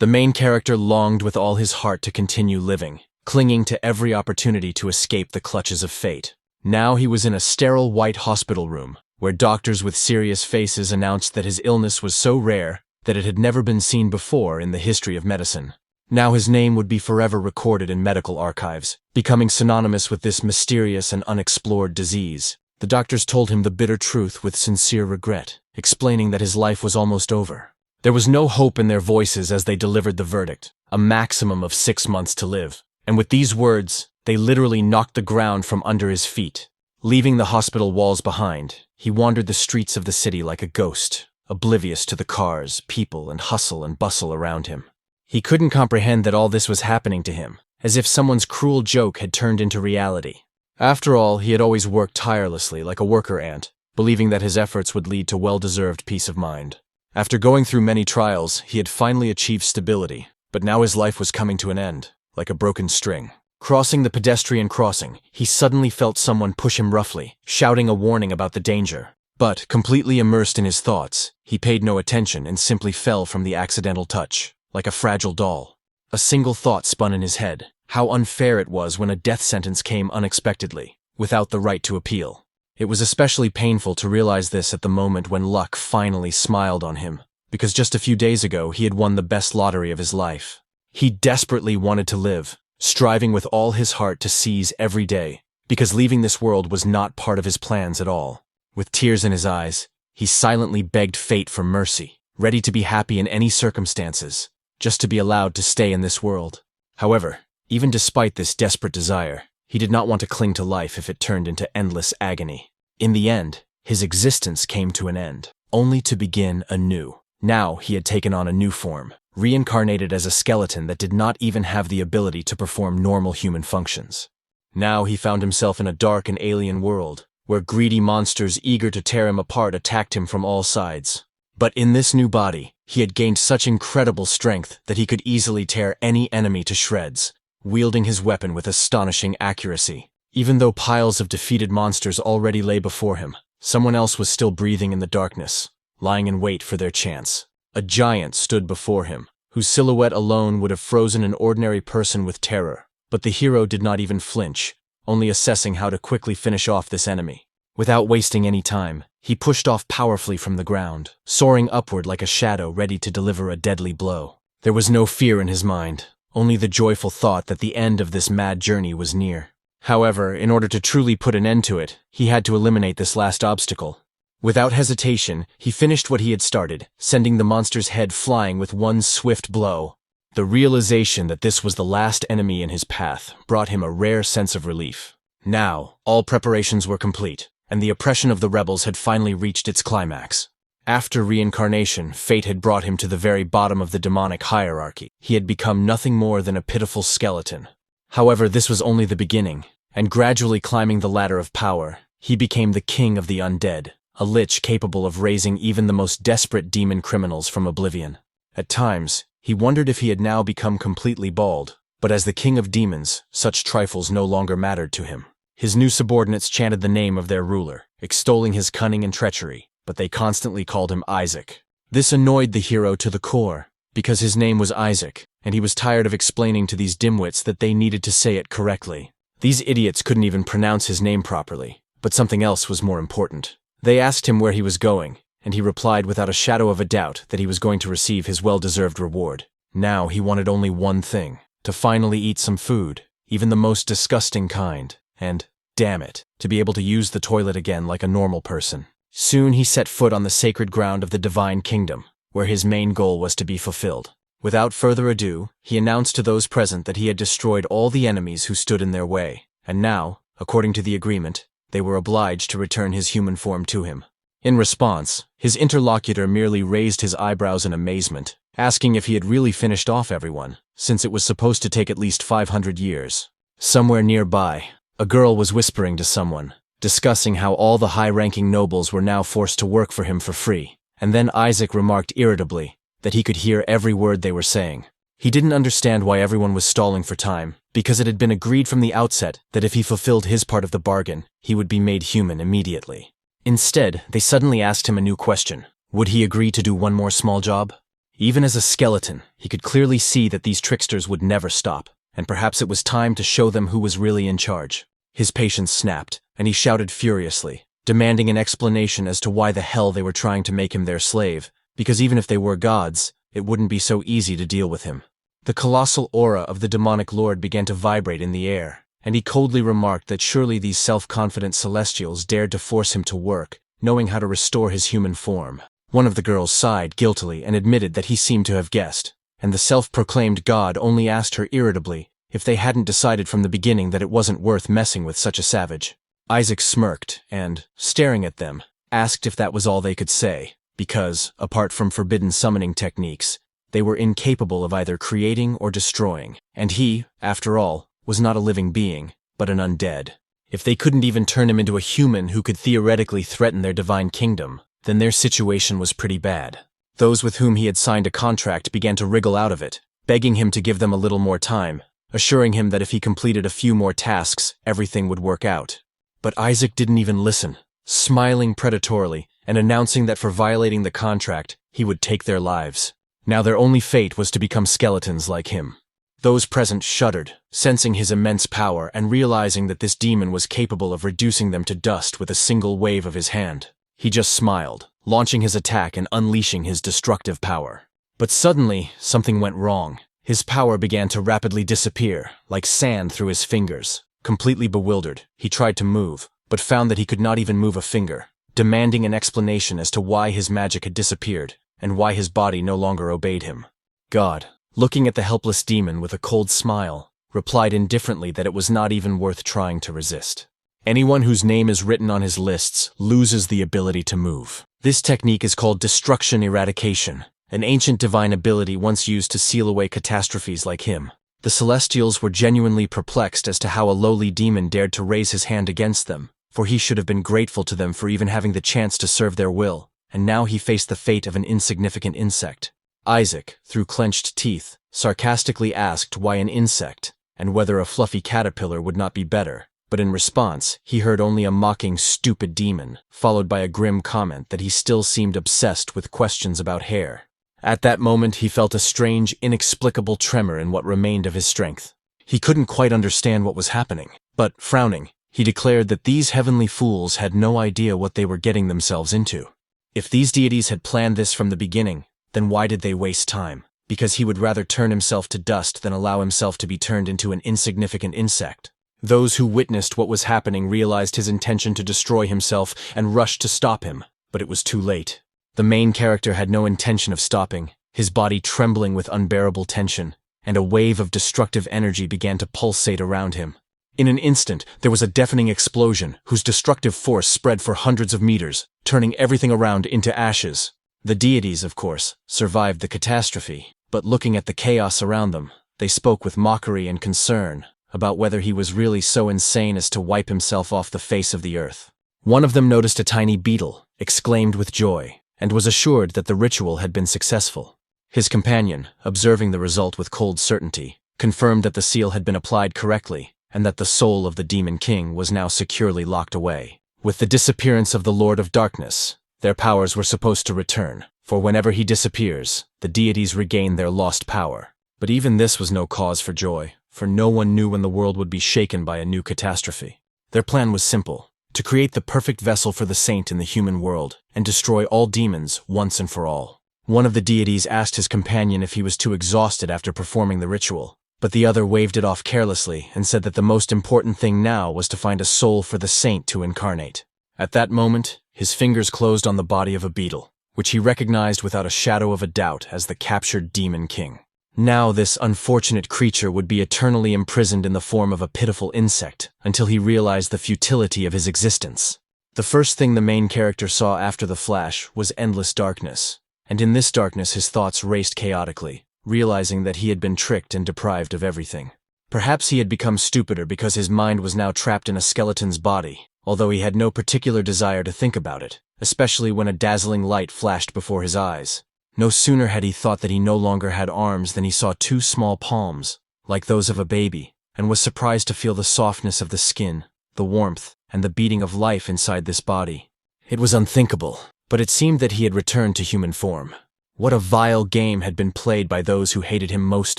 The main character longed with all his heart to continue living, clinging to every opportunity to escape the clutches of fate. Now he was in a sterile white hospital room, where doctors with serious faces announced that his illness was so rare that it had never been seen before in the history of medicine. Now his name would be forever recorded in medical archives, becoming synonymous with this mysterious and unexplored disease. The doctors told him the bitter truth with sincere regret, explaining that his life was almost over. There was no hope in their voices as they delivered the verdict, a maximum of 6 months to live. And with these words, they literally knocked the ground from under his feet. Leaving the hospital walls behind, he wandered the streets of the city like a ghost, oblivious to the cars, people, and hustle and bustle around him. He couldn't comprehend that all this was happening to him, as if someone's cruel joke had turned into reality. After all, he had always worked tirelessly like a worker ant, believing that his efforts would lead to well-deserved peace of mind. After going through many trials, he had finally achieved stability, but now his life was coming to an end, like a broken string. Crossing the pedestrian crossing, he suddenly felt someone push him roughly, shouting a warning about the danger. But, completely immersed in his thoughts, he paid no attention and simply fell from the accidental touch, like a fragile doll. A single thought spun in his head: how unfair it was when a death sentence came unexpectedly, without the right to appeal. It was especially painful to realize this at the moment when luck finally smiled on him, because just a few days ago he had won the best lottery of his life. He desperately wanted to live, striving with all his heart to seize every day, because leaving this world was not part of his plans at all. With tears in his eyes, he silently begged fate for mercy, ready to be happy in any circumstances, just to be allowed to stay in this world. However, even despite this desperate desire, he did not want to cling to life if it turned into endless agony. In the end, his existence came to an end, only to begin anew. Now he had taken on a new form, reincarnated as a skeleton that did not even have the ability to perform normal human functions. Now he found himself in a dark and alien world, where greedy monsters eager to tear him apart attacked him from all sides. But in this new body, he had gained such incredible strength that he could easily tear any enemy to shreds, wielding his weapon with astonishing accuracy. Even though piles of defeated monsters already lay before him, someone else was still breathing in the darkness, lying in wait for their chance. A giant stood before him, whose silhouette alone would have frozen an ordinary person with terror. But the hero did not even flinch, only assessing how to quickly finish off this enemy. Without wasting any time, he pushed off powerfully from the ground, soaring upward like a shadow ready to deliver a deadly blow. There was no fear in his mind, only the joyful thought that the end of this mad journey was near. However, in order to truly put an end to it, he had to eliminate this last obstacle. Without hesitation, he finished what he had started, sending the monster's head flying with one swift blow. The realization that this was the last enemy in his path brought him a rare sense of relief. Now, all preparations were complete, and the oppression of the rebels had finally reached its climax. After reincarnation, fate had brought him to the very bottom of the demonic hierarchy. He had become nothing more than a pitiful skeleton. However, this was only the beginning, and gradually climbing the ladder of power, he became the king of the undead, a lich capable of raising even the most desperate demon criminals from oblivion. At times, he wondered if he had now become completely bald, but as the king of demons, such trifles no longer mattered to him. His new subordinates chanted the name of their ruler, extolling his cunning and treachery, but they constantly called him Isaac. This annoyed the hero to the core, because his name was Isaac, and he was tired of explaining to these dimwits that they needed to say it correctly. These idiots couldn't even pronounce his name properly, but something else was more important. They asked him where he was going, and he replied without a shadow of a doubt that he was going to receive his well-deserved reward. Now he wanted only one thing: to finally eat some food, even the most disgusting kind, and, damn it, to be able to use the toilet again like a normal person. Soon he set foot on the sacred ground of the divine kingdom, where his main goal was to be fulfilled. Without further ado, he announced to those present that he had destroyed all the enemies who stood in their way, and now, according to the agreement, they were obliged to return his human form to him. In response, his interlocutor merely raised his eyebrows in amazement, asking if he had really finished off everyone, since it was supposed to take at least 500 years. Somewhere nearby, a girl was whispering to someone, discussing how all the high-ranking nobles were now forced to work for him for free, and then Isaac remarked irritably that he could hear every word they were saying. He didn't understand why everyone was stalling for time, because it had been agreed from the outset that if he fulfilled his part of the bargain, he would be made human immediately. Instead, they suddenly asked him a new question. Would he agree to do one more small job? Even as a skeleton, he could clearly see that these tricksters would never stop, and perhaps it was time to show them who was really in charge. His patience snapped, and he shouted furiously, demanding an explanation as to why the hell they were trying to make him their slave, because even if they were gods, it wouldn't be so easy to deal with him. The colossal aura of the demonic lord began to vibrate in the air, and he coldly remarked that surely these self-confident celestials dared to force him to work, knowing how to restore his human form. One of the girls sighed guiltily and admitted that he seemed to have guessed, and the self-proclaimed god only asked her irritably if they hadn't decided from the beginning that it wasn't worth messing with such a savage. Isaac smirked and, staring at them, asked if that was all they could say, because, apart from forbidden summoning techniques, they were incapable of either creating or destroying, and he, after all, was not a living being, but an undead. If they couldn't even turn him into a human who could theoretically threaten their divine kingdom, then their situation was pretty bad. Those with whom he had signed a contract began to wriggle out of it, begging him to give them a little more time, assuring him that if he completed a few more tasks, everything would work out. But Isaac didn't even listen, smiling predatorily and announcing that for violating the contract, he would take their lives. Now their only fate was to become skeletons like him. Those present shuddered, sensing his immense power and realizing that this demon was capable of reducing them to dust with a single wave of his hand. He just smiled, launching his attack and unleashing his destructive power. But suddenly, something went wrong. His power began to rapidly disappear, like sand through his fingers. Completely bewildered, he tried to move, but found that he could not even move a finger, demanding an explanation as to why his magic had disappeared and why his body no longer obeyed him. God, looking at the helpless demon with a cold smile, replied indifferently that it was not even worth trying to resist. Anyone whose name is written on his lists loses the ability to move. This technique is called destruction eradication, an ancient divine ability once used to seal away catastrophes like him. The Celestials were genuinely perplexed as to how a lowly demon dared to raise his hand against them, for he should have been grateful to them for even having the chance to serve their will, and now he faced the fate of an insignificant insect. Isaac, through clenched teeth, sarcastically asked why an insect, and whether a fluffy caterpillar would not be better, but in response, he heard only a mocking, stupid demon, followed by a grim comment that he still seemed obsessed with questions about hair. At that moment, he felt a strange, inexplicable tremor in what remained of his strength. He couldn't quite understand what was happening, but, frowning, he declared that these heavenly fools had no idea what they were getting themselves into. If these deities had planned this from the beginning, then why did they waste time? Because he would rather turn himself to dust than allow himself to be turned into an insignificant insect. Those who witnessed what was happening realized his intention to destroy himself and rushed to stop him, but it was too late. The main character had no intention of stopping, his body trembling with unbearable tension, and a wave of destructive energy began to pulsate around him. In an instant, there was a deafening explosion whose destructive force spread for hundreds of meters, turning everything around into ashes. The deities, of course, survived the catastrophe, but looking at the chaos around them, they spoke with mockery and concern about whether he was really so insane as to wipe himself off the face of the earth. One of them noticed a tiny beetle, exclaimed with joy, and was assured that the ritual had been successful. His companion, observing the result with cold certainty, confirmed that the seal had been applied correctly, and that the soul of the Demon King was now securely locked away. With the disappearance of the Lord of Darkness, their powers were supposed to return, for whenever he disappears, the deities regain their lost power. But even this was no cause for joy, for no one knew when the world would be shaken by a new catastrophe. Their plan was simple: to create the perfect vessel for the saint in the human world, and destroy all demons once and for all. One of the deities asked his companion if he was too exhausted after performing the ritual, but the other waved it off carelessly and said that the most important thing now was to find a soul for the saint to incarnate. At that moment, his fingers closed on the body of a beetle, which he recognized without a shadow of a doubt as the captured Demon King. Now this unfortunate creature would be eternally imprisoned in the form of a pitiful insect until he realized the futility of his existence. The first thing the main character saw after the flash was endless darkness, and in this darkness his thoughts raced chaotically, realizing that he had been tricked and deprived of everything. Perhaps he had become stupider because his mind was now trapped in a skeleton's body, although he had no particular desire to think about it, especially when a dazzling light flashed before his eyes. No sooner had he thought that he no longer had arms than he saw two small palms, like those of a baby, and was surprised to feel the softness of the skin, the warmth, and the beating of life inside this body. It was unthinkable, but it seemed that he had returned to human form. What a vile game had been played by those who hated him most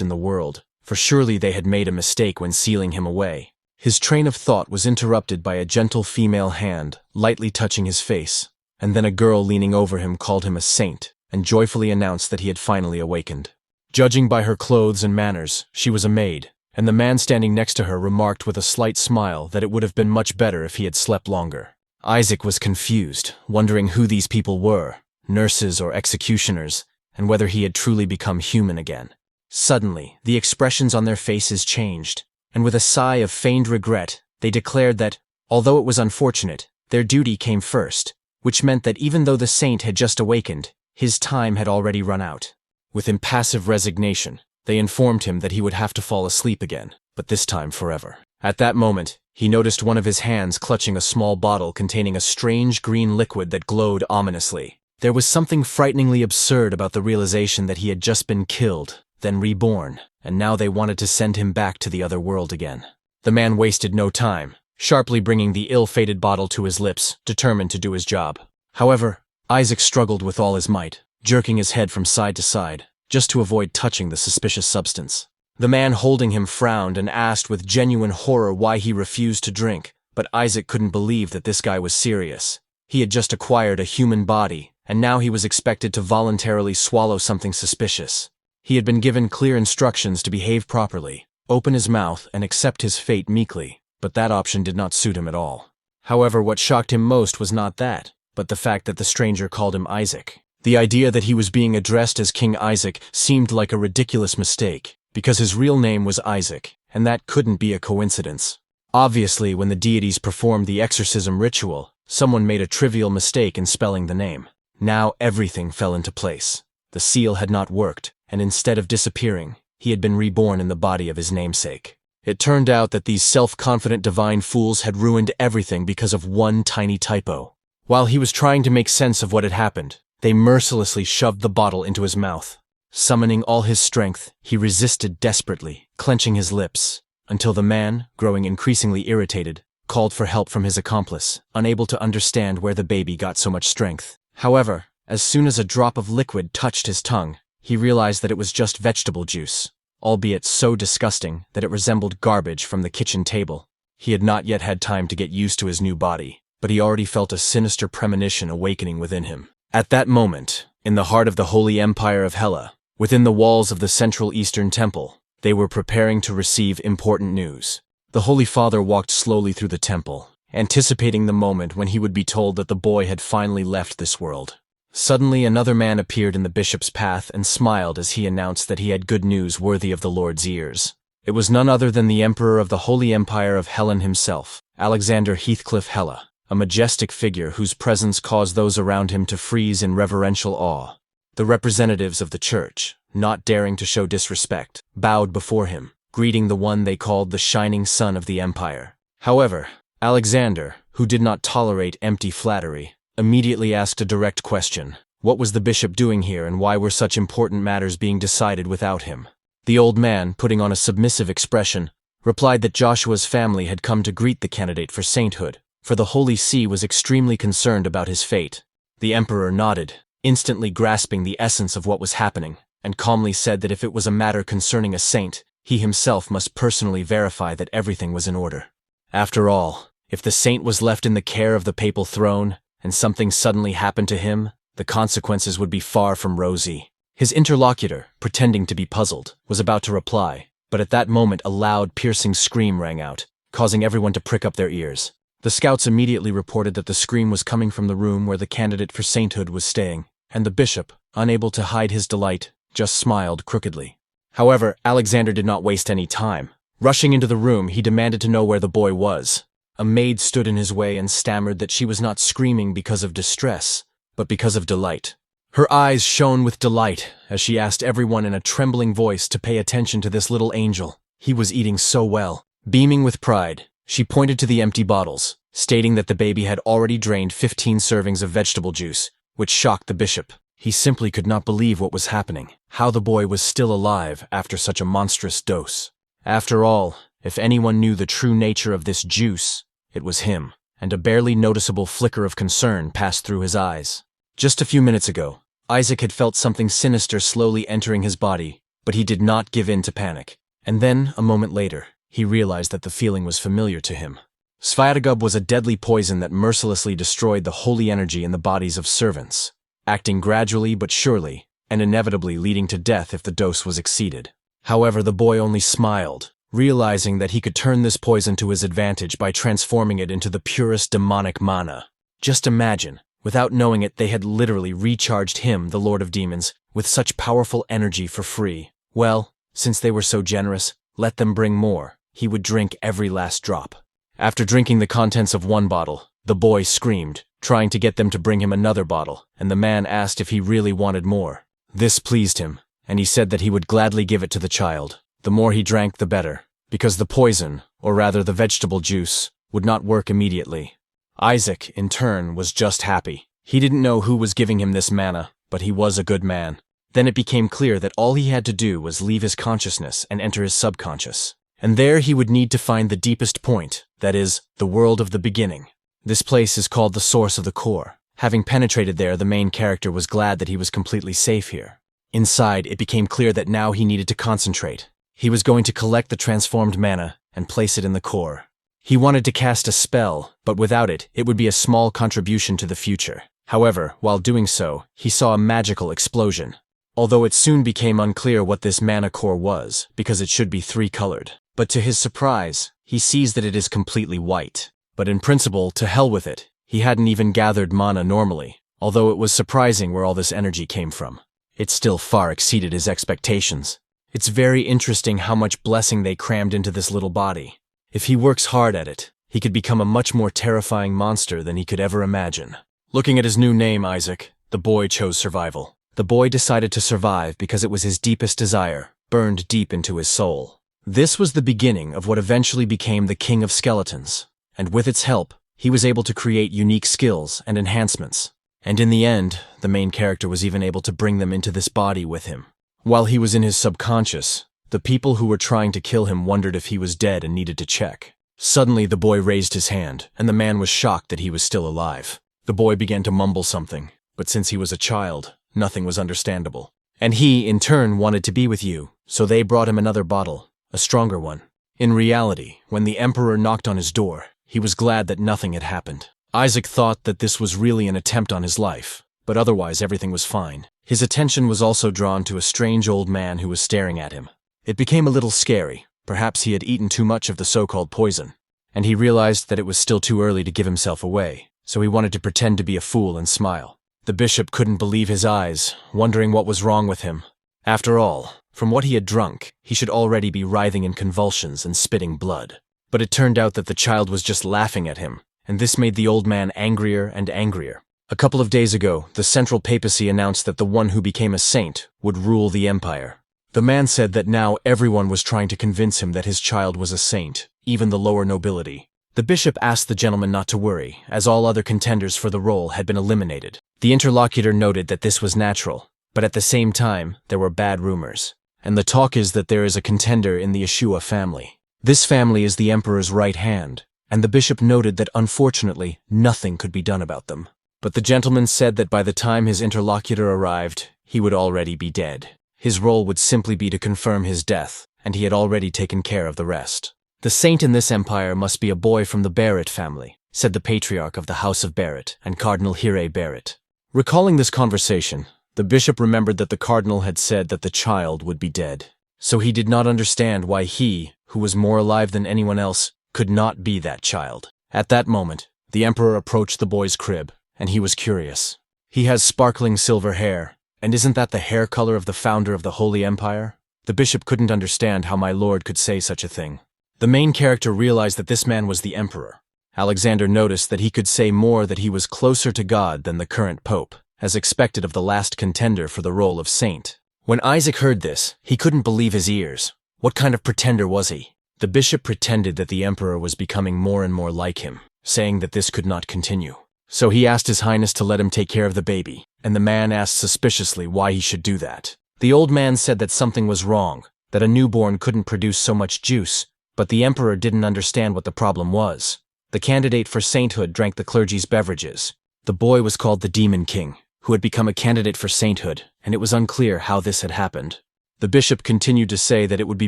in the world, for surely they had made a mistake when sealing him away. His train of thought was interrupted by a gentle female hand lightly touching his face, and then a girl leaning over him called him a saint and joyfully announced that he had finally awakened. Judging by her clothes and manners, she was a maid, and the man standing next to her remarked with a slight smile that it would have been much better if he had slept longer. Isaac was confused, wondering who these people were, nurses or executioners, and whether he had truly become human again. Suddenly, the expressions on their faces changed, and with a sigh of feigned regret, they declared that, although it was unfortunate, their duty came first, which meant that even though the saint had just awakened, his time had already run out. With impassive resignation, they informed him that he would have to fall asleep again, but this time forever. At that moment, he noticed one of his hands clutching a small bottle containing a strange green liquid that glowed ominously. There was something frighteningly absurd about the realization that he had just been killed, then reborn, and now they wanted to send him back to the other world again. The man wasted no time, sharply bringing the ill-fated bottle to his lips, determined to do his job. However, Isaac struggled with all his might, jerking his head from side to side, just to avoid touching the suspicious substance. The man holding him frowned and asked with genuine horror why he refused to drink, but Isaac couldn't believe that this guy was serious. He had just acquired a human body, and now he was expected to voluntarily swallow something suspicious. He had been given clear instructions to behave properly, open his mouth, and accept his fate meekly, but that option did not suit him at all. However, what shocked him most was not that, but the fact that the stranger called him Isaac. The idea that he was being addressed as King Isaac seemed like a ridiculous mistake, because his real name was Isaac, and that couldn't be a coincidence. Obviously, when the deities performed the exorcism ritual, someone made a trivial mistake in spelling the name. Now everything fell into place. The seal had not worked, and instead of disappearing, he had been reborn in the body of his namesake. It turned out that these self-confident divine fools had ruined everything because of one tiny typo. While he was trying to make sense of what had happened, they mercilessly shoved the bottle into his mouth. Summoning all his strength, he resisted desperately, clenching his lips, until the man, growing increasingly irritated, called for help from his accomplice, unable to understand where the baby got so much strength. However, as soon as a drop of liquid touched his tongue, he realized that it was just vegetable juice, albeit so disgusting that it resembled garbage from the kitchen table. He had not yet had time to get used to his new body, but he already felt a sinister premonition awakening within him. At that moment, in the heart of the Holy Empire of Hela, within the walls of the Central Eastern Temple, they were preparing to receive important news. The Holy Father walked slowly through the temple, anticipating the moment when he would be told that the boy had finally left this world. Suddenly, another man appeared in the bishop's path and smiled as he announced that he had good news worthy of the Lord's ears. It was none other than the Emperor of the Holy Empire of Helen himself, Alexander Heathcliff Hela, a majestic figure whose presence caused those around him to freeze in reverential awe. The representatives of the church, not daring to show disrespect, bowed before him, greeting the one they called the shining sun of the empire. However, Alexander, who did not tolerate empty flattery, immediately asked a direct question. What was the bishop doing here, and why were such important matters being decided without him? The old man, putting on a submissive expression, replied that Joshua's family had come to greet the candidate for sainthood, for the Holy See was extremely concerned about his fate. The emperor nodded, instantly grasping the essence of what was happening, and calmly said that if it was a matter concerning a saint, he himself must personally verify that everything was in order. After all, if the saint was left in the care of the papal throne, and something suddenly happened to him, the consequences would be far from rosy. His interlocutor, pretending to be puzzled, was about to reply, but at that moment a loud, piercing scream rang out, causing everyone to prick up their ears. The scouts immediately reported that the scream was coming from the room where the candidate for sainthood was staying, and the bishop, unable to hide his delight, just smiled crookedly. However, Alexander did not waste any time. Rushing into the room, he demanded to know where the boy was. A maid stood in his way and stammered that she was not screaming because of distress, but because of delight. Her eyes shone with delight as she asked everyone in a trembling voice to pay attention to this little angel. He was eating so well. Beaming with pride, she pointed to the empty bottles, stating that the baby had already drained 15 servings of vegetable juice, which shocked the bishop. He simply could not believe what was happening, how the boy was still alive after such a monstrous dose. After all, if anyone knew the true nature of this juice, it was him, and a barely noticeable flicker of concern passed through his eyes. Just a few minutes ago, Isaac had felt something sinister slowly entering his body, but he did not give in to panic. And then, a moment later, he realized that the feeling was familiar to him. Sviatagub was a deadly poison that mercilessly destroyed the holy energy in the bodies of servants, acting gradually but surely, and inevitably leading to death if the dose was exceeded. However, the boy only smiled, realizing that he could turn this poison to his advantage by transforming it into the purest demonic mana. Just imagine, without knowing it, they had literally recharged him, the Lord of Demons, with such powerful energy for free. Well, since they were so generous, let them bring more. He would drink every last drop. After drinking the contents of one bottle, the boy screamed, trying to get them to bring him another bottle, and the man asked if he really wanted more. This pleased him, and he said that he would gladly give it to the child. The more he drank, the better, because the poison, or rather the vegetable juice, would not work immediately. Isaac, in turn, was just happy. He didn't know who was giving him this mana, but he was a good man. Then it became clear that all he had to do was leave his consciousness and enter his subconscious. And there he would need to find the deepest point, that is, the world of the beginning. This place is called the source of the core. Having penetrated there, the main character was glad that he was completely safe here. Inside, it became clear that now he needed to concentrate. He was going to collect the transformed mana and place it in the core. He wanted to cast a spell, but without it, it would be a small contribution to the future. However, while doing so, he saw a magical explosion. Although it soon became unclear what this mana core was, because it should be three-colored. But to his surprise, he sees that it is completely white. But in principle, to hell with it. He hadn't even gathered mana normally, although it was surprising where all this energy came from. It still far exceeded his expectations. It's very interesting how much blessing they crammed into this little body. If he works hard at it, he could become a much more terrifying monster than he could ever imagine. Looking at his new name, Isaac, the boy chose survival. The boy decided to survive because it was his deepest desire, burned deep into his soul. This was the beginning of what eventually became the King of Skeletons, and with its help, he was able to create unique skills and enhancements. And in the end, the main character was even able to bring them into this body with him. While he was in his subconscious, the people who were trying to kill him wondered if he was dead and needed to check. Suddenly, the boy raised his hand, and the man was shocked that he was still alive. The boy began to mumble something, but since he was a child, nothing was understandable. And he, in turn, wanted to be with you, so they brought him another bottle, a stronger one. In reality, when the Emperor knocked on his door, he was glad that nothing had happened. Isaac thought that this was really an attempt on his life, but otherwise everything was fine. His attention was also drawn to a strange old man who was staring at him. It became a little scary. Perhaps he had eaten too much of the so-called poison, and he realized that it was still too early to give himself away, so he wanted to pretend to be a fool and smile. The bishop couldn't believe his eyes, wondering what was wrong with him. After all, from what he had drunk, he should already be writhing in convulsions and spitting blood. But it turned out that the child was just laughing at him, and this made the old man angrier and angrier. A couple of days ago, the central papacy announced that the one who became a saint would rule the empire. The man said that now everyone was trying to convince him that his child was a saint, even the lower nobility. The bishop asked the gentleman not to worry, as all other contenders for the role had been eliminated. The interlocutor noted that this was natural, but at the same time, there were bad rumors. And the talk is that there is a contender in the Yeshua family. This family is the emperor's right hand, and the bishop noted that unfortunately, nothing could be done about them. But the gentleman said that by the time his interlocutor arrived, he would already be dead. His role would simply be to confirm his death, and he had already taken care of the rest. The saint in this empire must be a boy from the Barrett family, said the patriarch of the House of Barrett and Cardinal Hire Barrett. Recalling this conversation, the bishop remembered that the cardinal had said that the child would be dead. So he did not understand why he, who was more alive than anyone else, could not be that child. At that moment, the emperor approached the boy's crib, and he was curious. He has sparkling silver hair, and isn't that the hair color of the founder of the Holy Empire? The bishop couldn't understand how my lord could say such a thing. The main character realized that this man was the emperor. Alexander noticed that he could say more that he was closer to God than the current pope, as expected of the last contender for the role of saint. When Isaac heard this, he couldn't believe his ears. What kind of pretender was he? The bishop pretended that the emperor was becoming more and more like him, saying that this could not continue. So he asked His Highness to let him take care of the baby, and the man asked suspiciously why he should do that. The old man said that something was wrong, that a newborn couldn't produce so much juice, but the emperor didn't understand what the problem was. The candidate for sainthood drank the clergy's beverages. The boy was called the Demon King, who had become a candidate for sainthood, and it was unclear how this had happened. The bishop continued to say that it would be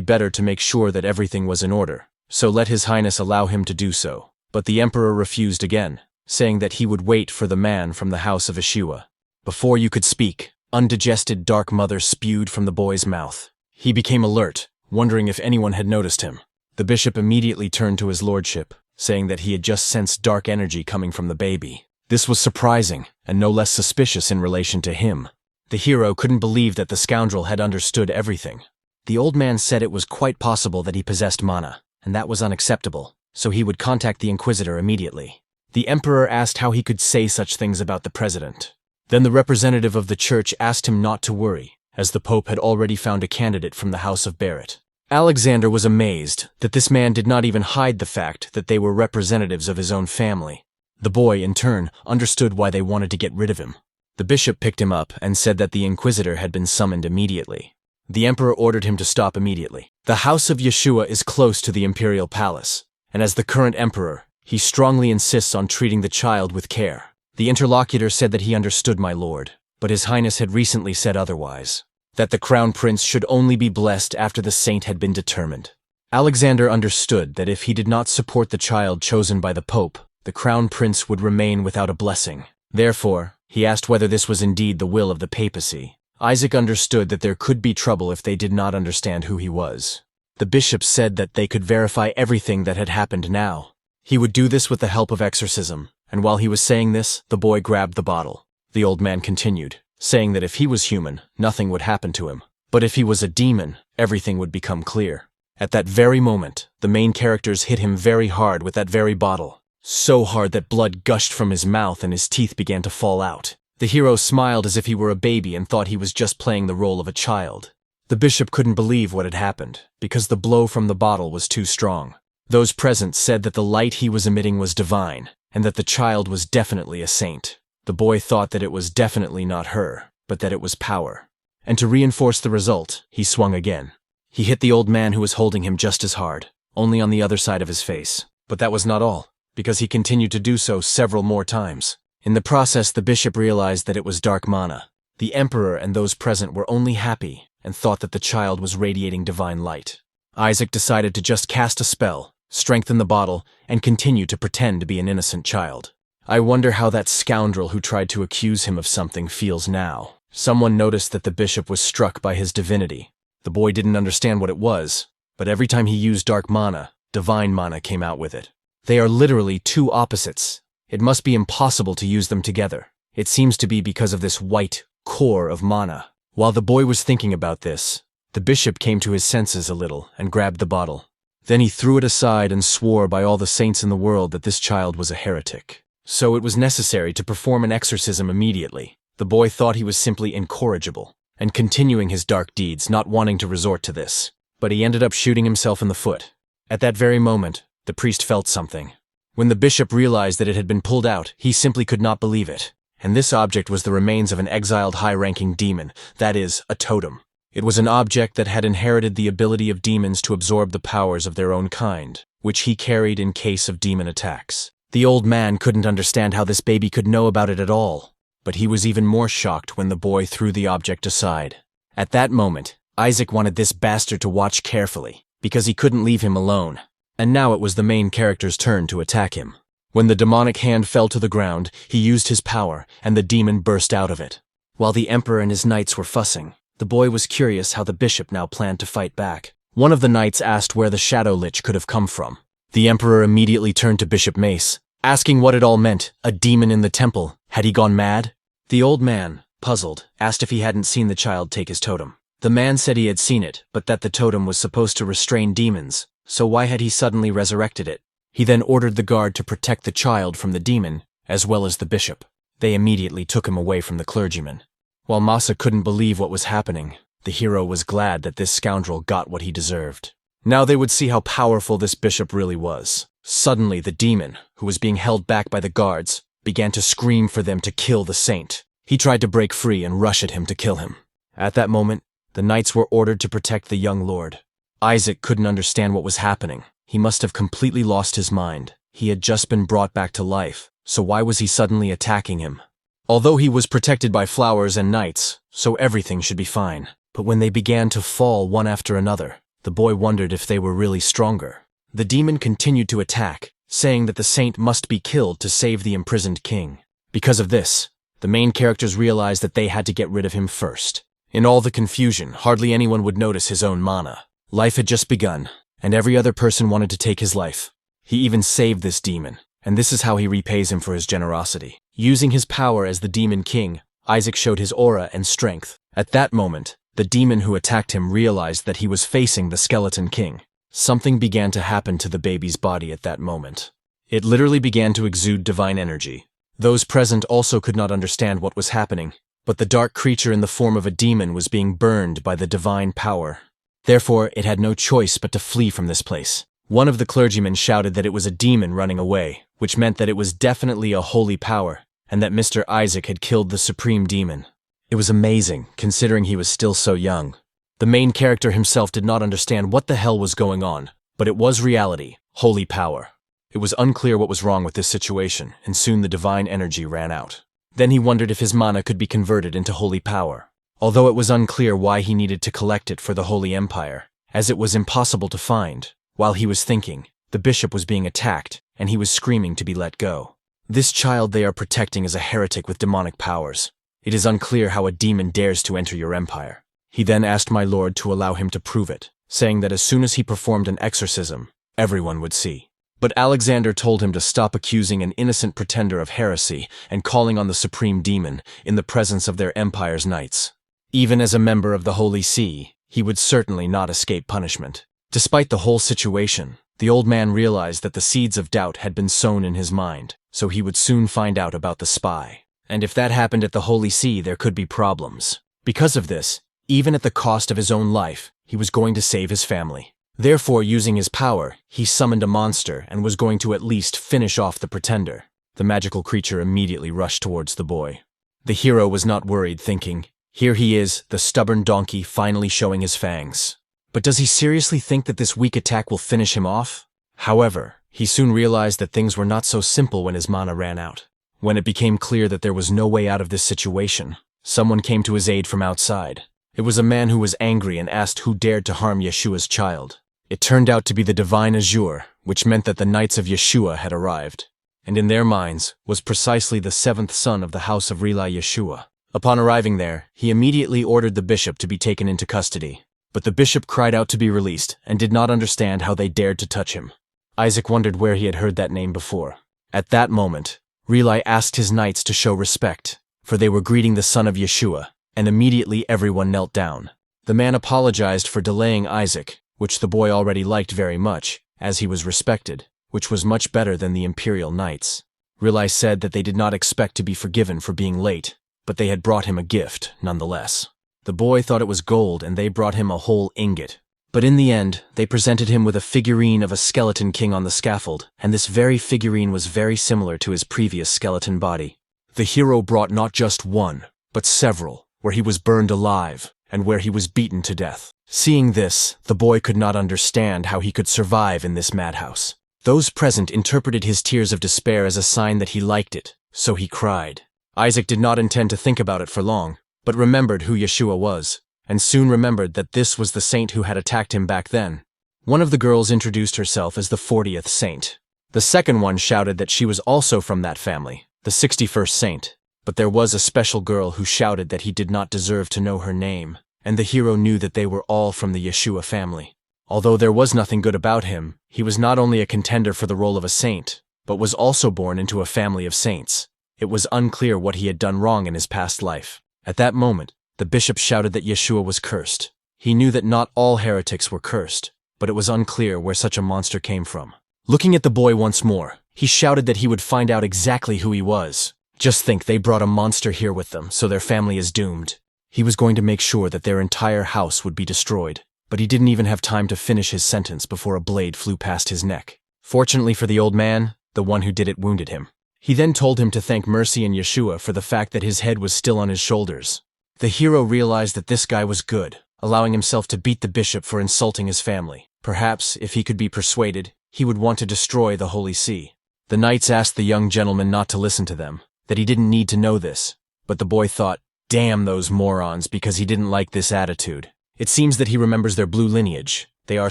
better to make sure that everything was in order, so let His Highness allow him to do so. But the emperor refused again, saying that he would wait for the man from the house of Yeshua. Before you could speak, undigested dark mother spewed from the boy's mouth. He became alert, wondering if anyone had noticed him. The bishop immediately turned to his lordship, saying that he had just sensed dark energy coming from the baby. This was surprising, and no less suspicious in relation to him. The hero couldn't believe that the scoundrel had understood everything. The old man said it was quite possible that he possessed mana, and that was unacceptable, so he would contact the Inquisitor immediately. The emperor asked how he could say such things about the president. Then the representative of the church asked him not to worry, as the Pope had already found a candidate from the house of Barrett. Alexander was amazed that this man did not even hide the fact that they were representatives of his own family. The boy, in turn, understood why they wanted to get rid of him. The bishop picked him up and said that the Inquisitor had been summoned immediately. The emperor ordered him to stop immediately. The house of Yeshua is close to the imperial palace, and as the current emperor, he strongly insists on treating the child with care. The interlocutor said that he understood, my lord, but His Highness had recently said otherwise, that the crown prince should only be blessed after the saint had been determined. Alexander understood that if he did not support the child chosen by the Pope, the crown prince would remain without a blessing. Therefore, he asked whether this was indeed the will of the papacy. Isaac understood that there could be trouble if they did not understand who he was. The bishop said that they could verify everything that had happened now. He would do this with the help of exorcism, and while he was saying this, the boy grabbed the bottle. The old man continued, saying that if he was human, nothing would happen to him. But if he was a demon, everything would become clear. At that very moment, the main characters hit him very hard with that very bottle. So hard that blood gushed from his mouth and his teeth began to fall out. The hero smiled as if he were a baby and thought he was just playing the role of a child. The bishop couldn't believe what had happened, because the blow from the bottle was too strong. Those present said that the light he was emitting was divine, and that the child was definitely a saint. The boy thought that it was definitely not her, but that it was power. And to reinforce the result, he swung again. He hit the old man who was holding him just as hard, only on the other side of his face. But that was not all, because he continued to do so several more times. In the process, the bishop realized that it was dark mana. The emperor and those present were only happy and thought that the child was radiating divine light. Isaac decided to just cast a spell, strengthen the bottle, and continue to pretend to be an innocent child. I wonder how that scoundrel who tried to accuse him of something feels now. Someone noticed that the bishop was struck by his divinity. The boy didn't understand what it was, but every time he used dark mana, divine mana came out with it. They are literally two opposites. It must be impossible to use them together. It seems to be because of this white core of mana. While the boy was thinking about this, the bishop came to his senses a little and grabbed the bottle. Then he threw it aside and swore by all the saints in the world that this child was a heretic. So it was necessary to perform an exorcism immediately. The boy thought he was simply incorrigible and continuing his dark deeds, not wanting to resort to this. But he ended up shooting himself in the foot. At that very moment, the priest felt something. When the bishop realized that it had been pulled out, he simply could not believe it. And this object was the remains of an exiled high-ranking demon, that is, a totem. It was an object that had inherited the ability of demons to absorb the powers of their own kind, which he carried in case of demon attacks. The old man couldn't understand how this baby could know about it at all, but he was even more shocked when the boy threw the object aside. At that moment, Isaac wanted this bastard to watch carefully, because he couldn't leave him alone. And now it was the main character's turn to attack him. When the demonic hand fell to the ground, he used his power, and the demon burst out of it. While the emperor and his knights were fussing, the boy was curious how the bishop now planned to fight back. One of the knights asked where the shadow lich could have come from. The emperor immediately turned to Bishop Mace, asking what it all meant. A demon in the temple. Had he gone mad? The old man, puzzled, asked if he hadn't seen the child take his totem. The man said he had seen it, but that the totem was supposed to restrain demons. So why had he suddenly resurrected it? He then ordered the guard to protect the child from the demon, as well as the bishop. They immediately took him away from the clergyman. While Masa couldn't believe what was happening, the hero was glad that this scoundrel got what he deserved. Now they would see how powerful this bishop really was. Suddenly the demon, who was being held back by the guards, began to scream for them to kill the saint. He tried to break free and rush at him to kill him. At that moment, the knights were ordered to protect the young lord. Isaac couldn't understand what was happening. He must have completely lost his mind. He had just been brought back to life, so why was he suddenly attacking him? Although he was protected by flowers and knights, so everything should be fine. But when they began to fall one after another, the boy wondered if they were really stronger. The demon continued to attack, saying that the saint must be killed to save the imprisoned king. Because of this, the main characters realized that they had to get rid of him first. In all the confusion, hardly anyone would notice his own mana. Life had just begun, and every other person wanted to take his life. He even saved this demon, and this is how he repays him for his generosity. Using his power as the demon king, Isaac showed his aura and strength. At that moment, the demon who attacked him realized that he was facing the skeleton king. Something began to happen to the baby's body at that moment. It literally began to exude divine energy. Those present also could not understand what was happening, but the dark creature in the form of a demon was being burned by the divine power. Therefore, it had no choice but to flee from this place. One of the clergymen shouted that it was a demon running away, which meant that it was definitely a holy power, and that Mr. Isaac had killed the supreme demon. It was amazing, considering he was still so young. The main character himself did not understand what the hell was going on, but it was reality, holy power. It was unclear what was wrong with this situation, and soon the divine energy ran out. Then he wondered if his mana could be converted into holy power, although it was unclear why he needed to collect it for the Holy Empire, as it was impossible to find. While he was thinking, the bishop was being attacked, and he was screaming to be let go. This child they are protecting is a heretic with demonic powers. It is unclear how a demon dares to enter your empire. He then asked my lord to allow him to prove it, saying that as soon as he performed an exorcism, everyone would see. But Alexander told him to stop accusing an innocent pretender of heresy and calling on the supreme demon in the presence of their empire's knights. Even as a member of the Holy See, he would certainly not escape punishment. Despite the whole situation, the old man realized that the seeds of doubt had been sown in his mind, so he would soon find out about the spy. And if that happened at the Holy See, there could be problems. Because of this, even at the cost of his own life, he was going to save his family. Therefore, using his power, he summoned a monster and was going to at least finish off the pretender. The magical creature immediately rushed towards the boy. The hero was not worried, thinking, "Here he is, the stubborn donkey finally showing his fangs." But does he seriously think that this weak attack will finish him off? However, he soon realized that things were not so simple when his mana ran out. When it became clear that there was no way out of this situation, someone came to his aid from outside. It was a man who was angry and asked who dared to harm Yeshua's child. It turned out to be the divine Azure, which meant that the knights of Yeshua had arrived, and in their minds was precisely the seventh son of the house of Yeshua. Upon arriving there, he immediately ordered the bishop to be taken into custody. But the bishop cried out to be released and did not understand how they dared to touch him. Isaac wondered where he had heard that name before. At that moment, Relai asked his knights to show respect, for they were greeting the son of Yeshua, and immediately everyone knelt down. The man apologized for delaying Isaac, which the boy already liked very much, as he was respected, which was much better than the imperial knights. Relai said that they did not expect to be forgiven for being late, but they had brought him a gift nonetheless. The boy thought it was gold and they brought him a whole ingot. But in the end, they presented him with a figurine of a skeleton king on the scaffold, and this very figurine was very similar to his previous skeleton body. The hero brought not just one, but several, where he was burned alive, and where he was beaten to death. Seeing this, the boy could not understand how he could survive in this madhouse. Those present interpreted his tears of despair as a sign that he liked it, so he cried. Isaac did not intend to think about it for long, but remembered who Yeshua was, and soon remembered that this was the saint who had attacked him back then. One of the girls introduced herself as the 40th saint. The second one shouted that she was also from that family, the 61st saint. But there was a special girl who shouted that he did not deserve to know her name, and the hero knew that they were all from the Yeshua family. Although there was nothing good about him, he was not only a contender for the role of a saint, but was also born into a family of saints. It was unclear what he had done wrong in his past life. At that moment, the bishop shouted that Yeshua was cursed. He knew that not all heretics were cursed, but it was unclear where such a monster came from. Looking at the boy once more, he shouted that he would find out exactly who he was. Just think, they brought a monster here with them, so their family is doomed. He was going to make sure that their entire house would be destroyed, but he didn't even have time to finish his sentence before a blade flew past his neck. Fortunately for the old man, the one who did it wounded him. He then told him to thank Mercy and Yeshua for the fact that his head was still on his shoulders. The hero realized that this guy was good, allowing himself to beat the bishop for insulting his family. Perhaps, if he could be persuaded, he would want to destroy the Holy See. The knights asked the young gentleman not to listen to them, that he didn't need to know this. But the boy thought, damn those morons, because he didn't like this attitude. It seems that he remembers their blue lineage. They are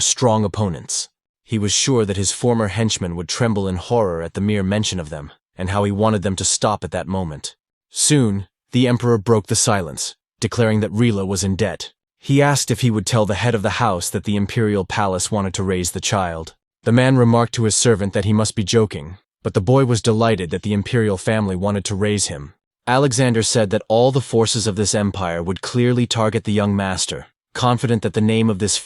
strong opponents. He was sure that his former henchmen would tremble in horror at the mere mention of them, and how he wanted them to stop at that moment. Soon, the emperor broke the silence, declaring that Rila was in debt. He asked if he would tell the head of the house that the imperial palace wanted to raise the child. The man remarked to his servant that he must be joking, but the boy was delighted that the imperial family wanted to raise him. Alexander said that all the forces of this empire would clearly target the young master, confident that the name of this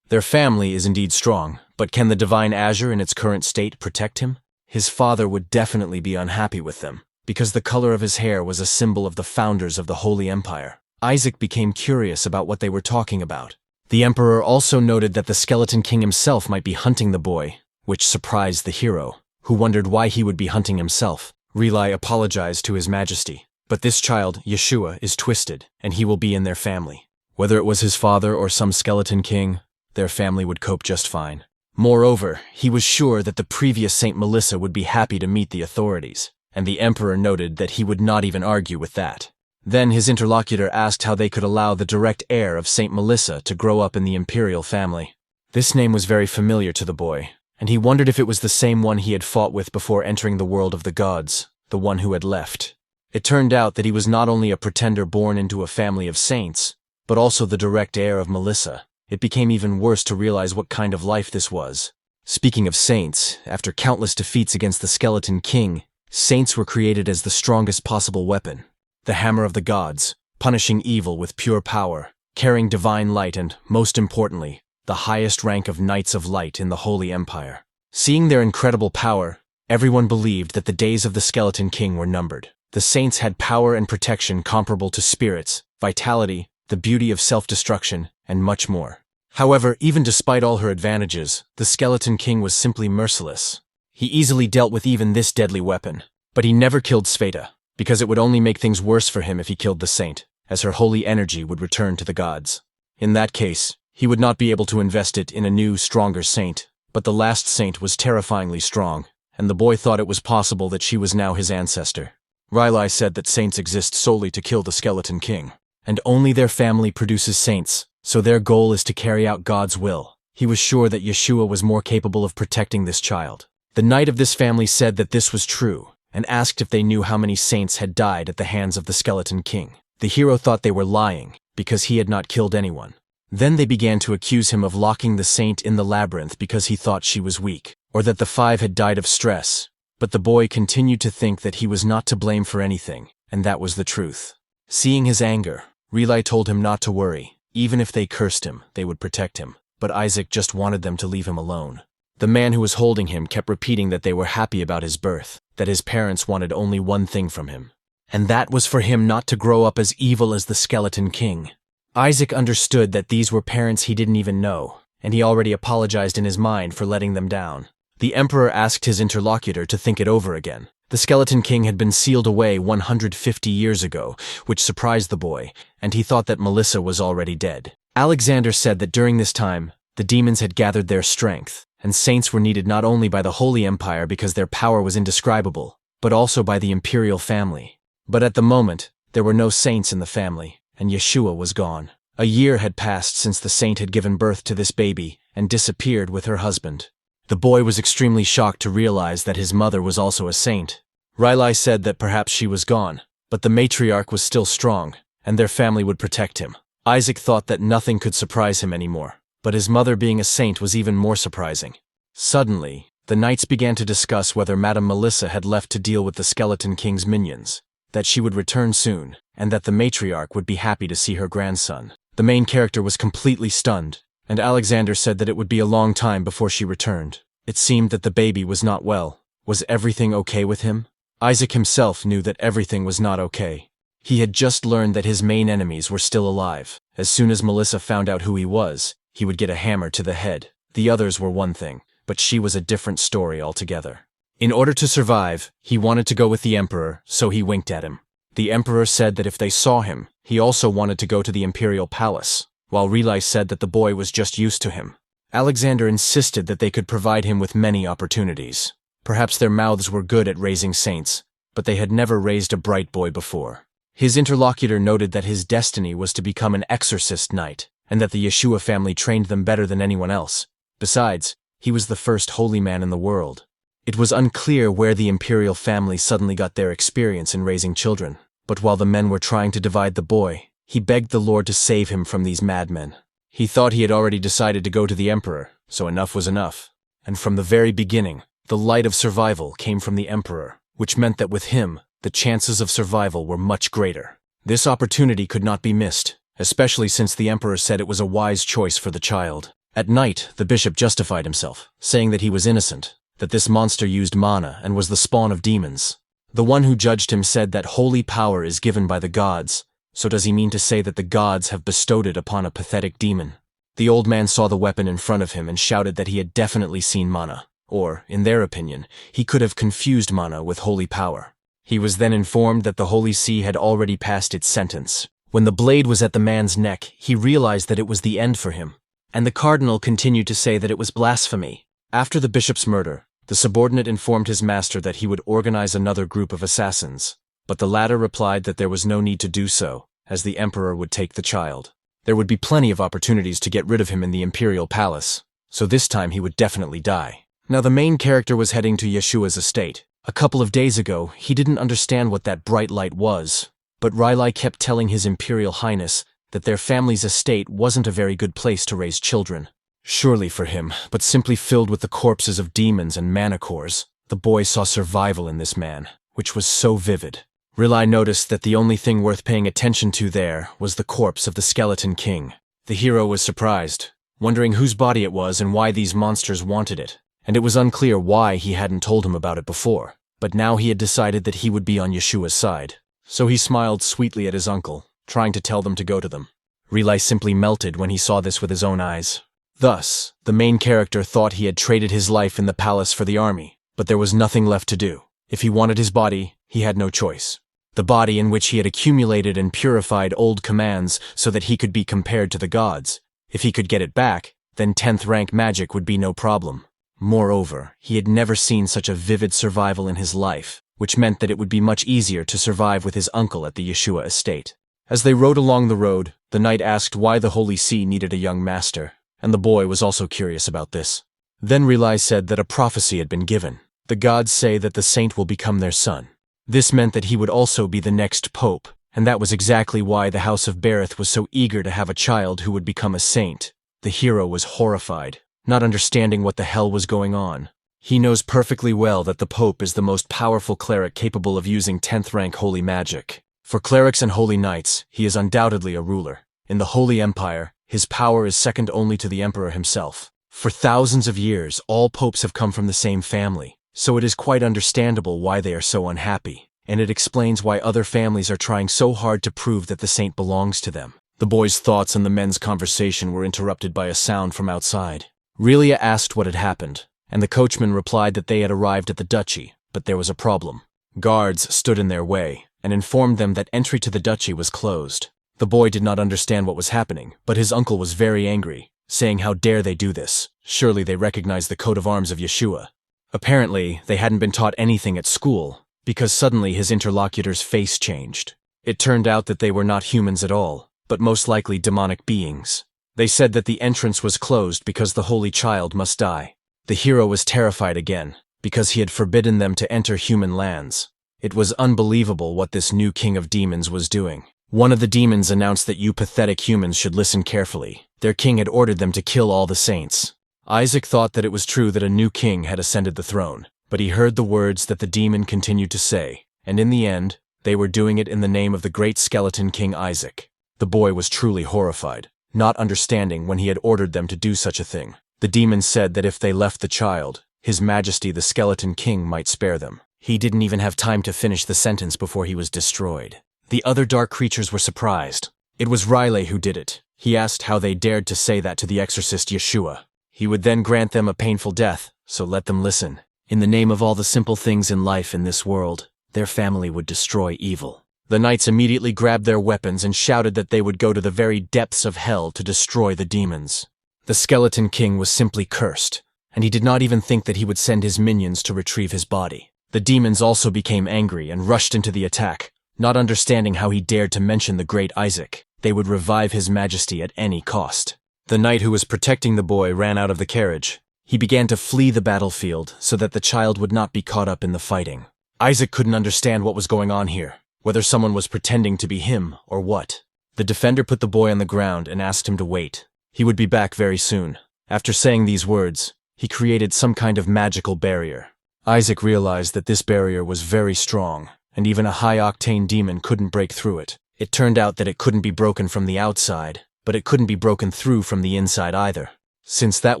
their family is indeed strong, but can the divine azure in its current state protect him? His father would definitely be unhappy with them, because the color of his hair was a symbol of the founders of the Holy Empire. Isaac became curious about what they were talking about. The emperor also noted that the Skeleton King himself might be hunting the boy, which surprised the hero, who wondered why he would be hunting himself. Reli apologized to his majesty, but this child, Yeshua, is twisted, and he will be in their family. Whether it was his father or some Skeleton King, their family would cope just fine. Moreover, he was sure that the previous Saint Melissa would be happy to meet the authorities, and the emperor noted that he would not even argue with that. Then his interlocutor asked how they could allow the direct heir of Saint Melissa to grow up in the imperial family. This name was very familiar to the boy, and he wondered if it was the same one he had fought with before entering the world of the gods, the one who had left. It turned out that he was not only a pretender born into a family of saints, but also the direct heir of Melissa. It became even worse to realize what kind of life this was. Speaking of saints, after countless defeats against the Skeleton King, saints were created as the strongest possible weapon. The hammer of the gods, punishing evil with pure power, carrying divine light and, most importantly, the highest rank of Knights of Light in the Holy Empire. Seeing their incredible power, everyone believed that the days of the Skeleton King were numbered. The saints had power and protection comparable to spirits, vitality, the beauty of self-destruction, and much more. However, even despite all her advantages, the Skeleton King was simply merciless. He easily dealt with even this deadly weapon, but he never killed Sveta, because it would only make things worse for him if he killed the saint, as her holy energy would return to the gods. In that case, he would not be able to invest it in a new, stronger saint, but the last saint was terrifyingly strong, and the boy thought it was possible that she was now his ancestor. Rili said that saints exist solely to kill the Skeleton King, and only their family produces saints, so their goal is to carry out God's will. He was sure that Yeshua was more capable of protecting this child. The knight of this family said that this was true, and asked if they knew how many saints had died at the hands of the Skeleton King. The hero thought they were lying, because he had not killed anyone. Then they began to accuse him of locking the saint in the labyrinth because he thought she was weak, or that the 5 had died of stress. But the boy continued to think that he was not to blame for anything, and that was the truth. Seeing his anger, Rili told him not to worry. Even if they cursed him, they would protect him. But Isaac just wanted them to leave him alone. The man who was holding him kept repeating that they were happy about his birth, that his parents wanted only one thing from him. And that was for him not to grow up as evil as the Skeleton King. Isaac understood that these were parents he didn't even know, and he already apologized in his mind for letting them down. The emperor asked his interlocutor to think it over again. The Skeleton King had been sealed away 150 years ago, which surprised the boy, and he thought that Melissa was already dead. Alexander said that during this time, the demons had gathered their strength, and saints were needed not only by the Holy Empire because their power was indescribable, but also by the imperial family. But at the moment, there were no saints in the family, and Yeshua was gone. A year had passed since the saint had given birth to this baby and disappeared with her husband. The boy was extremely shocked to realize that his mother was also a saint. Rili said that perhaps she was gone, but the matriarch was still strong, and their family would protect him. Isaac thought that nothing could surprise him anymore, but his mother being a saint was even more surprising. Suddenly, the knights began to discuss whether Madame Melissa had left to deal with the Skeleton King's minions, that she would return soon, and that the matriarch would be happy to see her grandson. The main character was completely stunned, and Alexander said that it would be a long time before she returned. It seemed that the baby was not well. Was everything okay with him? Isaac himself knew that everything was not okay. He had just learned that his main enemies were still alive. As soon as Melissa found out who he was, he would get a hammer to the head. The others were one thing, but she was a different story altogether. In order to survive, he wanted to go with the emperor, so he winked at him. The emperor said that if they saw him, he also wanted to go to the imperial palace, while Rili said that the boy was just used to him. Alexander insisted that they could provide him with many opportunities. Perhaps their mouths were good at raising saints, but they had never raised a bright boy before. His interlocutor noted that his destiny was to become an exorcist knight, and that the Yeshua family trained them better than anyone else. Besides, he was the first holy man in the world. It was unclear where the imperial family suddenly got their experience in raising children, but while the men were trying to divide the boy, he begged the Lord to save him from these madmen. He thought he had already decided to go to the emperor, so enough was enough. And from the very beginning, the light of survival came from the emperor, which meant that with him, the chances of survival were much greater. This opportunity could not be missed, especially since the emperor said it was a wise choice for the child. At night, the bishop justified himself, saying that he was innocent, that this monster used mana and was the spawn of demons. The one who judged him said that holy power is given by the gods, so does he mean to say that the gods have bestowed it upon a pathetic demon? The old man saw the weapon in front of him and shouted that he had definitely seen mana, or, in their opinion, he could have confused mana with holy power. He was then informed that the Holy See had already passed its sentence. When the blade was at the man's neck, he realized that it was the end for him, and the cardinal continued to say that it was blasphemy. After the bishop's murder, the subordinate informed his master that he would organize another group of assassins, but the latter replied that there was no need to do so, as the emperor would take the child. There would be plenty of opportunities to get rid of him in the imperial palace, so this time he would definitely die. Now the main character was heading to Yeshua's estate. A couple of days ago, he didn't understand what that bright light was, but Riley kept telling His Imperial Highness that their family's estate wasn't a very good place to raise children. Surely for him, but simply filled with the corpses of demons and manacores, the boy saw survival in this man, which was so vivid. Riley noticed that the only thing worth paying attention to there was the corpse of the Skeleton King. The hero was surprised, wondering whose body it was and why these monsters wanted it, and it was unclear why he hadn't told him about it before. But now he had decided that he would be on Yeshua's side, so he smiled sweetly at his uncle, trying to tell them to go to them. Riley simply melted when he saw this with his own eyes. Thus, the main character thought he had traded his life in the palace for the army, but there was nothing left to do. If he wanted his body, he had no choice. The body in which he had accumulated and purified old commands so that he could be compared to the gods. If he could get it back, then 10th rank magic would be no problem. Moreover, he had never seen such a vivid survival in his life, which meant that it would be much easier to survive with his uncle at the Yeshua estate. As they rode along the road, the knight asked why the Holy See needed a young master, and the boy was also curious about this. Then Riley said that a prophecy had been given. The gods say that the saint will become their son. This meant that he would also be the next pope, and that was exactly why the House of Berith was so eager to have a child who would become a saint. The hero was horrified, not understanding what the hell was going on. He knows perfectly well that the Pope is the most powerful cleric capable of using 10th rank holy magic. For clerics and holy knights, he is undoubtedly a ruler. In the Holy Empire, his power is second only to the Emperor himself. For thousands of years, all popes have come from the same family, so it is quite understandable why they are so unhappy, and it explains why other families are trying so hard to prove that the saint belongs to them. The boy's thoughts and the men's conversation were interrupted by a sound from outside. Riley asked what had happened, and the coachman replied that they had arrived at the duchy, but there was a problem. Guards stood in their way, and informed them that entry to the duchy was closed. The boy did not understand what was happening, but his uncle was very angry, saying how dare they do this, surely they recognize the coat of arms of Yeshua. Apparently, they hadn't been taught anything at school, because suddenly his interlocutor's face changed. It turned out that they were not humans at all, but most likely demonic beings. They said that the entrance was closed because the Holy Child must die. The hero was terrified again, because he had forbidden them to enter human lands. It was unbelievable what this new king of demons was doing. One of the demons announced that you pathetic humans should listen carefully. Their king had ordered them to kill all the saints. Isaac thought that it was true that a new king had ascended the throne, but he heard the words that the demon continued to say, and in the end, they were doing it in the name of the great skeleton king Isaac. The boy was truly horrified, not understanding when he had ordered them to do such a thing. The demon said that if they left the child, His Majesty the Skeleton King might spare them. He didn't even have time to finish the sentence before he was destroyed. The other dark creatures were surprised. It was Riley who did it. He asked how they dared to say that to the exorcist Yeshua. He would then grant them a painful death, so let them listen. In the name of all the simple things in life in this world, their family would destroy evil. The knights immediately grabbed their weapons and shouted that they would go to the very depths of hell to destroy the demons. The Skeleton King was simply cursed, and he did not even think that he would send his minions to retrieve his body. The demons also became angry and rushed into the attack, not understanding how he dared to mention the great Isaac. They would revive his majesty at any cost. The knight who was protecting the boy ran out of the carriage. He began to flee the battlefield so that the child would not be caught up in the fighting. Isaac couldn't understand what was going on here, whether someone was pretending to be him or what. The defender put the boy on the ground and asked him to wait. He would be back very soon. After saying these words, he created some kind of magical barrier. Isaac realized that this barrier was very strong, and even a high-octane demon couldn't break through it. It turned out that it couldn't be broken from the outside, but it couldn't be broken through from the inside either. Since that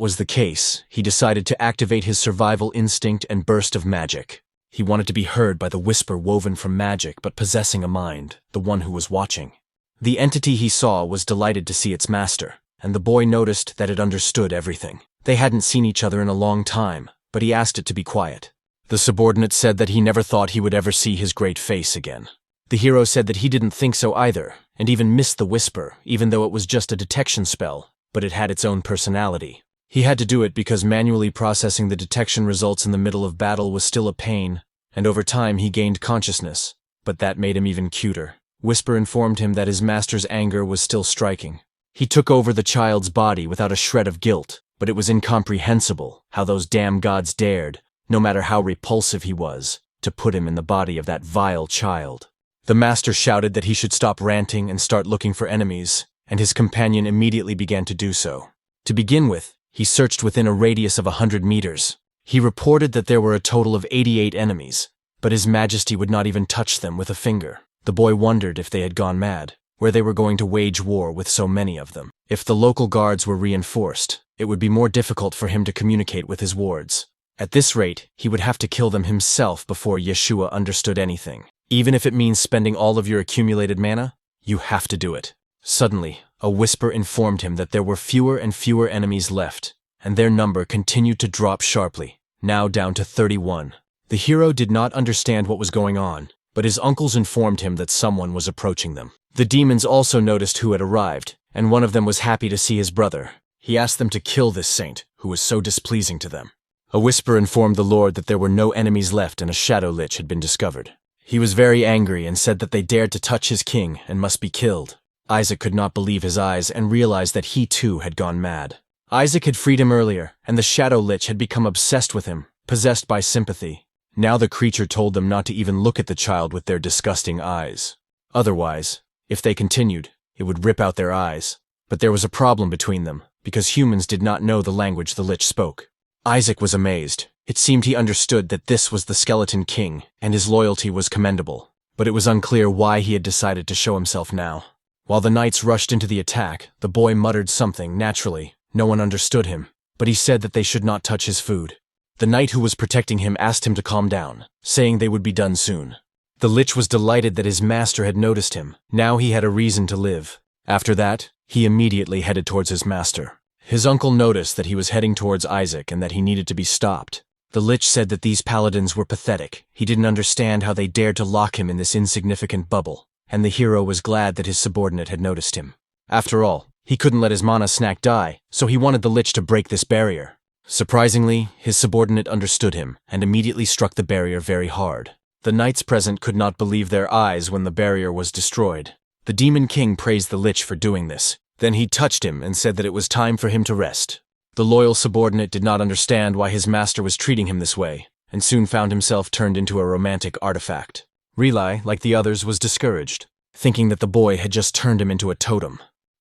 was the case, he decided to activate his survival instinct and burst of magic. He wanted to be heard by the whisper woven from magic but possessing a mind, the one who was watching. The entity he saw was delighted to see its master, and the boy noticed that it understood everything. They hadn't seen each other in a long time, but he asked it to be quiet. The subordinate said that he never thought he would ever see his great face again. The hero said that he didn't think so either, and even missed the whisper, even though it was just a detection spell, but it had its own personality. He had to do it because manually processing the detection results in the middle of battle was still a pain, and over time he gained consciousness, but that made him even cuter. Whisper informed him that his master's anger was still striking. He took over the child's body without a shred of guilt, but it was incomprehensible how those damn gods dared, no matter how repulsive he was, to put him in the body of that vile child. The master shouted that he should stop ranting and start looking for enemies, and his companion immediately began to do so. To begin with, he searched within a radius of 100 meters. He reported that there were a total of 88 enemies, but His Majesty would not even touch them with a finger. The boy wondered if they had gone mad, where they were going to wage war with so many of them. If the local guards were reinforced, it would be more difficult for him to communicate with his wards. At this rate, he would have to kill them himself before Yeshua understood anything. Even if it means spending all of your accumulated mana, you have to do it. Suddenly, a whisper informed him that there were fewer and fewer enemies left, and their number continued to drop sharply, now down to 31. The hero did not understand what was going on, but his uncles informed him that someone was approaching them. The demons also noticed who had arrived, and one of them was happy to see his brother. He asked them to kill this saint, who was so displeasing to them. A whisper informed the Lord that there were no enemies left and a shadow lich had been discovered. He was very angry and said that they dared to touch his king and must be killed. Isaac could not believe his eyes and realized that he too had gone mad. Isaac had freed him earlier, and the shadow lich had become obsessed with him, possessed by sympathy. Now the creature told them not to even look at the child with their disgusting eyes. Otherwise, if they continued, it would rip out their eyes. But there was a problem between them, because humans did not know the language the lich spoke. Isaac was amazed. It seemed he understood that this was the Skeleton King, and his loyalty was commendable. But it was unclear why he had decided to show himself now. While the knights rushed into the attack, the boy muttered something naturally. No one understood him, but he said that they should not touch his food. The knight who was protecting him asked him to calm down, saying they would be done soon. The lich was delighted that his master had noticed him. Now he had a reason to live. After that, he immediately headed towards his master. His uncle noticed that he was heading towards Isaac and that he needed to be stopped. The lich said that these paladins were pathetic. He didn't understand how they dared to lock him in this insignificant bubble, and the hero was glad that his subordinate had noticed him. After all, he couldn't let his mana snack die, so he wanted the lich to break this barrier. Surprisingly, his subordinate understood him and immediately struck the barrier very hard. The knights present could not believe their eyes when the barrier was destroyed. The Demon King praised the lich for doing this. Then he touched him and said that it was time for him to rest. The loyal subordinate did not understand why his master was treating him this way, and soon found himself turned into a romantic artifact. Relai, like the others, was discouraged, thinking that the boy had just turned him into a totem.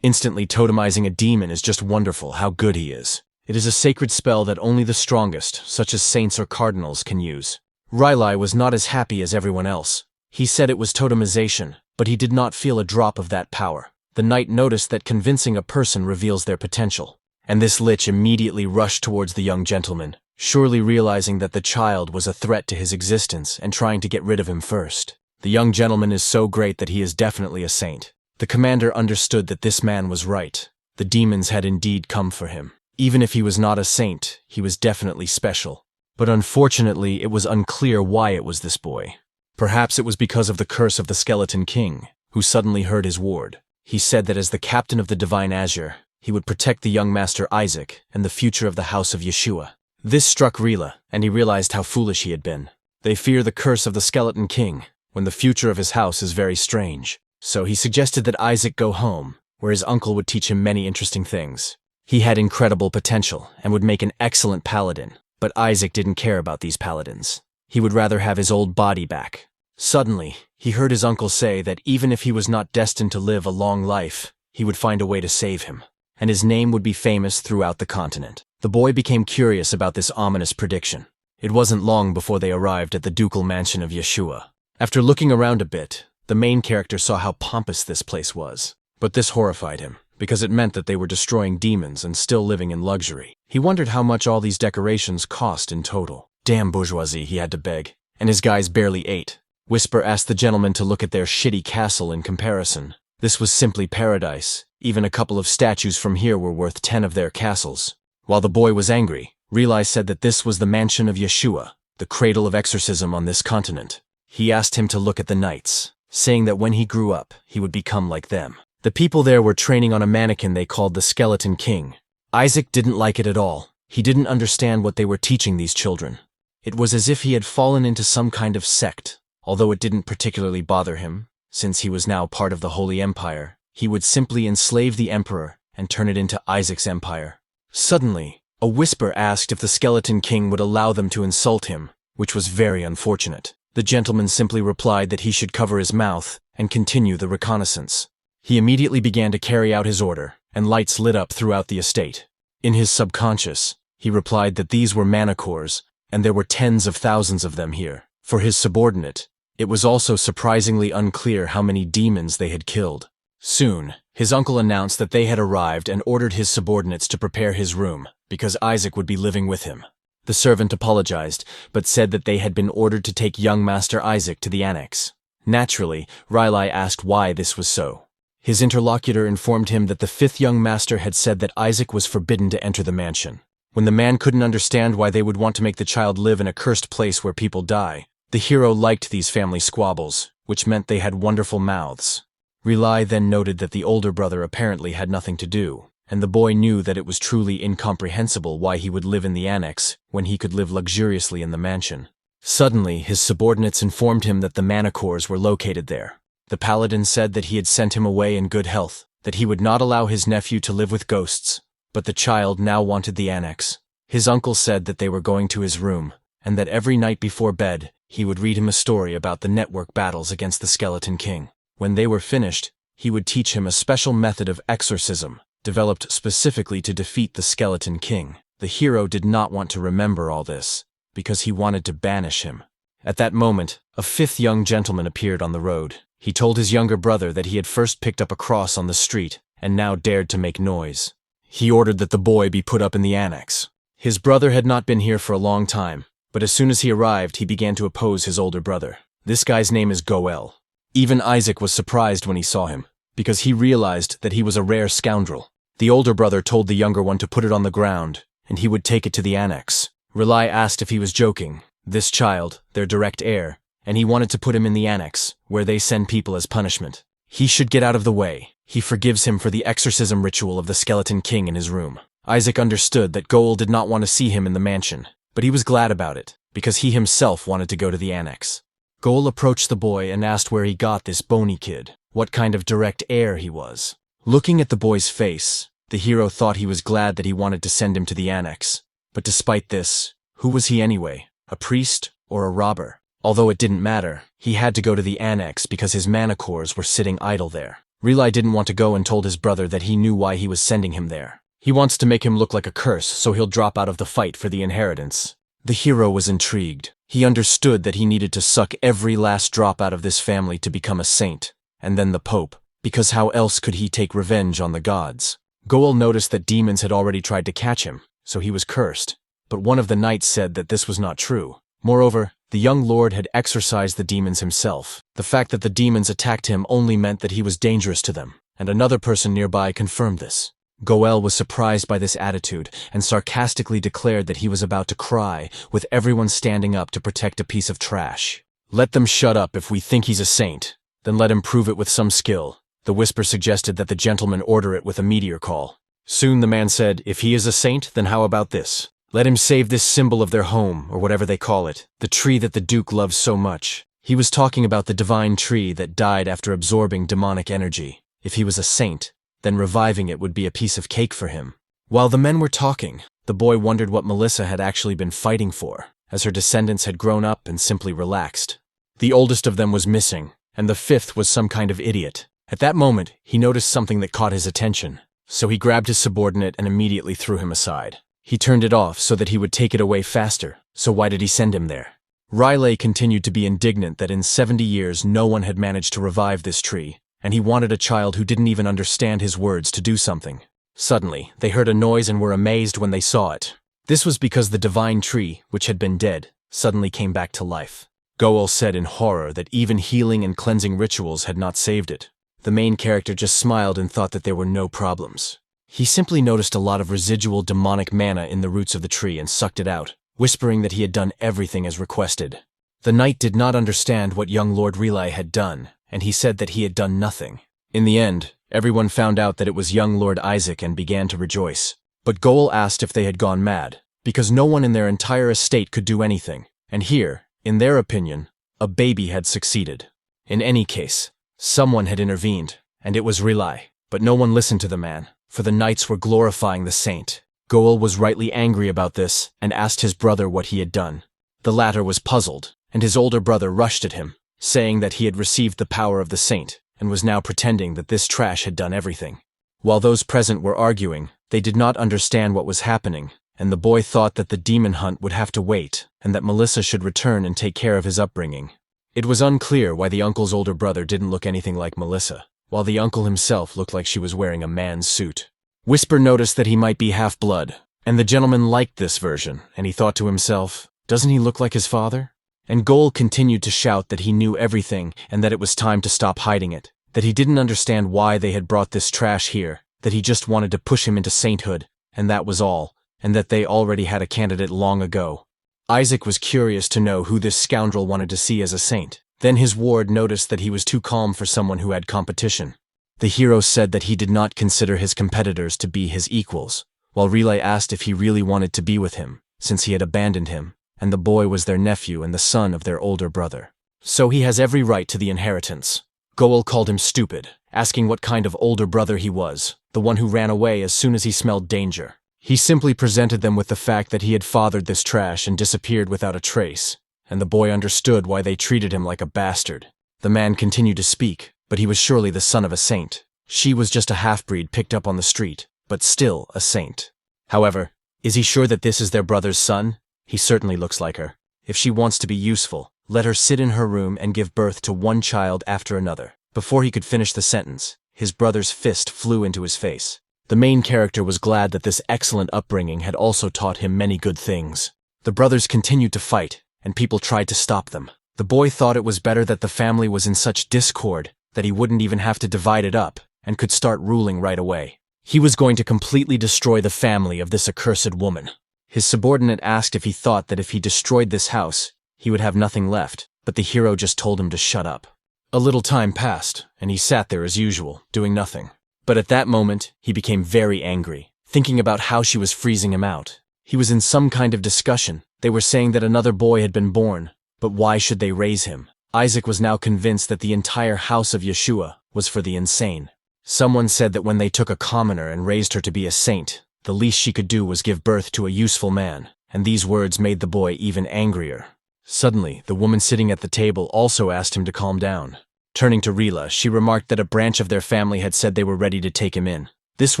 Instantly totemizing a demon is just wonderful how good he is. It is a sacred spell that only the strongest, such as saints or cardinals, can use. Relai was not as happy as everyone else. He said it was totemization, but he did not feel a drop of that power. The knight noticed that convincing a person reveals their potential, and this lich immediately rushed towards the young gentleman, surely realizing that the child was a threat to his existence and trying to get rid of him first. The young gentleman is so great that he is definitely a saint. The commander understood that this man was right. The demons had indeed come for him. Even if he was not a saint, he was definitely special. But unfortunately, it was unclear why it was this boy. Perhaps it was because of the curse of the Skeleton King, who suddenly heard his ward. He said that as the captain of the Divine Azure, he would protect the young master Isaac and the future of the house of Yeshua. This struck Rila, and he realized how foolish he had been. They fear the curse of the Skeleton King, when the future of his house is very strange. So he suggested that Isaac go home, where his uncle would teach him many interesting things. He had incredible potential and would make an excellent paladin, but Isaac didn't care about these paladins. He would rather have his old body back. Suddenly, he heard his uncle say that even if he was not destined to live a long life, he would find a way to save him, and his name would be famous throughout the continent. The boy became curious about this ominous prediction. It wasn't long before they arrived at the ducal mansion of Yeshua. After looking around a bit, the main character saw how pompous this place was. But this horrified him, because it meant that they were destroying demons and still living in luxury. He wondered how much all these decorations cost in total. Damn bourgeoisie, he had to beg, and his guys barely ate. Whisper asked the gentleman to look at their shitty castle in comparison. This was simply paradise. Even a couple of statues from here were worth 10 of their castles. While the boy was angry, Reali said that this was the mansion of Yeshua, the cradle of exorcism on this continent. He asked him to look at the knights, saying that when he grew up, he would become like them. The people there were training on a mannequin they called the Skeleton King. Isaac didn't like it at all. He didn't understand what they were teaching these children. It was as if he had fallen into some kind of sect. Although it didn't particularly bother him, since he was now part of the Holy Empire, he would simply enslave the emperor and turn it into Isaac's empire. Suddenly, a whisper asked if the Skeleton King would allow them to insult him, which was very unfortunate. The gentleman simply replied that he should cover his mouth and continue the reconnaissance. He immediately began to carry out his order, and lights lit up throughout the estate. In his subconscious, he replied that these were manacores, and there were tens of thousands of them here. For his subordinate, it was also surprisingly unclear how many demons they had killed. Soon, his uncle announced that they had arrived and ordered his subordinates to prepare his room, because Isaac would be living with him. The servant apologized, but said that they had been ordered to take young Master Isaac to the annex. Naturally, Reili asked why this was so. His interlocutor informed him that the 5th young master had said that Isaac was forbidden to enter the mansion. When the man couldn't understand why they would want to make the child live in a cursed place where people die, the hero liked these family squabbles, which meant they had wonderful mouths. Reili then noted that the older brother apparently had nothing to do, and the boy knew that it was truly incomprehensible why he would live in the annex when he could live luxuriously in the mansion. Suddenly, his subordinates informed him that the manacores were located there. The paladin said that he had sent him away in good health, that he would not allow his nephew to live with ghosts, but the child now wanted the annex. His uncle said that they were going to his room, and that every night before bed, he would read him a story about the network battles against the Skeleton King. When they were finished, he would teach him a special method of exorcism, developed specifically to defeat the Skeleton King. The hero did not want to remember all this, because he wanted to banish him. At that moment, a 5th young gentleman appeared on the road. He told his younger brother that he had first picked up a cross on the street, and now dared to make noise. He ordered that the boy be put up in the annex. His brother had not been here for a long time, but as soon as he arrived, he began to oppose his older brother. This guy's name is Goel. Even Isaac was surprised when he saw him, because he realized that he was a rare scoundrel. The older brother told the younger one to put it on the ground, and he would take it to the annex. Reili asked if he was joking. This child, their direct heir, and he wanted to put him in the annex, where they send people as punishment. He should get out of the way. He forgives him for the exorcism ritual of the Skeleton King in his room. Isaac understood that Goel did not want to see him in the mansion, but he was glad about it, because he himself wanted to go to the annex. Goel approached the boy and asked where he got this bony kid, what kind of direct heir he was. Looking at the boy's face, the hero thought he was glad that he wanted to send him to the annex. But despite this, who was he anyway? A priest or a robber? Although it didn't matter, he had to go to the annex because his manacores were sitting idle there. Reili didn't want to go and told his brother that he knew why he was sending him there. He wants to make him look like a curse so he'll drop out of the fight for the inheritance. The hero was intrigued. He understood that he needed to suck every last drop out of this family to become a saint, and then the Pope, because how else could he take revenge on the gods? Goel noticed that demons had already tried to catch him, so he was cursed. But one of the knights said that this was not true. Moreover, the young lord had exorcised the demons himself. The fact that the demons attacked him only meant that he was dangerous to them, and another person nearby confirmed this. Goel was surprised by this attitude and sarcastically declared that he was about to cry, with everyone standing up to protect a piece of trash. Let them shut up if we think he's a saint, then let him prove it with some skill. The whisper suggested that the gentleman order it with a meteor call. Soon the man said, if he is a saint, then how about this? Let him save this symbol of their home, or whatever they call it, the tree that the Duke loves so much. He was talking about the divine tree that died after absorbing demonic energy. If he was a saint, then reviving it would be a piece of cake for him. While the men were talking, the boy wondered what Melissa had actually been fighting for, as her descendants had grown up and simply relaxed. The oldest of them was missing, and the fifth was some kind of idiot. At that moment, he noticed something that caught his attention, so he grabbed his subordinate and immediately threw him aside. He turned it off so that he would take it away faster, so why did he send him there? Riley continued to be indignant that in 70 years no one had managed to revive this tree, and he wanted a child who didn't even understand his words to do something. Suddenly, they heard a noise and were amazed when they saw it. This was because the divine tree, which had been dead, suddenly came back to life. Goel said in horror that even healing and cleansing rituals had not saved it. The main character just smiled and thought that there were no problems. He simply noticed a lot of residual demonic mana in the roots of the tree and sucked it out, whispering that he had done everything as requested. The knight did not understand what young Lord Relay had done, and he said that he had done nothing. In the end, everyone found out that it was young Lord Isaac and began to rejoice. But Goel asked if they had gone mad, because no one in their entire estate could do anything, and here, in their opinion, a baby had succeeded. In any case, someone had intervened, and it was Relay. But no one listened to the man, for the knights were glorifying the saint. Goel was rightly angry about this and asked his brother what he had done. The latter was puzzled, and his older brother rushed at him, saying that he had received the power of the saint and was now pretending that this trash had done everything. While those present were arguing, they did not understand what was happening, and the boy thought that the demon hunt would have to wait and that Melissa should return and take care of his upbringing. It was unclear why the uncle's older brother didn't look anything like Melissa, while the uncle himself looked like she was wearing a man's suit. Whisper noticed that he might be half-blood, and the gentleman liked this version, and he thought to himself, doesn't he look like his father? And Goel continued to shout that he knew everything and that it was time to stop hiding it, that he didn't understand why they had brought this trash here, that he just wanted to push him into sainthood, and that was all, and that they already had a candidate long ago. Isaac was curious to know who this scoundrel wanted to see as a saint. Then his ward noticed that he was too calm for someone who had competition. The hero said that he did not consider his competitors to be his equals, while Relay asked if he really wanted to be with him, since he had abandoned him, and the boy was their nephew and the son of their older brother. So he has every right to the inheritance. Goel called him stupid, asking what kind of older brother he was, the one who ran away as soon as he smelled danger. He simply presented them with the fact that he had fathered this trash and disappeared without a trace, and the boy understood why they treated him like a bastard. The man continued to speak, but he was surely the son of a saint. She was just a half-breed picked up on the street, but still a saint. However, is he sure that this is their brother's son? He certainly looks like her. If she wants to be useful, let her sit in her room and give birth to one child after another. Before he could finish the sentence, his brother's fist flew into his face. The main character was glad that this excellent upbringing had also taught him many good things. The brothers continued to fight, and people tried to stop them. The boy thought it was better that the family was in such discord that he wouldn't even have to divide it up and could start ruling right away. He was going to completely destroy the family of this accursed woman. His subordinate asked if he thought that if he destroyed this house, he would have nothing left, but the hero just told him to shut up. A little time passed, and he sat there as usual, doing nothing. But at that moment, he became very angry, thinking about how she was freezing him out. He was in some kind of discussion. They were saying that another boy had been born, but why should they raise him? Isaac was now convinced that the entire house of Yeshua was for the insane. Someone said that when they took a commoner and raised her to be a saint, the least she could do was give birth to a useful man, and these words made the boy even angrier. Suddenly, the woman sitting at the table also asked him to calm down. Turning to Rila, she remarked that a branch of their family had said they were ready to take him in. This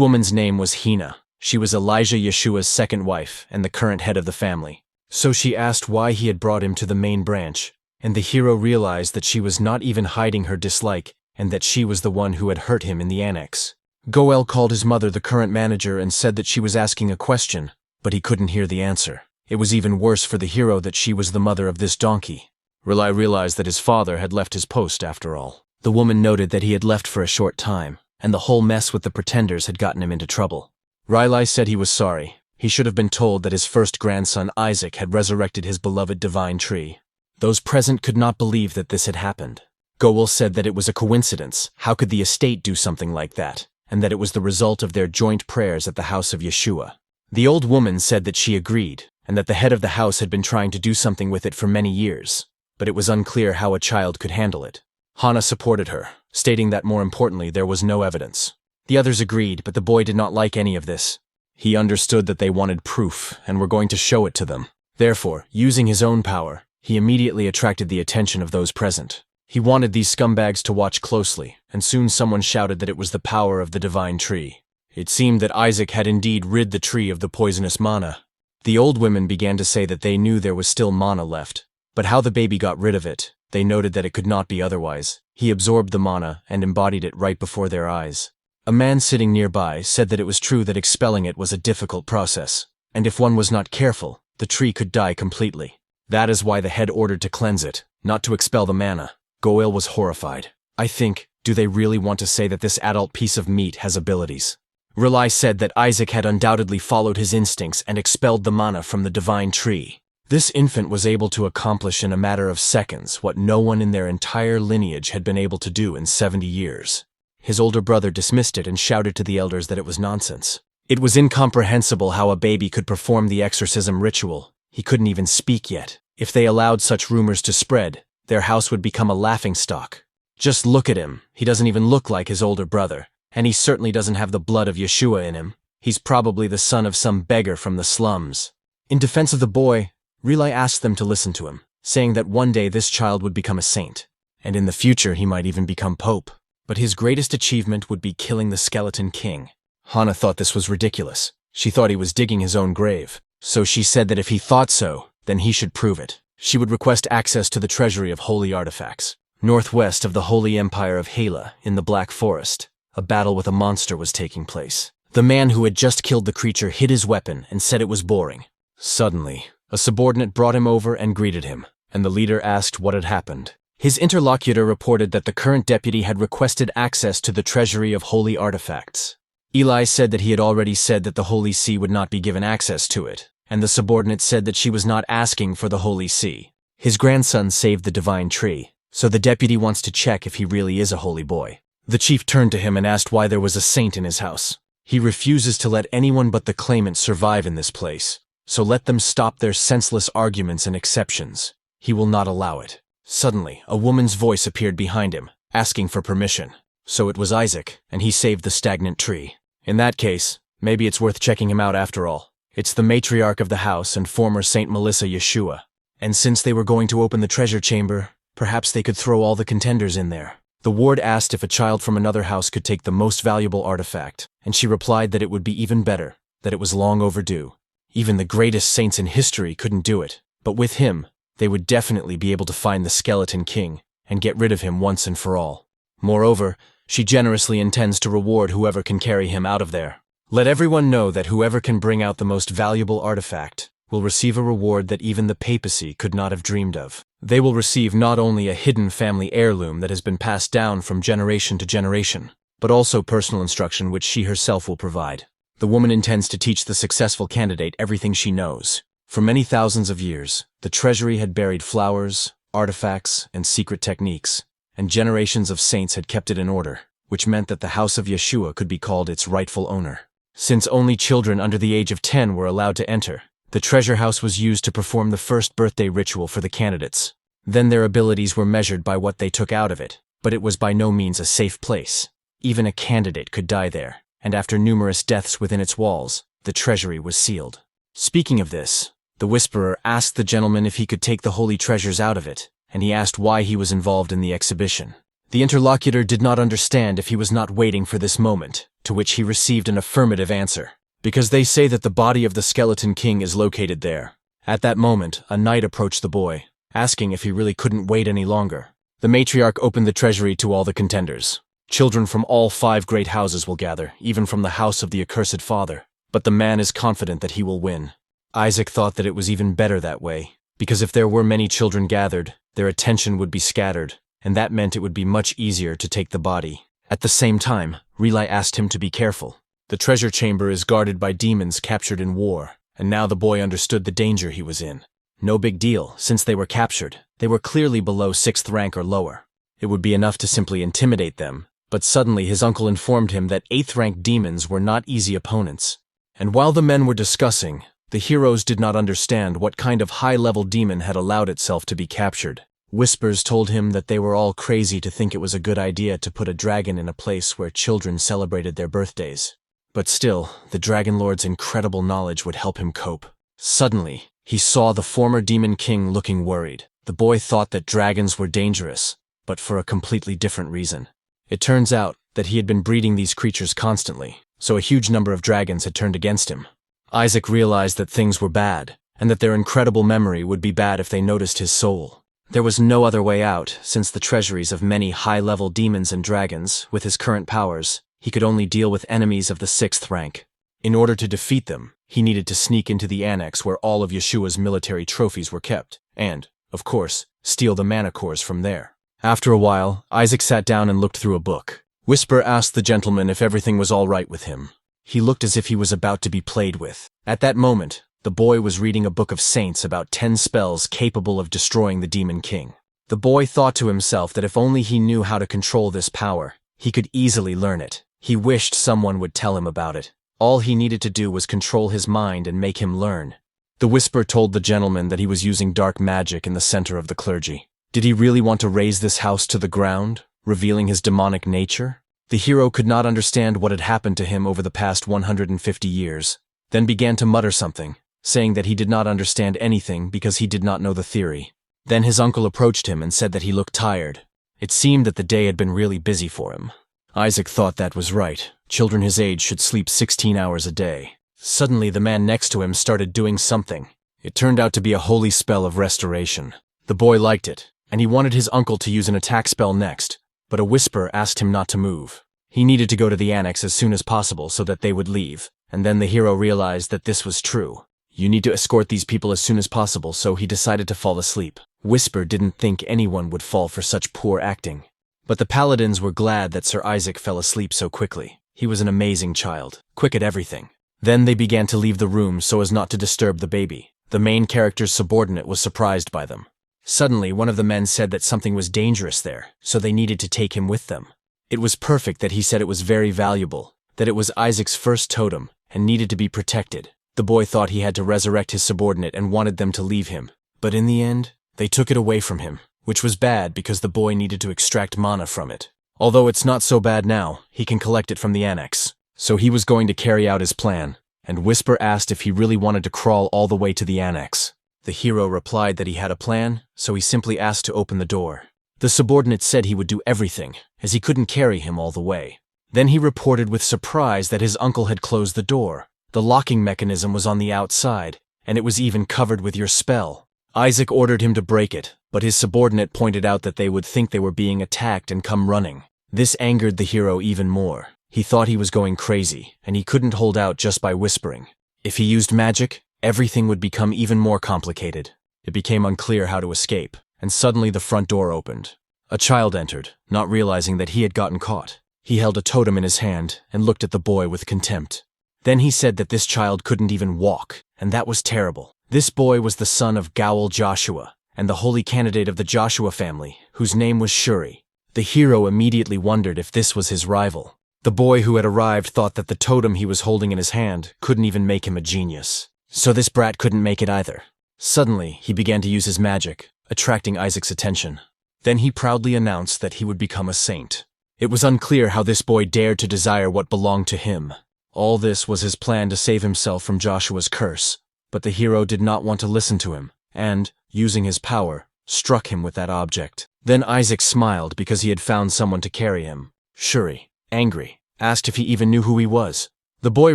woman's name was Hina. She was Elijah Yeshua's second wife and the current head of the family. So she asked why he had brought him to the main branch, and the hero realized that she was not even hiding her dislike and that she was the one who had hurt him in the annex. Goel called his mother the current manager and said that she was asking a question, but he couldn't hear the answer. It was even worse for the hero that she was the mother of this donkey. Relay realized that his father had left his post after all. The woman noted that he had left for a short time, and the whole mess with the pretenders had gotten him into trouble. Riley said he was sorry. He should have been told that his first grandson Isaac had resurrected his beloved divine tree. Those present could not believe that this had happened. Goel said that it was a coincidence. How could the estate do something like that? And that it was the result of their joint prayers at the house of Yeshua. The old woman said that she agreed, and that the head of the house had been trying to do something with it for many years, but it was unclear how a child could handle it. Hana supported her, stating that more importantly there was no evidence. The others agreed, but the boy did not like any of this. He understood that they wanted proof and were going to show it to them. Therefore, using his own power, he immediately attracted the attention of those present. He wanted these scumbags to watch closely, and soon someone shouted that it was the power of the divine tree. It seemed that Isaac had indeed rid the tree of the poisonous mana. The old women began to say that they knew there was still mana left, but how the baby got rid of it, they noted that it could not be otherwise. He absorbed the mana and embodied it right before their eyes. A man sitting nearby said that it was true that expelling it was a difficult process, and if one was not careful, the tree could die completely. That is why the head ordered to cleanse it, not to expel the mana. Goel was horrified. I think, do they really want to say that this adult piece of meat has abilities? Relic said that Isaac had undoubtedly followed his instincts and expelled the mana from the divine tree. This infant was able to accomplish in a matter of seconds what no one in their entire lineage had been able to do in 70 years. His older brother dismissed it and shouted to the elders that it was nonsense. It was incomprehensible how a baby could perform the exorcism ritual. He couldn't even speak yet. If they allowed such rumors to spread, their house would become a laughingstock. Just look at him. He doesn't even look like his older brother, and he certainly doesn't have the blood of Yeshua in him. He's probably the son of some beggar from the slums. In defense of the boy, Relic asked them to listen to him, saying that one day this child would become a saint, and in the future he might even become pope. But his greatest achievement would be killing the skeleton king. Hana thought this was ridiculous. She thought he was digging his own grave, so she said that if he thought so, then he should prove it. She would request access to the treasury of holy artifacts. Northwest of the Holy Empire of Hala, in the Black Forest, a battle with a monster was taking place. The man who had just killed the creature hid his weapon and said it was boring. Suddenly, a subordinate brought him over and greeted him, and the leader asked what had happened. His interlocutor reported that the current deputy had requested access to the treasury of holy artifacts. Eli said that he had already said that the Holy See would not be given access to it, and the subordinate said that she was not asking for the Holy See. His grandson saved the divine tree, so the deputy wants to check if he really is a holy boy. The chief turned to him and asked why there was a saint in his house. He refuses to let anyone but the claimant survive in this place, so let them stop their senseless arguments and exceptions. He will not allow it. Suddenly, a woman's voice appeared behind him, asking for permission. So it was Isaac, and he saved the stagnant tree. In that case, maybe it's worth checking him out after all. It's the matriarch of the house and former Saint Melissa Yeshua. And since they were going to open the treasure chamber, perhaps they could throw all the contenders in there. The ward asked if a child from another house could take the most valuable artifact, and she replied that it would be even better, that it was long overdue. Even the greatest saints in history couldn't do it, but with him, they would definitely be able to find the skeleton king and get rid of him once and for all. Moreover, she generously intends to reward whoever can carry him out of there. Let everyone know that whoever can bring out the most valuable artifact will receive a reward that even the papacy could not have dreamed of. They will receive not only a hidden family heirloom that has been passed down from generation to generation, but also personal instruction which she herself will provide. The woman intends to teach the successful candidate everything she knows. For many thousands of years, the treasury had buried flowers, artifacts, and secret techniques, and generations of saints had kept it in order, which meant that the house of Yeshua could be called its rightful owner. Since only children under the age of 10 were allowed to enter, the treasure house was used to perform the first birthday ritual for the candidates. Then their abilities were measured by what they took out of it, but it was by no means a safe place. Even a candidate could die there, and after numerous deaths within its walls, the treasury was sealed. Speaking of this, the Whisperer asked the gentleman if he could take the holy treasures out of it, and he asked why he was involved in the exhibition. The interlocutor did not understand if he was not waiting for this moment, to which he received an affirmative answer. Because they say that the body of the skeleton king is located there. At that moment, a knight approached the boy, asking if he really couldn't wait any longer. The matriarch opened the treasury to all the contenders. Children from all 5 great houses will gather, even from the house of the accursed father. But the man is confident that he will win. Isaac thought that it was even better that way, because if there were many children gathered, their attention would be scattered, and that meant it would be much easier to take the body. At the same time, Relic asked him to be careful. The treasure chamber is guarded by demons captured in war, and now the boy understood the danger he was in. No big deal, since they were captured. They were clearly below 6th rank or lower. It would be enough to simply intimidate them, but suddenly his uncle informed him that 8th rank demons were not easy opponents, And while the men were discussing, the heroes did not understand what kind of high-level demon had allowed itself to be captured. Whispers told him that they were all crazy to think it was a good idea to put a dragon in a place where children celebrated their birthdays. But still, the Dragon Lord's incredible knowledge would help him cope. Suddenly, he saw the former Demon King looking worried. The boy thought that dragons were dangerous, but for a completely different reason. It turns out that he had been breeding these creatures constantly, so a huge number of dragons had turned against him. Isaac realized that things were bad, and that their incredible memory would be bad if they noticed his soul. There was no other way out, since the treasuries of many high-level demons and dragons, with his current powers, he could only deal with enemies of the 6th rank. In order to defeat them, he needed to sneak into the annex where all of Yeshua's military trophies were kept, and, of course, steal the mana cores from there. After a while, Isaac sat down and looked through a book. Whisper asked the gentleman if everything was all right with him. He looked as if he was about to be played with. At that moment, the boy was reading a book of saints about 10 spells capable of destroying the Demon King. The boy thought to himself that if only he knew how to control this power, he could easily learn it. He wished someone would tell him about it. All he needed to do was control his mind and make him learn. The whisper told the gentleman that he was using dark magic in the center of the clergy. Did he really want to raise this house to the ground, revealing his demonic nature? The hero could not understand what had happened to him over the past 150 years, then began to mutter something, saying that he did not understand anything because he did not know the theory. Then his uncle approached him and said that he looked tired. It seemed that the day had been really busy for him. Isaac thought that was right. Children his age should sleep 16 hours a day. Suddenly, the man next to him started doing something. It turned out to be a holy spell of restoration. The boy liked it, and he wanted his uncle to use an attack spell next, but a whisper asked him not to move. He needed to go to the annex as soon as possible so that they would leave, and then the hero realized that this was true. You need to escort these people as soon as possible, so he decided to fall asleep. Whisper didn't think anyone would fall for such poor acting. But the paladins were glad that Sir Isaac fell asleep so quickly. He was an amazing child, quick at everything. Then they began to leave the room so as not to disturb the baby. The main character's subordinate was surprised by them. Suddenly, one of the men said that something was dangerous there, so they needed to take him with them. It was perfect that he said it was very valuable, that it was Isaac's first totem, and needed to be protected. The boy thought he had to resurrect his subordinate and wanted them to leave him. But in the end, they took it away from him, which was bad because the boy needed to extract mana from it. Although it's not so bad now, he can collect it from the annex. So he was going to carry out his plan, and Whisper asked if he really wanted to crawl all the way to the annex. The hero replied that he had a plan, so he simply asked to open the door. The subordinate said he would do everything, as he couldn't carry him all the way. Then he reported with surprise that his uncle had closed the door. The locking mechanism was on the outside, and it was even covered with your spell. Isaac ordered him to break it, but his subordinate pointed out that they would think they were being attacked and come running. This angered the hero even more. He thought he was going crazy, and he couldn't hold out just by whispering. If he used magic, everything would become even more complicated. It became unclear how to escape, and suddenly the front door opened. A child entered, not realizing that he had gotten caught. He held a totem in his hand and looked at the boy with contempt. Then he said that this child couldn't even walk, and that was terrible. This boy was the son of Gowl Joshua, and the holy candidate of the Joshua family, whose name was Shuri. The hero immediately wondered if this was his rival. The boy who had arrived thought that the totem he was holding in his hand couldn't even make him a genius. So this brat couldn't make it either. Suddenly, he began to use his magic, attracting Isaac's attention. Then he proudly announced that he would become a saint. It was unclear how this boy dared to desire what belonged to him. All this was his plan to save himself from Joshua's curse, but the hero did not want to listen to him, and, using his power, struck him with that object. Then Isaac smiled because he had found someone to carry him. Shuri, angry, asked if he even knew who he was. The boy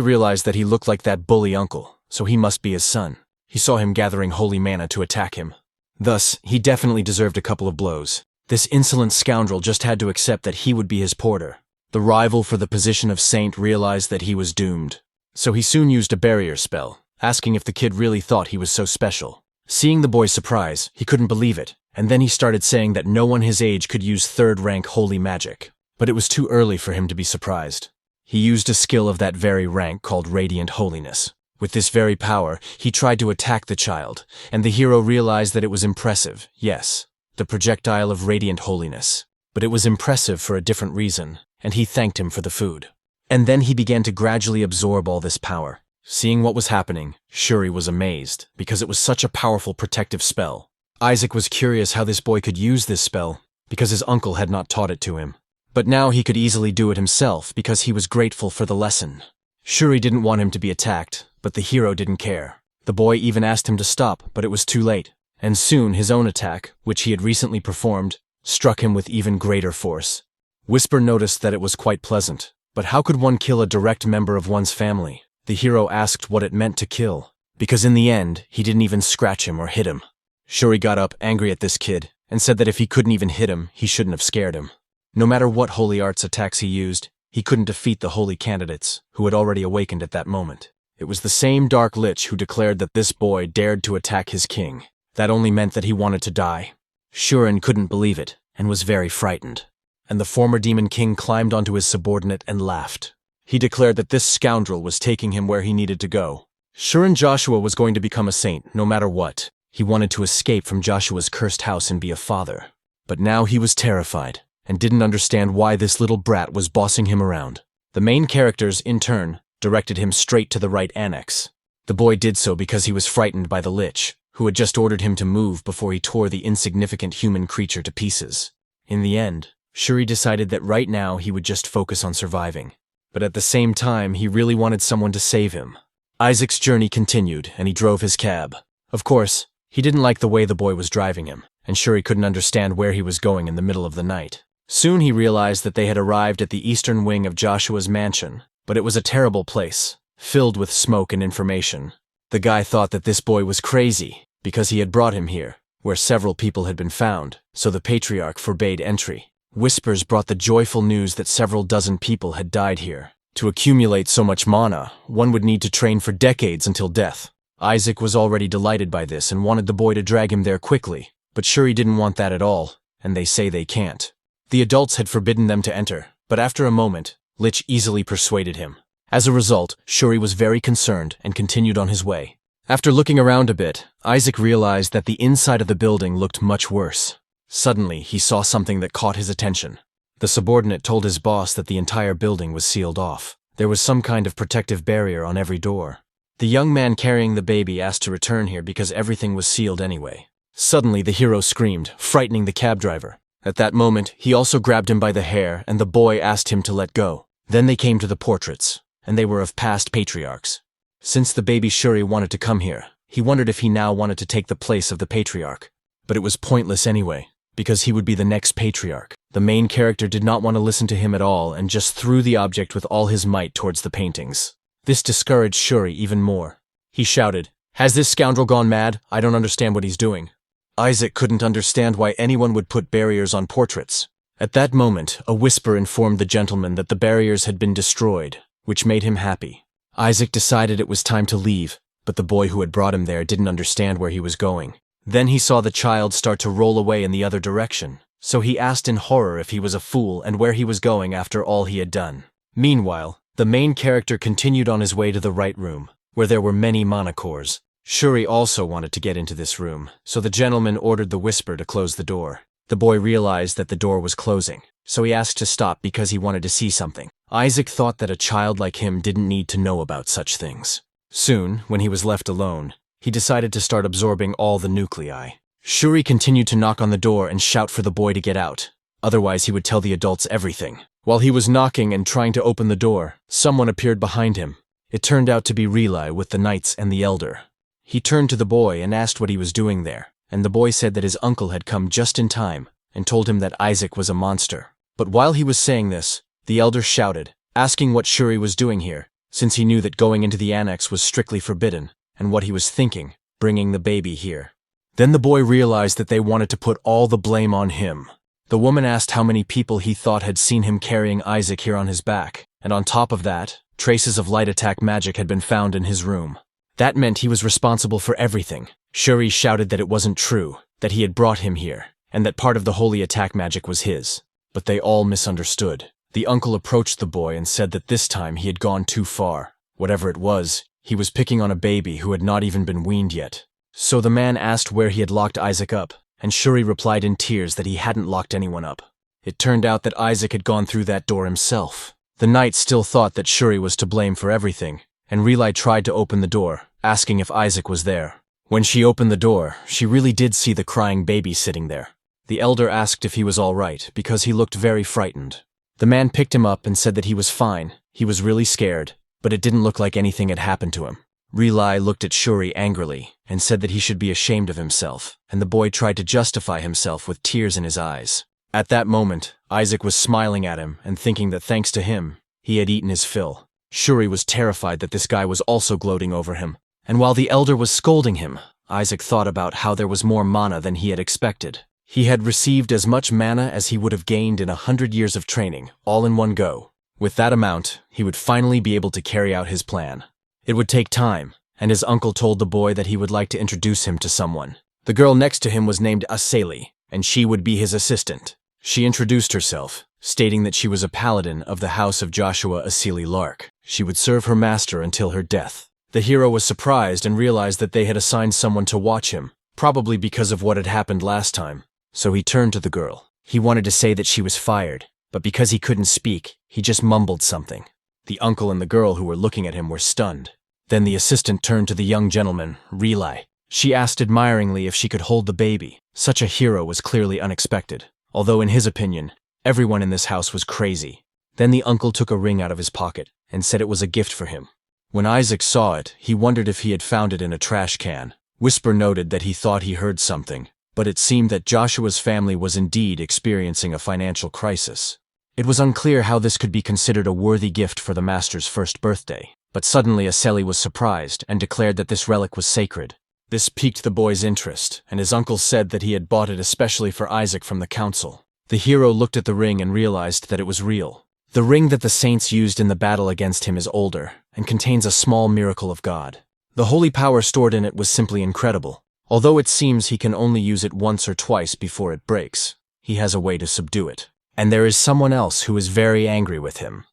realized that he looked like that bully uncle, so he must be his son. He saw him gathering holy mana to attack him. Thus, he definitely deserved a couple of blows. This insolent scoundrel just had to accept that he would be his porter. The rival for the position of saint realized that he was doomed. So he soon used a barrier spell, asking if the kid really thought he was so special. Seeing the boy's surprise, he couldn't believe it, and then he started saying that no one his age could use third-rank holy magic. But it was too early for him to be surprised. He used a skill of that very rank called Radiant Holiness. With this very power, he tried to attack the child, and the hero realized that it was impressive, yes, the projectile of Radiant Holiness. But it was impressive for a different reason, and he thanked him for the food. And then he began to gradually absorb all this power. Seeing what was happening, Shuri was amazed, because it was such a powerful protective spell. Isaac was curious how this boy could use this spell, because his uncle had not taught it to him. But now he could easily do it himself because he was grateful for the lesson. Shuri didn't want him to be attacked, but the hero didn't care. The boy even asked him to stop, but it was too late. And soon his own attack, which he had recently performed, struck him with even greater force. Whisper noticed that it was quite pleasant. But how could one kill a direct member of one's family? The hero asked what it meant to kill, because in the end, he didn't even scratch him or hit him. Shuri got up, angry at this kid, and said that if he couldn't even hit him, he shouldn't have scared him. No matter what holy arts attacks he used, he couldn't defeat the holy candidates, who had already awakened at that moment. It was the same dark lich who declared that this boy dared to attack his king. That only meant that he wanted to die. Shuren couldn't believe it, and was very frightened. And the former demon king climbed onto his subordinate and laughed. He declared that this scoundrel was taking him where he needed to go. Shuren Joshua was going to become a saint, no matter what. He wanted to escape from Joshua's cursed house and be a father. But now he was terrified, and didn't understand why this little brat was bossing him around. The main characters, in turn, directed him straight to the right annex. The boy did so because he was frightened by the lich, who had just ordered him to move before he tore the insignificant human creature to pieces. In the end, Shuri decided that right now he would just focus on surviving. But at the same time, he really wanted someone to save him. Isaac's journey continued, and he drove his cab. Of course, he didn't like the way the boy was driving him, and Shuri couldn't understand where he was going in the middle of the night. Soon he realized that they had arrived at the eastern wing of Joshua's mansion, but it was a terrible place, filled with smoke and information. The guy thought that this boy was crazy, because he had brought him here, where several people had been found, so the patriarch forbade entry. Whispers brought the joyful news that several dozen people had died here. To accumulate so much mana, one would need to train for decades until death. Isaac was already delighted by this and wanted the boy to drag him there quickly, but Shuri didn't want that at all, and they say they can't. The adults had forbidden them to enter, but after a moment, Lich easily persuaded him. As a result, Shuri was very concerned and continued on his way. After looking around a bit, Isaac realized that the inside of the building looked much worse. Suddenly, he saw something that caught his attention. The subordinate told his boss that the entire building was sealed off. There was some kind of protective barrier on every door. The young man carrying the baby asked to return here because everything was sealed anyway. Suddenly, the hero screamed, frightening the cab driver. At that moment, he also grabbed him by the hair, and the boy asked him to let go. Then they came to the portraits, and they were of past patriarchs. Since the baby Shuri wanted to come here, he wondered if he now wanted to take the place of the patriarch. But it was pointless anyway, because he would be the next patriarch. The main character did not want to listen to him at all and just threw the object with all his might towards the paintings. This discouraged Shuri even more. He shouted, "Has this scoundrel gone mad? I don't understand what he's doing." Isaac couldn't understand why anyone would put barriers on portraits. At that moment, a whisper informed the gentleman that the barriers had been destroyed, which made him happy. Isaac decided it was time to leave, but the boy who had brought him there didn't understand where he was going. Then he saw the child start to roll away in the other direction, so he asked in horror if he was a fool and where he was going after all he had done. Meanwhile, the main character continued on his way to the right room, where there were many mana cores. Shuri also wanted to get into this room, so the gentleman ordered the whisper to close the door. The boy realized that the door was closing, so he asked to stop because he wanted to see something. Isaac thought that a child like him didn't need to know about such things. Soon, when he was left alone, he decided to start absorbing all the nuclei. Shuri continued to knock on the door and shout for the boy to get out. Otherwise, he would tell the adults everything. While he was knocking and trying to open the door, someone appeared behind him. It turned out to be Relai with the knights and the elder. He turned to the boy and asked what he was doing there, and the boy said that his uncle had come just in time and told him that Isaac was a monster. But while he was saying this, the elder shouted, asking what Shuri was doing here, since he knew that going into the annex was strictly forbidden, and what he was thinking, bringing the baby here. Then the boy realized that they wanted to put all the blame on him. The woman asked how many people he thought had seen him carrying Isaac here on his back, and on top of that, traces of light attack magic had been found in his room. That meant he was responsible for everything. Shuri shouted that it wasn't true, that he had brought him here, and that part of the holy attack magic was his. But they all misunderstood. The uncle approached the boy and said that this time he had gone too far. Whatever it was, he was picking on a baby who had not even been weaned yet. So the man asked where he had locked Isaac up, and Shuri replied in tears that he hadn't locked anyone up. It turned out that Isaac had gone through that door himself. The knight still thought that Shuri was to blame for everything, and Relai tried to open the door, asking if Isaac was there. When she opened the door, she really did see the crying baby sitting there. The elder asked if he was all right, because he looked very frightened. The man picked him up and said that he was fine. He was really scared, but it didn't look like anything had happened to him. Relai looked at Shuri angrily and said that he should be ashamed of himself, and the boy tried to justify himself with tears in his eyes. At that moment, Isaac was smiling at him and thinking that thanks to him, he had eaten his fill. Shuri was terrified that this guy was also gloating over him, and while the elder was scolding him, Isaac thought about how there was more mana than he had expected. He had received as much mana as he would have gained in 100 years of training, all in one go. With that amount, he would finally be able to carry out his plan. It would take time, and his uncle told the boy that he would like to introduce him to someone. The girl next to him was named Aseli, and she would be his assistant. She introduced herself, stating that she was a paladin of the house of Joshua Aseli Lark. She would serve her master until her death. The hero was surprised and realized that they had assigned someone to watch him, probably because of what had happened last time. So he turned to the girl. He wanted to say that she was fired, but because he couldn't speak, he just mumbled something. The uncle and the girl who were looking at him were stunned. Then the assistant turned to the young gentleman, Relai. She asked admiringly if she could hold the baby. Such a hero was clearly unexpected, although in his opinion, everyone in this house was crazy. Then the uncle took a ring out of his pocket and said it was a gift for him. When Isaac saw it, he wondered if he had found it in a trash can. Whisper noted that he thought he heard something, but it seemed that Joshua's family was indeed experiencing a financial crisis. It was unclear how this could be considered a worthy gift for the master's first birthday, but suddenly Aseli was surprised and declared that this relic was sacred. This piqued the boy's interest, and his uncle said that he had bought it especially for Isaac from the council. The hero looked at the ring and realized that it was real. The ring that the saints used in the battle against him is older, and contains a small miracle of God. The holy power stored in it was simply incredible. Although it seems he can only use it once or twice before it breaks, he has a way to subdue it. And there is someone else who is very angry with him.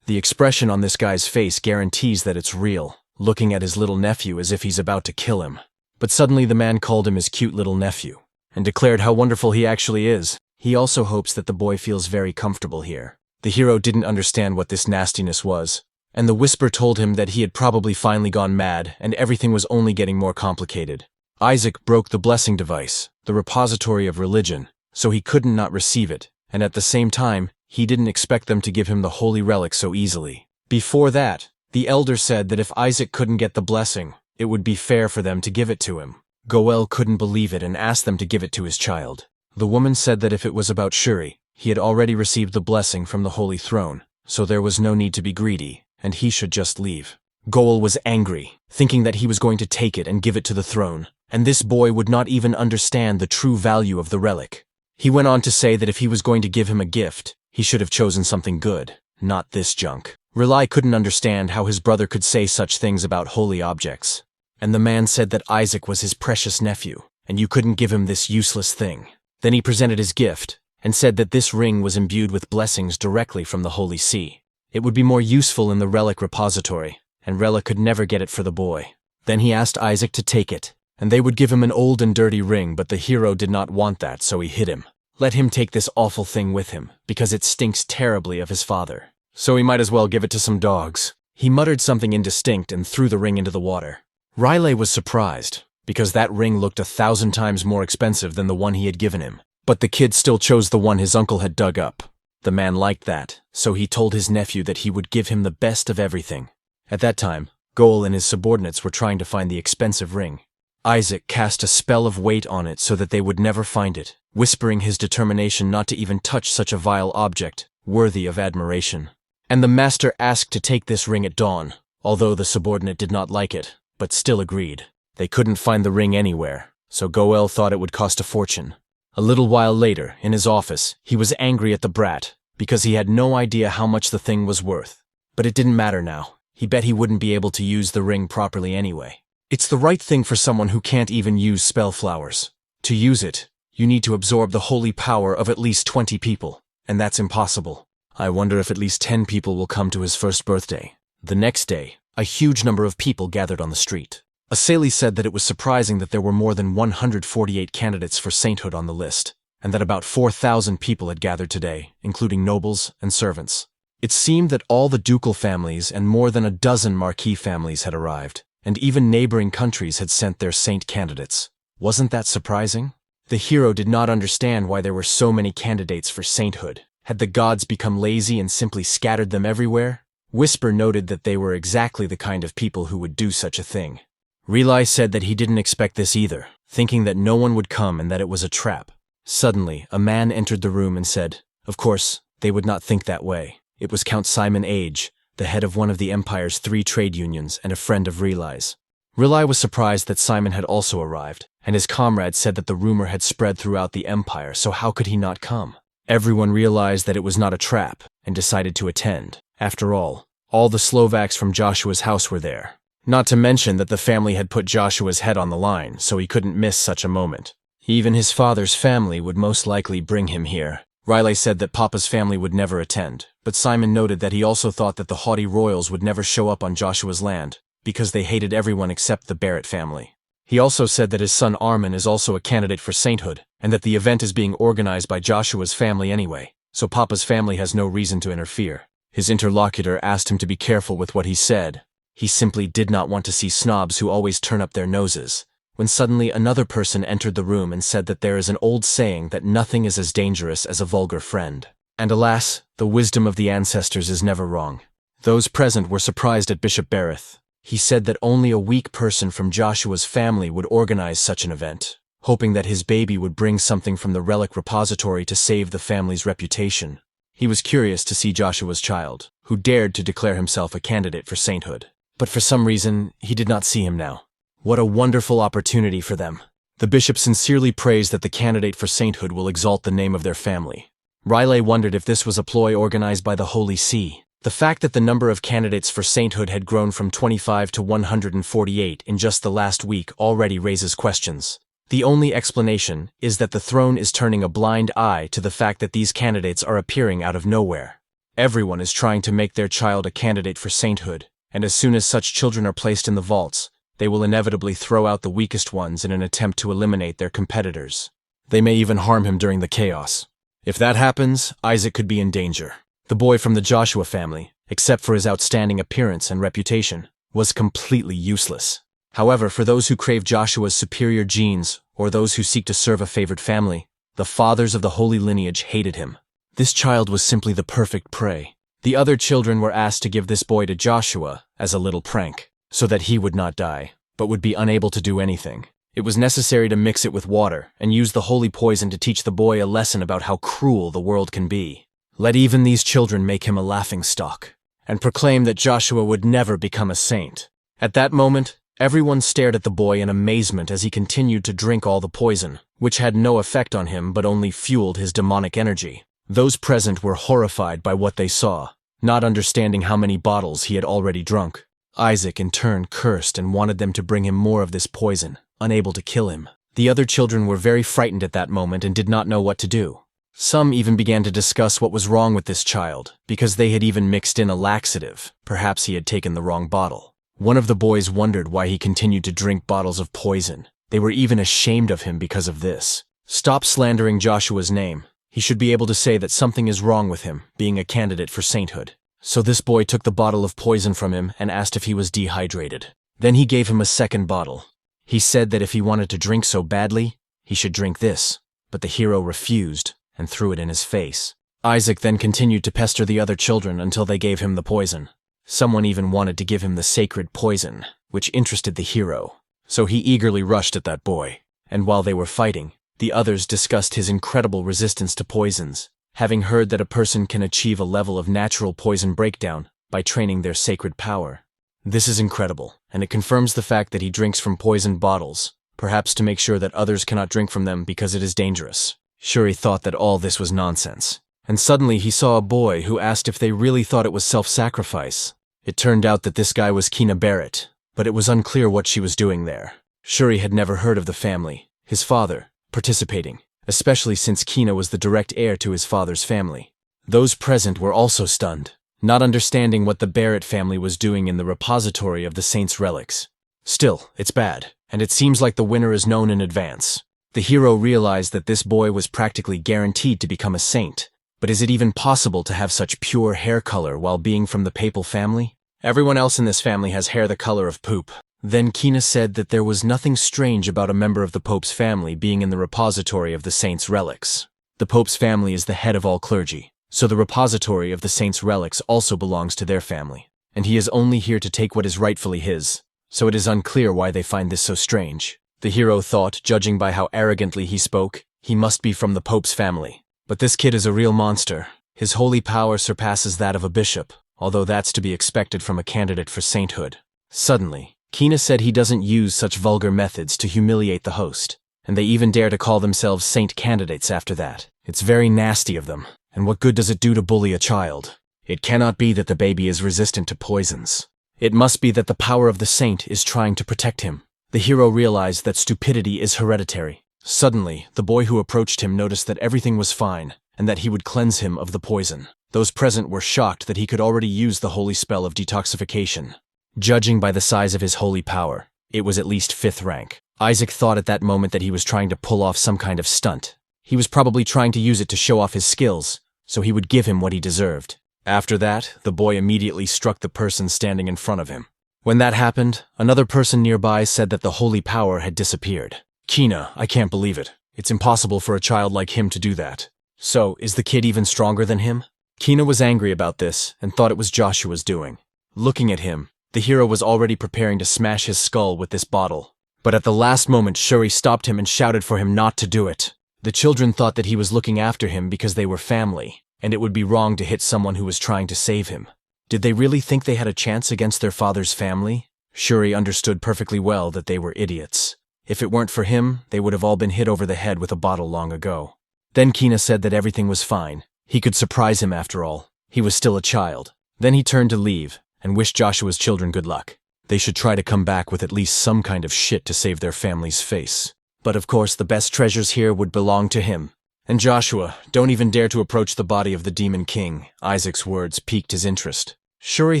The expression on this guy's face guarantees that it's real, looking at his little nephew as if he's about to kill him. But suddenly the man called him his cute little nephew, and declared how wonderful he actually is. He also hopes that the boy feels very comfortable here. The hero didn't understand what this nastiness was, and the whisper told him that he had probably finally gone mad and everything was only getting more complicated. Isaac broke the blessing device, the repository of religion, so he couldn't not receive it, and at the same time, he didn't expect them to give him the holy relic so easily. Before that, the elder said that if Isaac couldn't get the blessing, it would be fair for them to give it to him. Goel couldn't believe it and asked them to give it to his child. The woman said that if it was about Shuri, he had already received the blessing from the holy throne, so there was no need to be greedy, and he should just leave. Goel was angry, thinking that he was going to take it and give it to the throne, and this boy would not even understand the true value of the relic. He went on to say that if he was going to give him a gift, he should have chosen something good, not this junk. Relai couldn't understand how his brother could say such things about holy objects. And the man said that Isaac was his precious nephew, and you couldn't give him this useless thing. Then he presented his gift, and said that this ring was imbued with blessings directly from the Holy See. It would be more useful in the relic repository, and Rella could never get it for the boy. Then he asked Isaac to take it, and they would give him an old and dirty ring, but the hero did not want that, so he hid him. Let him take this awful thing with him, because it stinks terribly of his father. So he might as well give it to some dogs. He muttered something indistinct and threw the ring into the water. Riley was surprised, because that ring looked 1,000 times more expensive than the one he had given him. But the kid still chose the one his uncle had dug up. The man liked that, so he told his nephew that he would give him the best of everything. At that time, Goel and his subordinates were trying to find the expensive ring. Isaac cast a spell of weight on it so that they would never find it, whispering his determination not to even touch such a vile object, worthy of admiration. And the master asked to take this ring at dawn, although the subordinate did not like it, but still agreed. They couldn't find the ring anywhere, so Goel thought it would cost a fortune. A little while later, in his office, he was angry at the brat, because he had no idea how much the thing was worth. But it didn't matter now. He bet he wouldn't be able to use the ring properly anyway. It's the right thing for someone who can't even use spell flowers. To use it, you need to absorb the holy power of at least 20 people, and that's impossible. I wonder if at least 10 people will come to his first birthday. The next day, a huge number of people gathered on the street. Aseli said that it was surprising that there were more than 148 candidates for sainthood on the list, and that about 4,000 people had gathered today, including nobles and servants. It seemed that all the ducal families and more than a dozen marquis families had arrived, and even neighboring countries had sent their saint candidates. Wasn't that surprising? The hero did not understand why there were so many candidates for sainthood. Had the gods become lazy and simply scattered them everywhere? Whisper noted that they were exactly the kind of people who would do such a thing. Relic said that he didn't expect this either, thinking that no one would come and that it was a trap. Suddenly, a man entered the room and said, "Of course, they would not think that way." It was Count Simon Age, the head of one of the Empire's 3 trade unions and a friend of Relic's. Relic was surprised that Simon had also arrived, and his comrades said that the rumor had spread throughout the Empire, so how could he not come? Everyone realized that it was not a trap and decided to attend. After all the Slovaks from Joshua's house were there. Not to mention that the family had put Joshua's head on the line, so he couldn't miss such a moment. Even his father's family would most likely bring him here. Relic said that Papa's family would never attend, but Simon noted that he also thought that the haughty royals would never show up on Joshua's land, because they hated everyone except the Barrett family. He also said that his son Armin is also a candidate for sainthood, and that the event is being organized by Joshua's family anyway, so Papa's family has no reason to interfere. His interlocutor asked him to be careful with what he said. He simply did not want to see snobs who always turn up their noses. When suddenly another person entered the room and said that there is an old saying that nothing is as dangerous as a vulgar friend. And alas, the wisdom of the ancestors is never wrong. Those present were surprised at Bishop Bereth. He said that only a weak person from Joshua's family would organize such an event, hoping that his baby would bring something from the relic repository to save the family's reputation. He was curious to see Joshua's child, who dared to declare himself a candidate for sainthood. But for some reason, he did not see him now. What a wonderful opportunity for them. The bishop sincerely prays that the candidate for sainthood will exalt the name of their family. Relic wondered if this was a ploy organized by the Holy See. The fact that the number of candidates for sainthood had grown from 25 to 148 in just the last week already raises questions. The only explanation is that the throne is turning a blind eye to the fact that these candidates are appearing out of nowhere. Everyone is trying to make their child a candidate for sainthood, and as soon as such children are placed in the vaults, they will inevitably throw out the weakest ones in an attempt to eliminate their competitors. They may even harm him during the chaos. If that happens, Isaac could be in danger. The boy from the Joshua family, except for his outstanding appearance and reputation, was completely useless. However, for those who crave Joshua's superior genes, or those who seek to serve a favored family, the fathers of the holy lineage hated him. This child was simply the perfect prey. The other children were asked to give this boy to Joshua as a little prank, so that he would not die, but would be unable to do anything. It was necessary to mix it with water and use the holy poison to teach the boy a lesson about how cruel the world can be. Let even these children make him a laughingstock, and proclaim that Joshua would never become a saint. At that moment, everyone stared at the boy in amazement as he continued to drink all the poison, which had no effect on him but only fueled his demonic energy. Those present were horrified by what they saw, not understanding how many bottles he had already drunk. Isaac in turn cursed and wanted them to bring him more of this poison, unable to kill him. The other children were very frightened at that moment and did not know what to do. Some even began to discuss what was wrong with this child, because they had even mixed in a laxative. Perhaps he had taken the wrong bottle. One of the boys wondered why he continued to drink bottles of poison. They were even ashamed of him because of this. Stop slandering Joshua's name. He should be able to say that something is wrong with him, being a candidate for sainthood. So this boy took the bottle of poison from him and asked if he was dehydrated. Then he gave him a second bottle. He said that if he wanted to drink so badly, he should drink this, but the hero refused and threw it in his face. Isaac then continued to pester the other children until they gave him the poison. Someone even wanted to give him the sacred poison, which interested the hero, so he eagerly rushed at that boy. And while they were fighting, the others discussed his incredible resistance to poisons, having heard that a person can achieve a level of natural poison breakdown by training their sacred power. This is incredible, and it confirms the fact that he drinks from poisoned bottles, perhaps to make sure that others cannot drink from them because it is dangerous. Shuri thought that all this was nonsense, and suddenly he saw a boy who asked if they really thought it was self-sacrifice. It turned out that this guy was Kina Barrett, but it was unclear what she was doing there. Shuri had never heard of the family, his father, participating, especially since Kina was the direct heir to his father's family. Those present were also stunned, not understanding what the Barrett family was doing in the repository of the saint's relics. Still, it's bad, and it seems like the winner is known in advance. The hero realized that this boy was practically guaranteed to become a saint, But is it even possible to have such pure hair color while being from the papal family? Everyone else in this family has hair the color of poop. Then Kina said that there was nothing strange about a member of the Pope's family being in the repository of the saint's relics. The Pope's family is the head of all clergy, so the repository of the saint's relics also belongs to their family, and he is only here to take what is rightfully his, so it is unclear why they find this so strange. The hero thought, judging by how arrogantly he spoke, he must be from the Pope's family. But this kid is a real monster. His holy power surpasses that of a bishop, although that's to be expected from a candidate for sainthood. Suddenly, Kina said he doesn't use such vulgar methods to humiliate the host, and they even dare to call themselves saint candidates after that. It's very nasty of them, and what good does it do to bully a child? It cannot be that the baby is resistant to poisons. It must be that the power of the saint is trying to protect him. The hero realized that stupidity is hereditary. Suddenly, the boy who approached him noticed that everything was fine, and that he would cleanse him of the poison. Those present were shocked that he could already use the holy spell of detoxification. Judging by the size of his holy power, it was at least 5th rank. Isaac thought at that moment that he was trying to pull off some kind of stunt. He was probably trying to use it to show off his skills, so he would give him what he deserved. After that, the boy immediately struck the person standing in front of him. When that happened, another person nearby said that the holy power had disappeared. Kina, I can't believe it. It's impossible for a child like him to do that. So, is the kid even stronger than him? Kina was angry about this and thought it was Joshua's doing. Looking at him, the hero was already preparing to smash his skull with this bottle. But at the last moment, Shuri stopped him and shouted for him not to do it. The children thought that he was looking after him because they were family, and it would be wrong to hit someone who was trying to save him. Did they really think they had a chance against their father's family? Shuri understood perfectly well that they were idiots. If it weren't for him, they would have all been hit over the head with a bottle long ago. Then Kina said that everything was fine. He could surprise him after all. He was still a child. Then he turned to leave and wished Joshua's children good luck. They should try to come back with at least some kind of shit to save their family's face. But of course, the best treasures here would belong to him. And Joshua, don't even dare to approach the body of the Demon King. Isaac's words piqued his interest. Shuri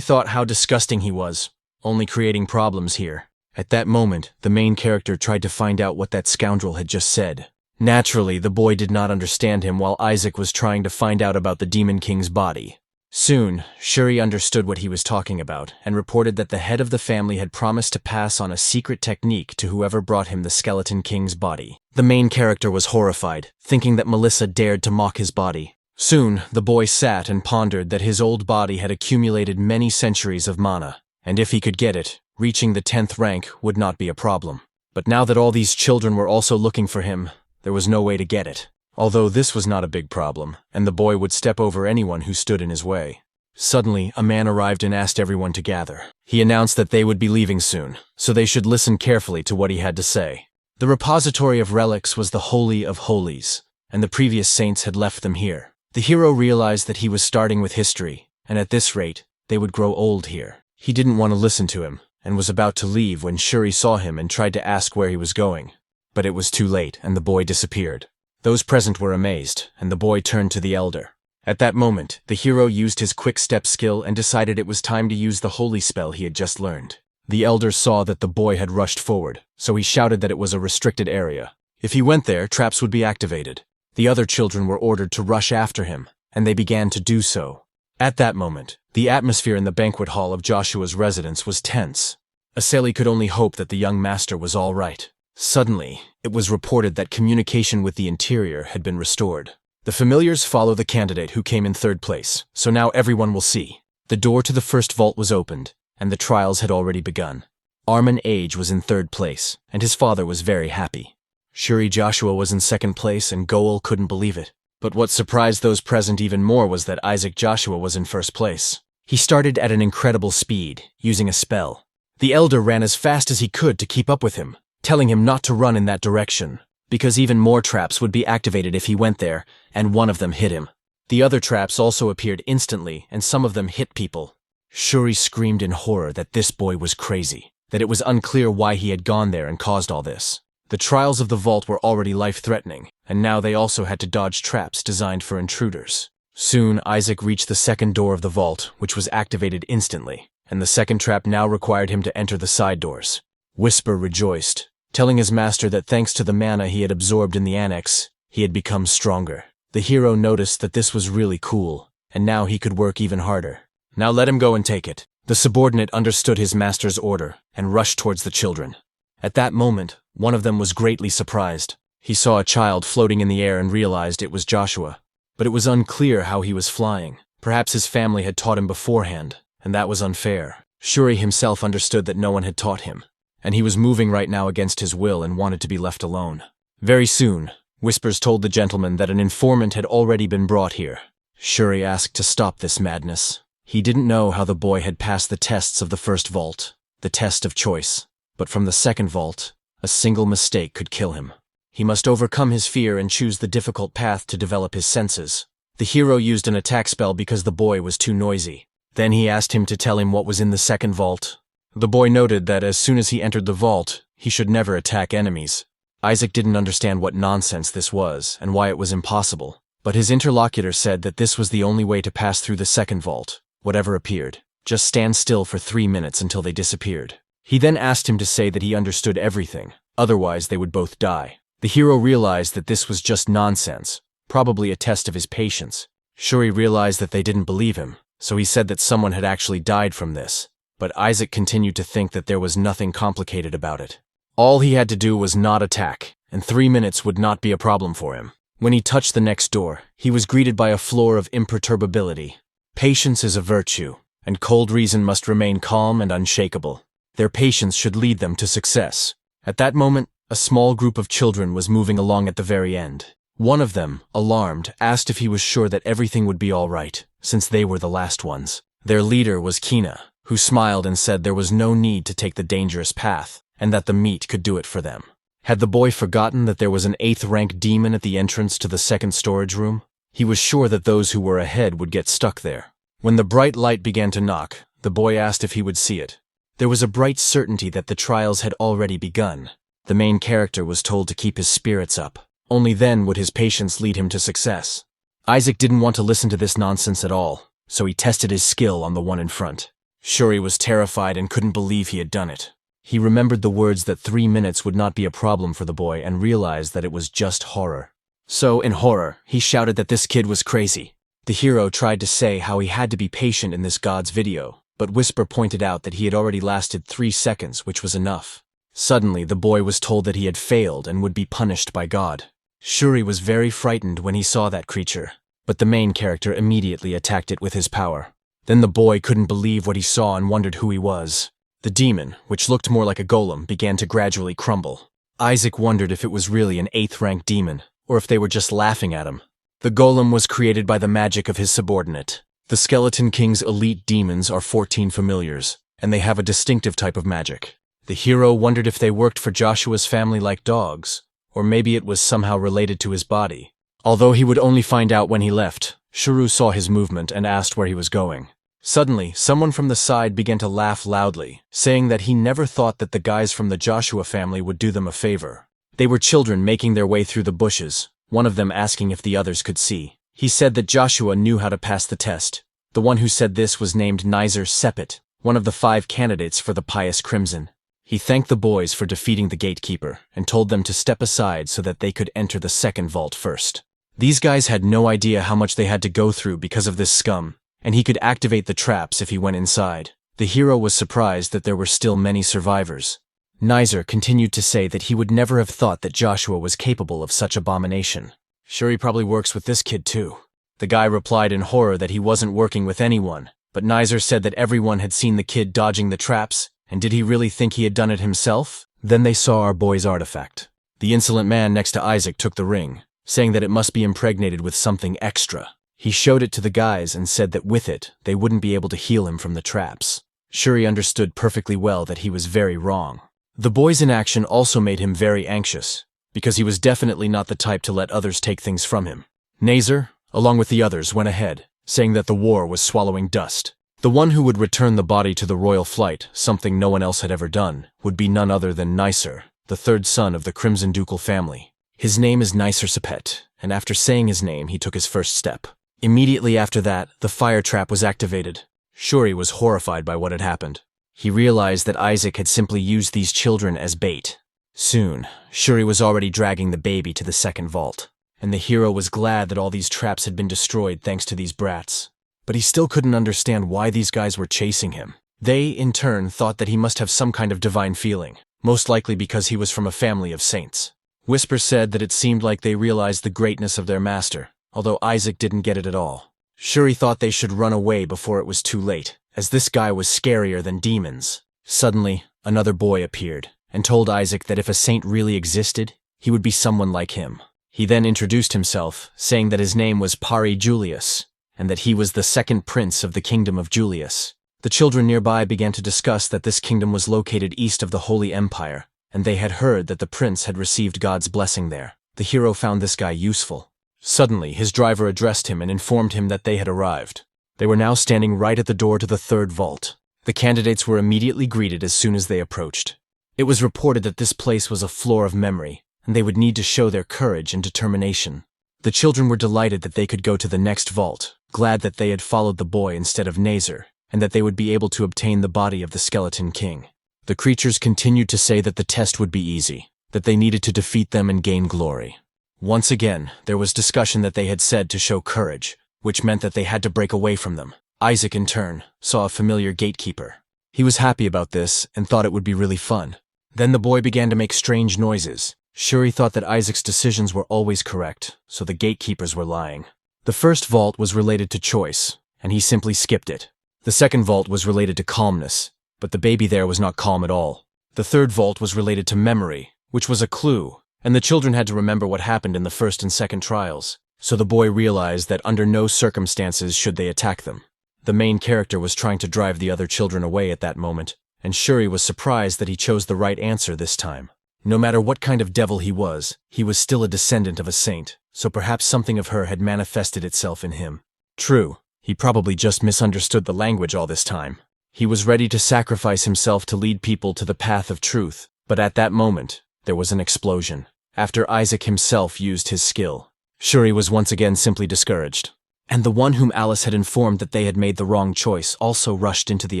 thought how disgusting he was, only creating problems here. At that moment, the main character tried to find out what that scoundrel had just said. Naturally, the boy did not understand him while Isaac was trying to find out about the Demon King's body. Soon, Shuri understood what he was talking about and reported that the head of the family had promised to pass on a secret technique to whoever brought him the Skeleton King's body. The main character was horrified, thinking that Melissa dared to mock his body. Soon, the boy sat and pondered that his old body had accumulated many centuries of mana, and if he could get it, reaching the 10th rank would not be a problem. But now that all these children were also looking for him, there was no way to get it. Although this was not a big problem, and the boy would step over anyone who stood in his way. Suddenly, a man arrived and asked everyone to gather. He announced that they would be leaving soon, so they should listen carefully to what he had to say. The repository of relics was the Holy of Holies, and the previous saints had left them here. The hero realized that he was starting with history, and at this rate, they would grow old here. He didn't want to listen to him, and was about to leave when Shuri saw him and tried to ask where he was going. But it was too late, and the boy disappeared. Those present were amazed, and the boy turned to the elder. At that moment, the hero used his quick step skill and decided it was time to use the holy spell he had just learned. The elder saw that the boy had rushed forward, so he shouted that it was a restricted area. If he went there, traps would be activated. The other children were ordered to rush after him, and they began to do so. At that moment, the atmosphere in the banquet hall of Joshua's residence was tense. Aseli could only hope that the young master was all right. Suddenly, it was reported that communication with the interior had been restored. The familiars follow the candidate who came in 3rd place, so now everyone will see. The door to the first vault was opened, and the trials had already begun. Armin Age was in 3rd place, and his father was very happy. Shuri Joshua was in 2nd place, and Goel couldn't believe it. But what surprised those present even more was that Isaac Joshua was in 1st place. He started at an incredible speed, using a spell. The elder ran as fast as he could to keep up with him, telling him not to run in that direction, because even more traps would be activated if he went there, and one of them hit him. The other traps also appeared instantly, and some of them hit people. Shuri screamed in horror that this boy was crazy, that it was unclear why he had gone there and caused all this. The trials of the vault were already life-threatening, and now they also had to dodge traps designed for intruders. Soon, Isaac reached the 2nd door of the vault, which was activated instantly, and the 2nd trap now required him to enter the side doors. Whisper rejoiced, telling his master that thanks to the mana he had absorbed in the annex, he had become stronger. The hero noticed that this was really cool, and now he could work even harder. Now let him go and take it. The subordinate understood his master's order and rushed towards the children. At that moment, one of them was greatly surprised. He saw a child floating in the air and realized it was Joshua. But it was unclear how he was flying. Perhaps his family had taught him beforehand, and that was unfair. Shuri himself understood that no one had taught him, and he was moving right now against his will and wanted to be left alone. Very soon, whispers told the gentleman that an informant had already been brought here. Shuri asked to stop this madness. He didn't know how the boy had passed the tests of the first vault, the test of choice, but from the second vault, a single mistake could kill him. He must overcome his fear and choose the difficult path to develop his senses. The hero used an attack spell because the boy was too noisy. Then he asked him to tell him what was in the second vault. The boy noted that as soon as he entered the vault, he should never attack enemies. Isaac didn't understand what nonsense this was and why it was impossible, but his interlocutor said that this was the only way to pass through the second vault, whatever appeared. Just stand still for 3 minutes until they disappeared. He then asked him to say that he understood everything, otherwise they would both die. The hero realized that this was just nonsense, probably a test of his patience. Shuri realized that they didn't believe him, so he said that someone had actually died from this. But Isaac continued to think that there was nothing complicated about it. All he had to do was not attack, and 3 minutes would not be a problem for him. When he touched the next door, he was greeted by a floor of imperturbability. Patience is a virtue, and cold reason must remain calm and unshakable. Their patience should lead them to success. At that moment, a small group of children was moving along at the very end. One of them, alarmed, asked if he was sure that everything would be all right, since they were the last ones. Their leader was Kina, who smiled and said there was no need to take the dangerous path, and that the meat could do it for them. Had the boy forgotten that there was an 8th-rank demon at the entrance to the second storage room? He was sure that those who were ahead would get stuck there. When the bright light began to knock, the boy asked if he would see it. There was a bright certainty that the trials had already begun. The main character was told to keep his spirits up. Only then would his patience lead him to success. Isaac didn't want to listen to this nonsense at all, so he tested his skill on the one in front. Shuri was terrified and couldn't believe he had done it. He remembered the words that 3 minutes would not be a problem for the boy and realized that it was just horror. So, in horror, he shouted that this kid was crazy. The hero tried to say how he had to be patient in this God's video, but Whisper pointed out that he had already lasted 3 seconds, which was enough. Suddenly, the boy was told that he had failed and would be punished by God. Shuri was very frightened when he saw that creature, but the main character immediately attacked it with his power. Then the boy couldn't believe what he saw and wondered who he was. The demon, which looked more like a golem, began to gradually crumble. Isaac wondered if it was really an 8th-rank demon, or if they were just laughing at him. The golem was created by the magic of his subordinate. The Skeleton King's elite demons are 14 familiars, and they have a distinctive type of magic. The hero wondered if they worked for Joshua's family like dogs, or maybe it was somehow related to his body. Although he would only find out when he left, Shuru saw his movement and asked where he was going. Suddenly, someone from the side began to laugh loudly, saying that he never thought that the guys from the Joshua family would do them a favor. They were children making their way through the bushes, one of them asking if the others could see. He said that Joshua knew how to pass the test. The one who said this was named Nizer Sepet, one of the 5 candidates for the Pious Crimson. He thanked the boys for defeating the gatekeeper and told them to step aside so that they could enter the second vault first. These guys had no idea how much they had to go through because of this scum, and he could activate the traps if he went inside. The hero was surprised that there were still many survivors. Nizer continued to say that he would never have thought that Joshua was capable of such abomination. Sure, he probably works with this kid too. The guy replied in horror that he wasn't working with anyone, but Nizer said that everyone had seen the kid dodging the traps, and did he really think he had done it himself? Then they saw our boy's artifact. The insolent man next to Isaac took the ring, saying that it must be impregnated with something extra. He showed it to the guys and said that with it, they wouldn't be able to heal him from the traps. Shuri understood perfectly well that he was very wrong. The boy's inaction also made him very anxious, because he was definitely not the type to let others take things from him. Nazer, along with the others, went ahead, saying that the war was swallowing dust. The one who would return the body to the royal flight, something no one else had ever done, would be none other than Nicer, the 3rd son of the Crimson Ducal family. His name is Nicer Sepet, and after saying his name, he took his first step. Immediately after that, the fire trap was activated. Shuri was horrified by what had happened. He realized that Isaac had simply used these children as bait. Soon, Shuri was already dragging the baby to the second vault. and the hero was glad that all these traps had been destroyed thanks to these brats. But he still couldn't understand why these guys were chasing him. They, in turn, thought that he must have some kind of divine feeling, most likely because he was from a family of saints. Whisper said that it seemed like they realized the greatness of their master, although Isaac didn't get it at all. Shuri thought they should run away before it was too late, as this guy was scarier than demons. Suddenly, another boy appeared, and told Isaac that if a saint really existed, he would be someone like him. He then introduced himself, saying that his name was Pari Julius, and that he was the second prince of the kingdom of Julius. The children nearby began to discuss that this kingdom was located east of the Holy Empire, and they had heard that the prince had received God's blessing there. The hero found this guy useful. Suddenly, his driver addressed him and informed him that they had arrived. They were now standing right at the door to the third vault. The candidates were immediately greeted as soon as they approached. It was reported that this place was a floor of memory, and they would need to show their courage and determination. The children were delighted that they could go to the next vault, glad that they had followed the boy instead of Nazar, and that they would be able to obtain the body of the Skeleton King. The creatures continued to say that the test would be easy, that they needed to defeat them and gain glory. Once again, there was discussion that they had said to show courage, which meant that they had to break away from them. Isaac, in turn, saw a familiar gatekeeper. He was happy about this and thought it would be really fun. Then the boy began to make strange noises. Shuri thought that Isaac's decisions were always correct, so the gatekeepers were lying. The first vault was related to choice, and he simply skipped it. The second vault was related to calmness, but the baby there was not calm at all. The third vault was related to memory, which was a clue, and the children had to remember what happened in the first and second trials, so the boy realized that under no circumstances should they attack them. The main character was trying to drive the other children away at that moment, and Shuri was surprised that he chose the right answer this time. No matter what kind of devil he was still a descendant of a saint, so perhaps something of her had manifested itself in him. True, he probably just misunderstood the language all this time. He was ready to sacrifice himself to lead people to the path of truth, but at that moment, there was an explosion. After Isaac himself used his skill, Shuri was once again simply discouraged. And the one whom Alice had informed that they had made the wrong choice also rushed into the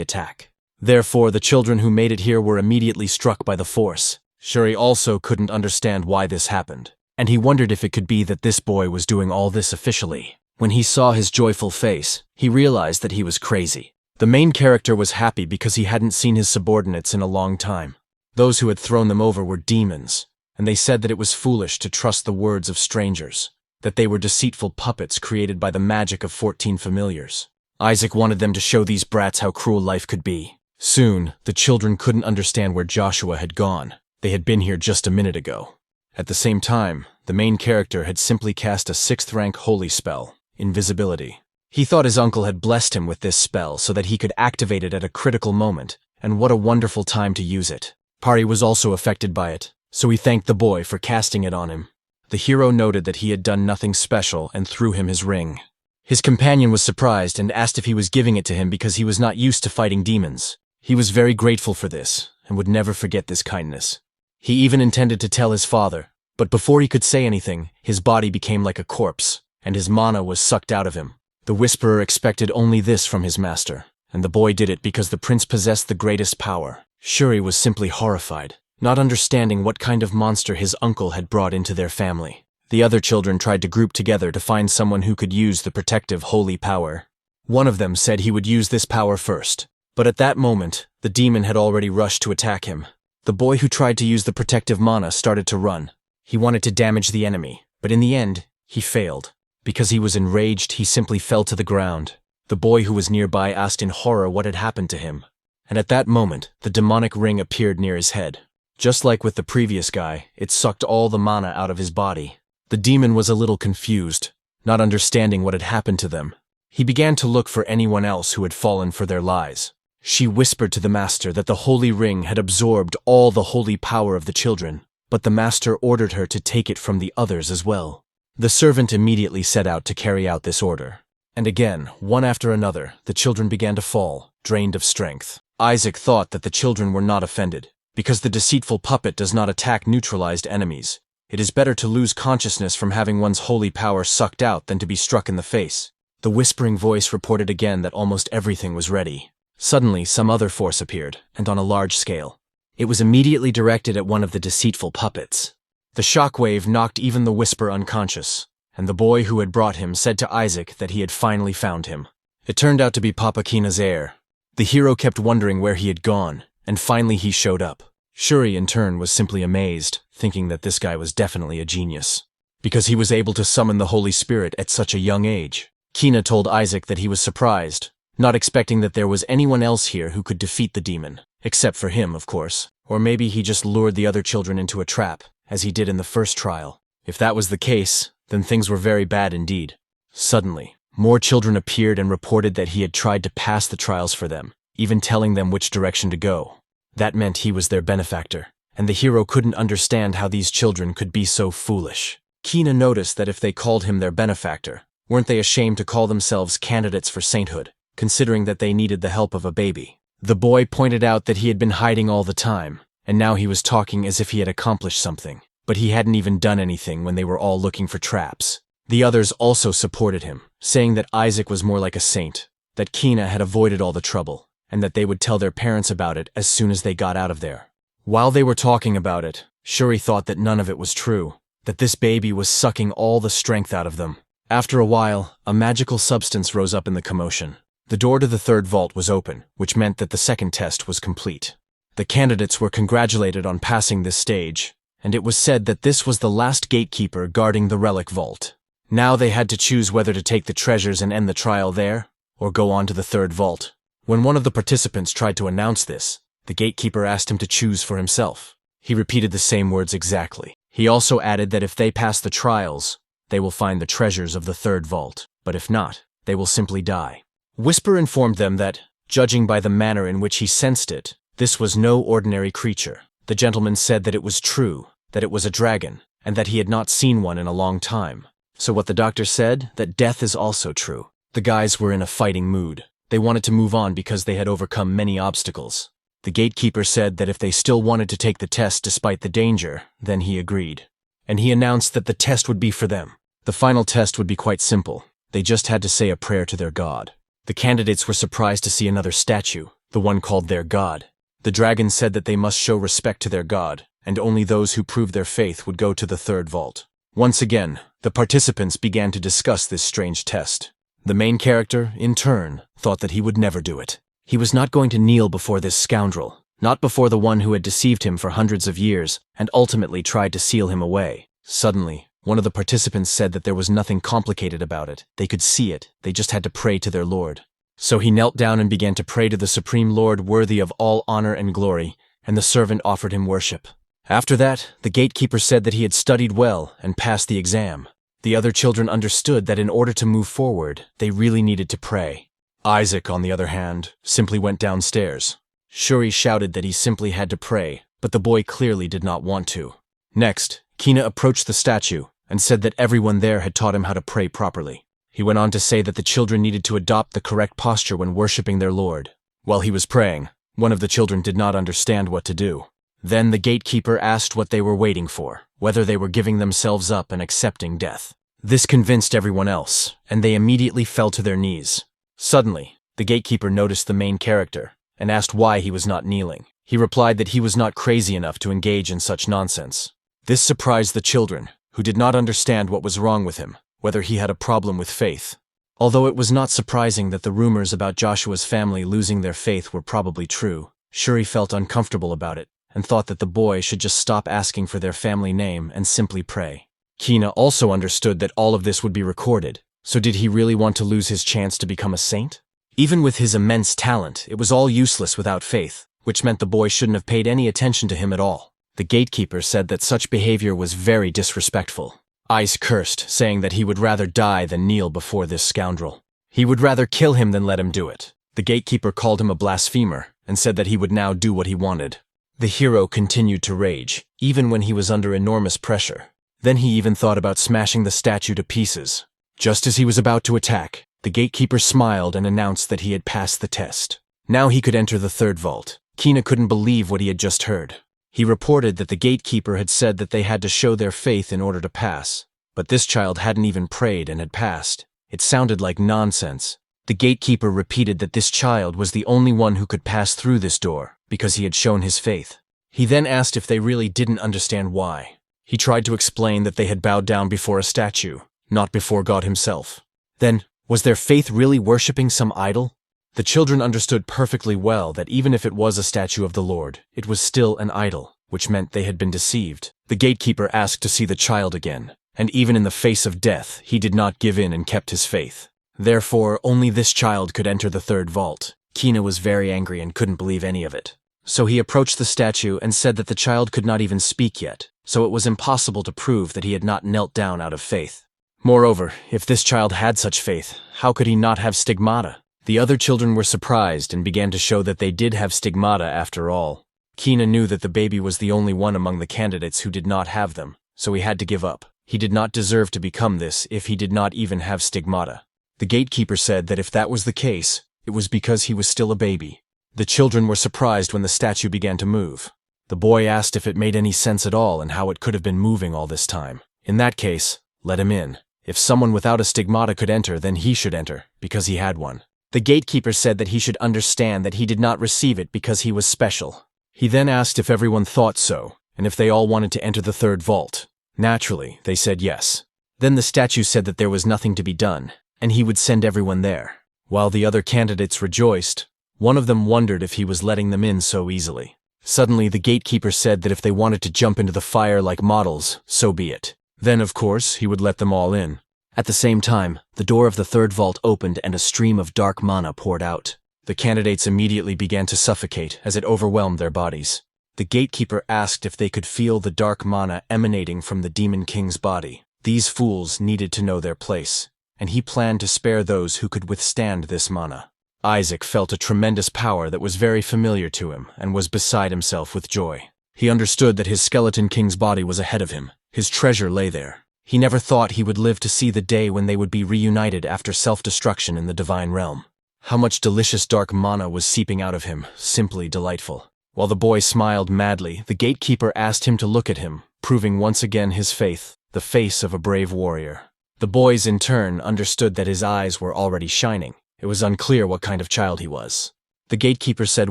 attack. Therefore, the children who made it here were immediately struck by the force. Shuri also couldn't understand why this happened, and he wondered if it could be that this boy was doing all this officially. When he saw his joyful face, he realized that he was crazy. The main character was happy because he hadn't seen his subordinates in a long time. Those who had thrown them over were demons, and they said that it was foolish to trust the words of strangers, that they were deceitful puppets created by the magic of 14 familiars. Isaac wanted them to show these brats how cruel life could be. Soon, the children couldn't understand where Joshua had gone. They had been here just a minute ago. At the same time, the main character had simply cast a 6th-rank holy spell, Invisibility. He thought his uncle had blessed him with this spell so that he could activate it at a critical moment, and what a wonderful time to use it. Pari was also affected by it, so he thanked the boy for casting it on him. The hero noted that he had done nothing special and threw him his ring. His companion was surprised and asked if he was giving it to him because he was not used to fighting demons. He was very grateful for this, and would never forget this kindness. He even intended to tell his father, but before he could say anything, his body became like a corpse, and his mana was sucked out of him. The Whisperer expected only this from his master, and the boy did it because the prince possessed the greatest power. Shuri was simply horrified, not understanding what kind of monster his uncle had brought into their family. The other children tried to group together to find someone who could use the protective holy power. One of them said he would use this power first, but at that moment, the demon had already rushed to attack him. The boy who tried to use the protective mana started to run. He wanted to damage the enemy, but in the end, he failed. Because he was enraged, he simply fell to the ground. The boy who was nearby asked in horror what had happened to him. And at that moment, the demonic ring appeared near his head. Just like with the previous guy, it sucked all the mana out of his body. The demon was a little confused, not understanding what had happened to them. He began to look for anyone else who had fallen for their lies. She whispered to the master that the holy ring had absorbed all the holy power of the children, but the master ordered her to take it from the others as well. The servant immediately set out to carry out this order. And again, one after another, the children began to fall, drained of strength. Isaac thought that the children were not offended, because the deceitful puppet does not attack neutralized enemies. It is better to lose consciousness from having one's holy power sucked out than to be struck in the face. The whispering voice reported again that almost everything was ready. Suddenly, some other force appeared, and on a large scale. It was immediately directed at one of the deceitful puppets. The shockwave knocked even the Whisper unconscious, and the boy who had brought him said to Isaac that he had finally found him. It turned out to be Papa Kina's heir. The hero kept wondering where he had gone, and finally he showed up. Shuri, in turn, was simply amazed, thinking that this guy was definitely a genius, because he was able to summon the Holy Spirit at such a young age. Kina told Isaac that he was surprised, not expecting that there was anyone else here who could defeat the demon, except for him, of course. Or maybe he just lured the other children into a trap, as he did in the first trial. If that was the case, then things were very bad indeed. Suddenly, more children appeared and reported that he had tried to pass the trials for them, even telling them which direction to go. That meant he was their benefactor, and the hero couldn't understand how these children could be so foolish. Kina noticed that if they called him their benefactor, weren't they ashamed to call themselves candidates for sainthood, considering that they needed the help of a baby? The boy pointed out that he had been hiding all the time, and now he was talking as if he had accomplished something, but he hadn't even done anything when they were all looking for traps. The others also supported him, saying that Isaac was more like a saint, that Kina had avoided all the trouble, and that they would tell their parents about it as soon as they got out of there. While they were talking about it, Shuri thought that none of it was true, that this baby was sucking all the strength out of them. After a while, a magical substance rose up in the commotion. The door to the third vault was open, which meant that the second test was complete. The candidates were congratulated on passing this stage, and it was said that this was the last gatekeeper guarding the relic vault. Now they had to choose whether to take the treasures and end the trial there, or go on to the third vault. When one of the participants tried to announce this, the gatekeeper asked him to choose for himself. He repeated the same words exactly. He also added that if they pass the trials, they will find the treasures of the third vault, but if not, they will simply die. Whisper informed them that, judging by the manner in which he sensed it, this was no ordinary creature. The gentleman said that it was true, that it was a dragon, and that he had not seen one in a long time. So what the doctor said, that death is also true. The guys were in a fighting mood. They wanted to move on because they had overcome many obstacles. The gatekeeper said that if they still wanted to take the test despite the danger, then he agreed. And he announced that the test would be for them. The final test would be quite simple. They just had to say a prayer to their god. The candidates were surprised to see another statue, the one called their god. The dragon said that they must show respect to their god, and only those who proved their faith would go to the third vault. Once again, the participants began to discuss this strange test. The main character, in turn, thought that he would never do it. He was not going to kneel before this scoundrel, not before the one who had deceived him for hundreds of years and ultimately tried to seal him away. Suddenly, one of the participants said that there was nothing complicated about it. They could see it. They just had to pray to their Lord. So he knelt down and began to pray to the Supreme Lord worthy of all honor and glory, and the servant offered him worship. After that, the gatekeeper said that he had studied well and passed the exam. The other children understood that in order to move forward, they really needed to pray. Isaac, on the other hand, simply went downstairs. Shuri shouted that he simply had to pray, but the boy clearly did not want to. Next, Kina approached the statue and said that everyone there had taught him how to pray properly. He went on to say that the children needed to adopt the correct posture when worshipping their Lord. While he was praying, one of the children did not understand what to do. Then the gatekeeper asked what they were waiting for, whether they were giving themselves up and accepting death. This convinced everyone else, and they immediately fell to their knees. Suddenly, the gatekeeper noticed the main character and asked why he was not kneeling. He replied that he was not crazy enough to engage in such nonsense. This surprised the children, who did not understand what was wrong with him, whether he had a problem with faith. Although it was not surprising that the rumors about Joshua's family losing their faith were probably true, Shuri felt uncomfortable about it and thought that the boy should just stop asking for their family name and simply pray. Kina also understood that all of this would be recorded, so did he really want to lose his chance to become a saint? Even with his immense talent, it was all useless without faith, which meant the boy shouldn't have paid any attention to him at all. The gatekeeper said that such behavior was very disrespectful. Ice cursed, saying that he would rather die than kneel before this scoundrel. He would rather kill him than let him do it. The gatekeeper called him a blasphemer and said that he would now do what he wanted. The hero continued to rage, even when he was under enormous pressure. Then he even thought about smashing the statue to pieces. Just as he was about to attack, the gatekeeper smiled and announced that he had passed the test. Now he could enter the third vault. Kina couldn't believe what he had just heard. He reported that the gatekeeper had said that they had to show their faith in order to pass. But this child hadn't even prayed and had passed. It sounded like nonsense. The gatekeeper repeated that this child was the only one who could pass through this door because he had shown his faith. He then asked if they really didn't understand why. He tried to explain that they had bowed down before a statue, not before God himself. Then, was their faith really worshipping some idol? The children understood perfectly well that even if it was a statue of the Lord, it was still an idol, which meant they had been deceived. The gatekeeper asked to see the child again, and even in the face of death, he did not give in and kept his faith. Therefore, only this child could enter the third vault. Kina was very angry and couldn't believe any of it. So he approached the statue and said that the child could not even speak yet, so it was impossible to prove that he had not knelt down out of faith. Moreover, if this child had such faith, how could he not have stigmata? The other children were surprised and began to show that they did have stigmata after all. Kina knew that the baby was the only one among the candidates who did not have them, so he had to give up. He did not deserve to become this if he did not even have stigmata. The gatekeeper said that if that was the case, it was because he was still a baby. The children were surprised when the statue began to move. The boy asked if it made any sense at all and how it could have been moving all this time. In that case, let him in. If someone without a stigmata could enter, then he should enter, because he had one. The gatekeeper said that he should understand that he did not receive it because he was special. He then asked if everyone thought so, and if they all wanted to enter the third vault. Naturally, they said yes. Then the statue said that there was nothing to be done, and he would send everyone there. While the other candidates rejoiced, one of them wondered if he was letting them in so easily. Suddenly, the gatekeeper said that if they wanted to jump into the fire like models, so be it. Then, of course, he would let them all in. At the same time, the door of the third vault opened and a stream of dark mana poured out. The candidates immediately began to suffocate as it overwhelmed their bodies. The gatekeeper asked if they could feel the dark mana emanating from the demon king's body. These fools needed to know their place, and he planned to spare those who could withstand this mana. Isaac felt a tremendous power that was very familiar to him and was beside himself with joy. He understood that his skeleton king's body was ahead of him. His treasure lay there. He never thought he would live to see the day when they would be reunited after self-destruction in the divine realm. How much delicious dark mana was seeping out of him, simply delightful. While the boy smiled madly, the gatekeeper asked him to look at him, proving once again his faith, the face of a brave warrior. The boys, in turn, understood that his eyes were already shining. It was unclear what kind of child he was. The gatekeeper said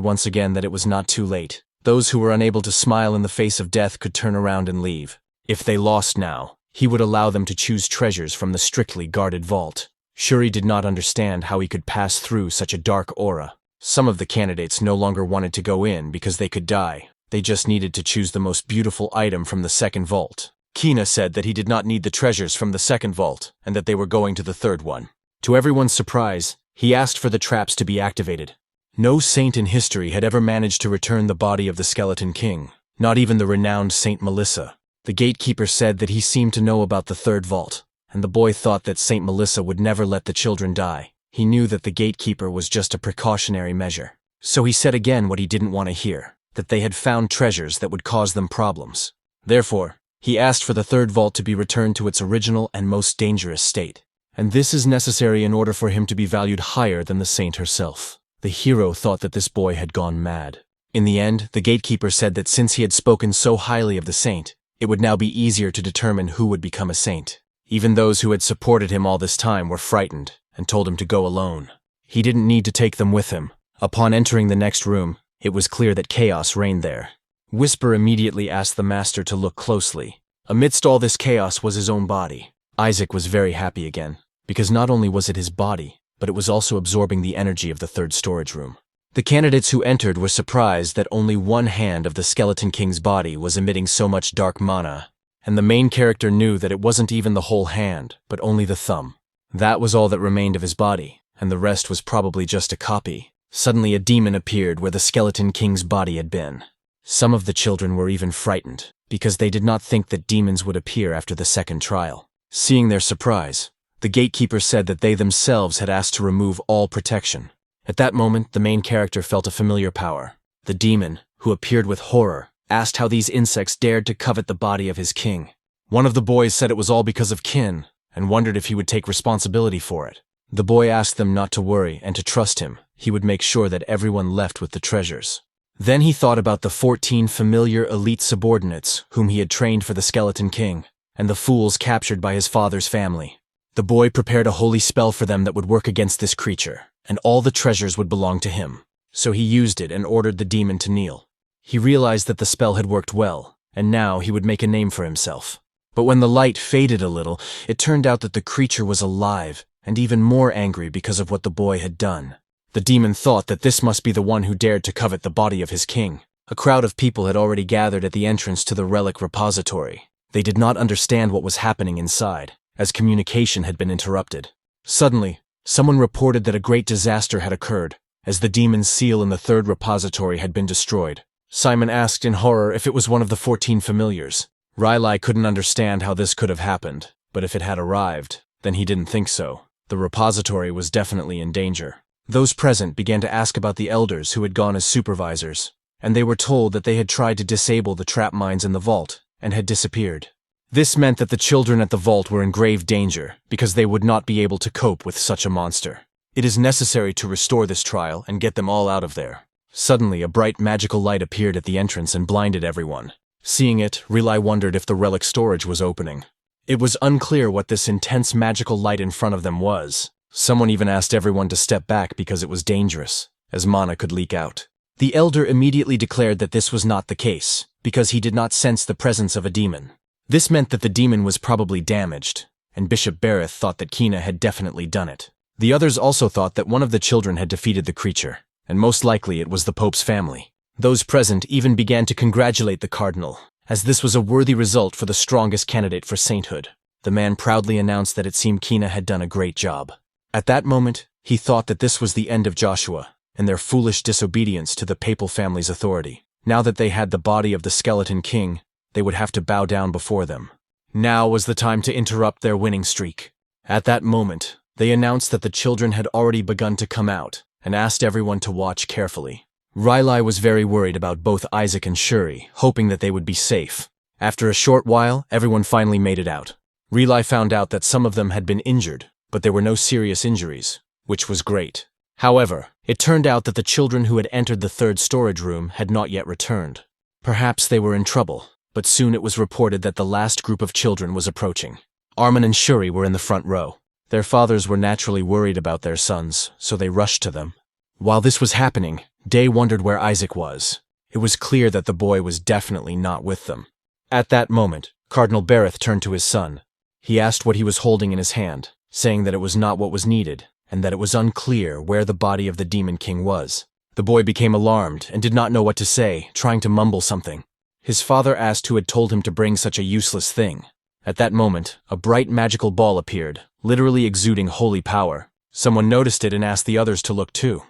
once again that it was not too late. Those who were unable to smile in the face of death could turn around and leave. If they lost now, he would allow them to choose treasures from the strictly guarded vault. Shuri did not understand how he could pass through such a dark aura. Some of the candidates no longer wanted to go in because they could die. They just needed to choose the most beautiful item from the second vault. Kina said that he did not need the treasures from the second vault and that they were going to the third one. To everyone's surprise, he asked for the traps to be activated. No saint in history had ever managed to return the body of the Skeleton King, not even the renowned Saint Melissa. The gatekeeper said that he seemed to know about the third vault, and the boy thought that Saint Melissa would never let the children die. He knew that the gatekeeper was just a precautionary measure. So he said again what he didn't want to hear, that they had found treasures that would cause them problems. Therefore, he asked for the third vault to be returned to its original and most dangerous state. And this is necessary in order for him to be valued higher than the saint herself. The hero thought that this boy had gone mad. In the end, the gatekeeper said that since he had spoken so highly of the saint, it would now be easier to determine who would become a saint. Even those who had supported him all this time were frightened and told him to go alone. He didn't need to take them with him. Upon entering the next room, it was clear that chaos reigned there. Whisper immediately asked the master to look closely. Amidst all this chaos was his own body. Isaac was very happy again, because not only was it his body, but it was also absorbing the energy of the third storage room. The candidates who entered were surprised that only one hand of the Skeleton King's body was emitting so much dark mana, and the main character knew that it wasn't even the whole hand, but only the thumb. That was all that remained of his body, and the rest was probably just a copy. Suddenly a demon appeared where the Skeleton King's body had been. Some of the children were even frightened, because they did not think that demons would appear after the second trial. Seeing their surprise, the gatekeeper said that they themselves had asked to remove all protection. At that moment, the main character felt a familiar power. The demon, who appeared with horror, asked how these insects dared to covet the body of his king. One of the boys said it was all because of kin, and wondered if he would take responsibility for it. The boy asked them not to worry and to trust him. He would make sure that everyone left with the treasures. Then he thought about the 14 familiar elite subordinates whom he had trained for the Skeleton King, and the fools captured by his father's family. The boy prepared a holy spell for them that would work against this creature, and all the treasures would belong to him. So he used it and ordered the demon to kneel. He realized that the spell had worked well, and now he would make a name for himself. But when the light faded a little, it turned out that the creature was alive and even more angry because of what the boy had done. The demon thought that this must be the one who dared to covet the body of his king. A crowd of people had already gathered at the entrance to the relic repository. They did not understand what was happening inside, as communication had been interrupted. Suddenly, someone reported that a great disaster had occurred, as the demon's seal in the third repository had been destroyed. Simon asked in horror if it was one of the 14 familiars. Riley couldn't understand how this could have happened, but if it had arrived, then he didn't think so. The repository was definitely in danger. Those present began to ask about the elders who had gone as supervisors, and they were told that they had tried to disable the trap mines in the vault and had disappeared. This meant that the children at the vault were in grave danger because they would not be able to cope with such a monster. It is necessary to restore this trial and get them all out of there. Suddenly, a bright magical light appeared at the entrance and blinded everyone. Seeing it, Riley wondered if the relic storage was opening. It was unclear what this intense magical light in front of them was. Someone even asked everyone to step back because it was dangerous, as mana could leak out. The elder immediately declared that this was not the case, because he did not sense the presence of a demon. This meant that the demon was probably damaged, and Bishop Bereth thought that Kina had definitely done it. The others also thought that one of the children had defeated the creature, and most likely it was the Pope's family. Those present even began to congratulate the cardinal, as this was a worthy result for the strongest candidate for sainthood. The man proudly announced that it seemed Kina had done a great job. At that moment, he thought that this was the end of Joshua and their foolish disobedience to the papal family's authority. Now that they had the body of the skeleton king, they would have to bow down before them. Now was the time to interrupt their winning streak. At that moment, they announced that the children had already begun to come out and asked everyone to watch carefully. Riley was very worried about both Isaac and Shuri, hoping that they would be safe. After a short while, everyone finally made it out. Riley found out that some of them had been injured, but there were no serious injuries, which was great. However, it turned out that the children who had entered the third storage room had not yet returned. Perhaps they were in trouble, but soon it was reported that the last group of children was approaching. Armin and Shuri were in the front row. Their fathers were naturally worried about their sons, so they rushed to them. While this was happening, Day wondered where Isaac was. It was clear that the boy was definitely not with them. At that moment, Cardinal Bereth turned to his son. He asked what he was holding in his hand, saying that it was not what was needed, and that it was unclear where the body of the Demon King was. The boy became alarmed and did not know what to say, trying to mumble something. His father asked who had told him to bring such a useless thing. At that moment, a bright magical ball appeared, literally exuding holy power. Someone noticed it and asked the others to look too.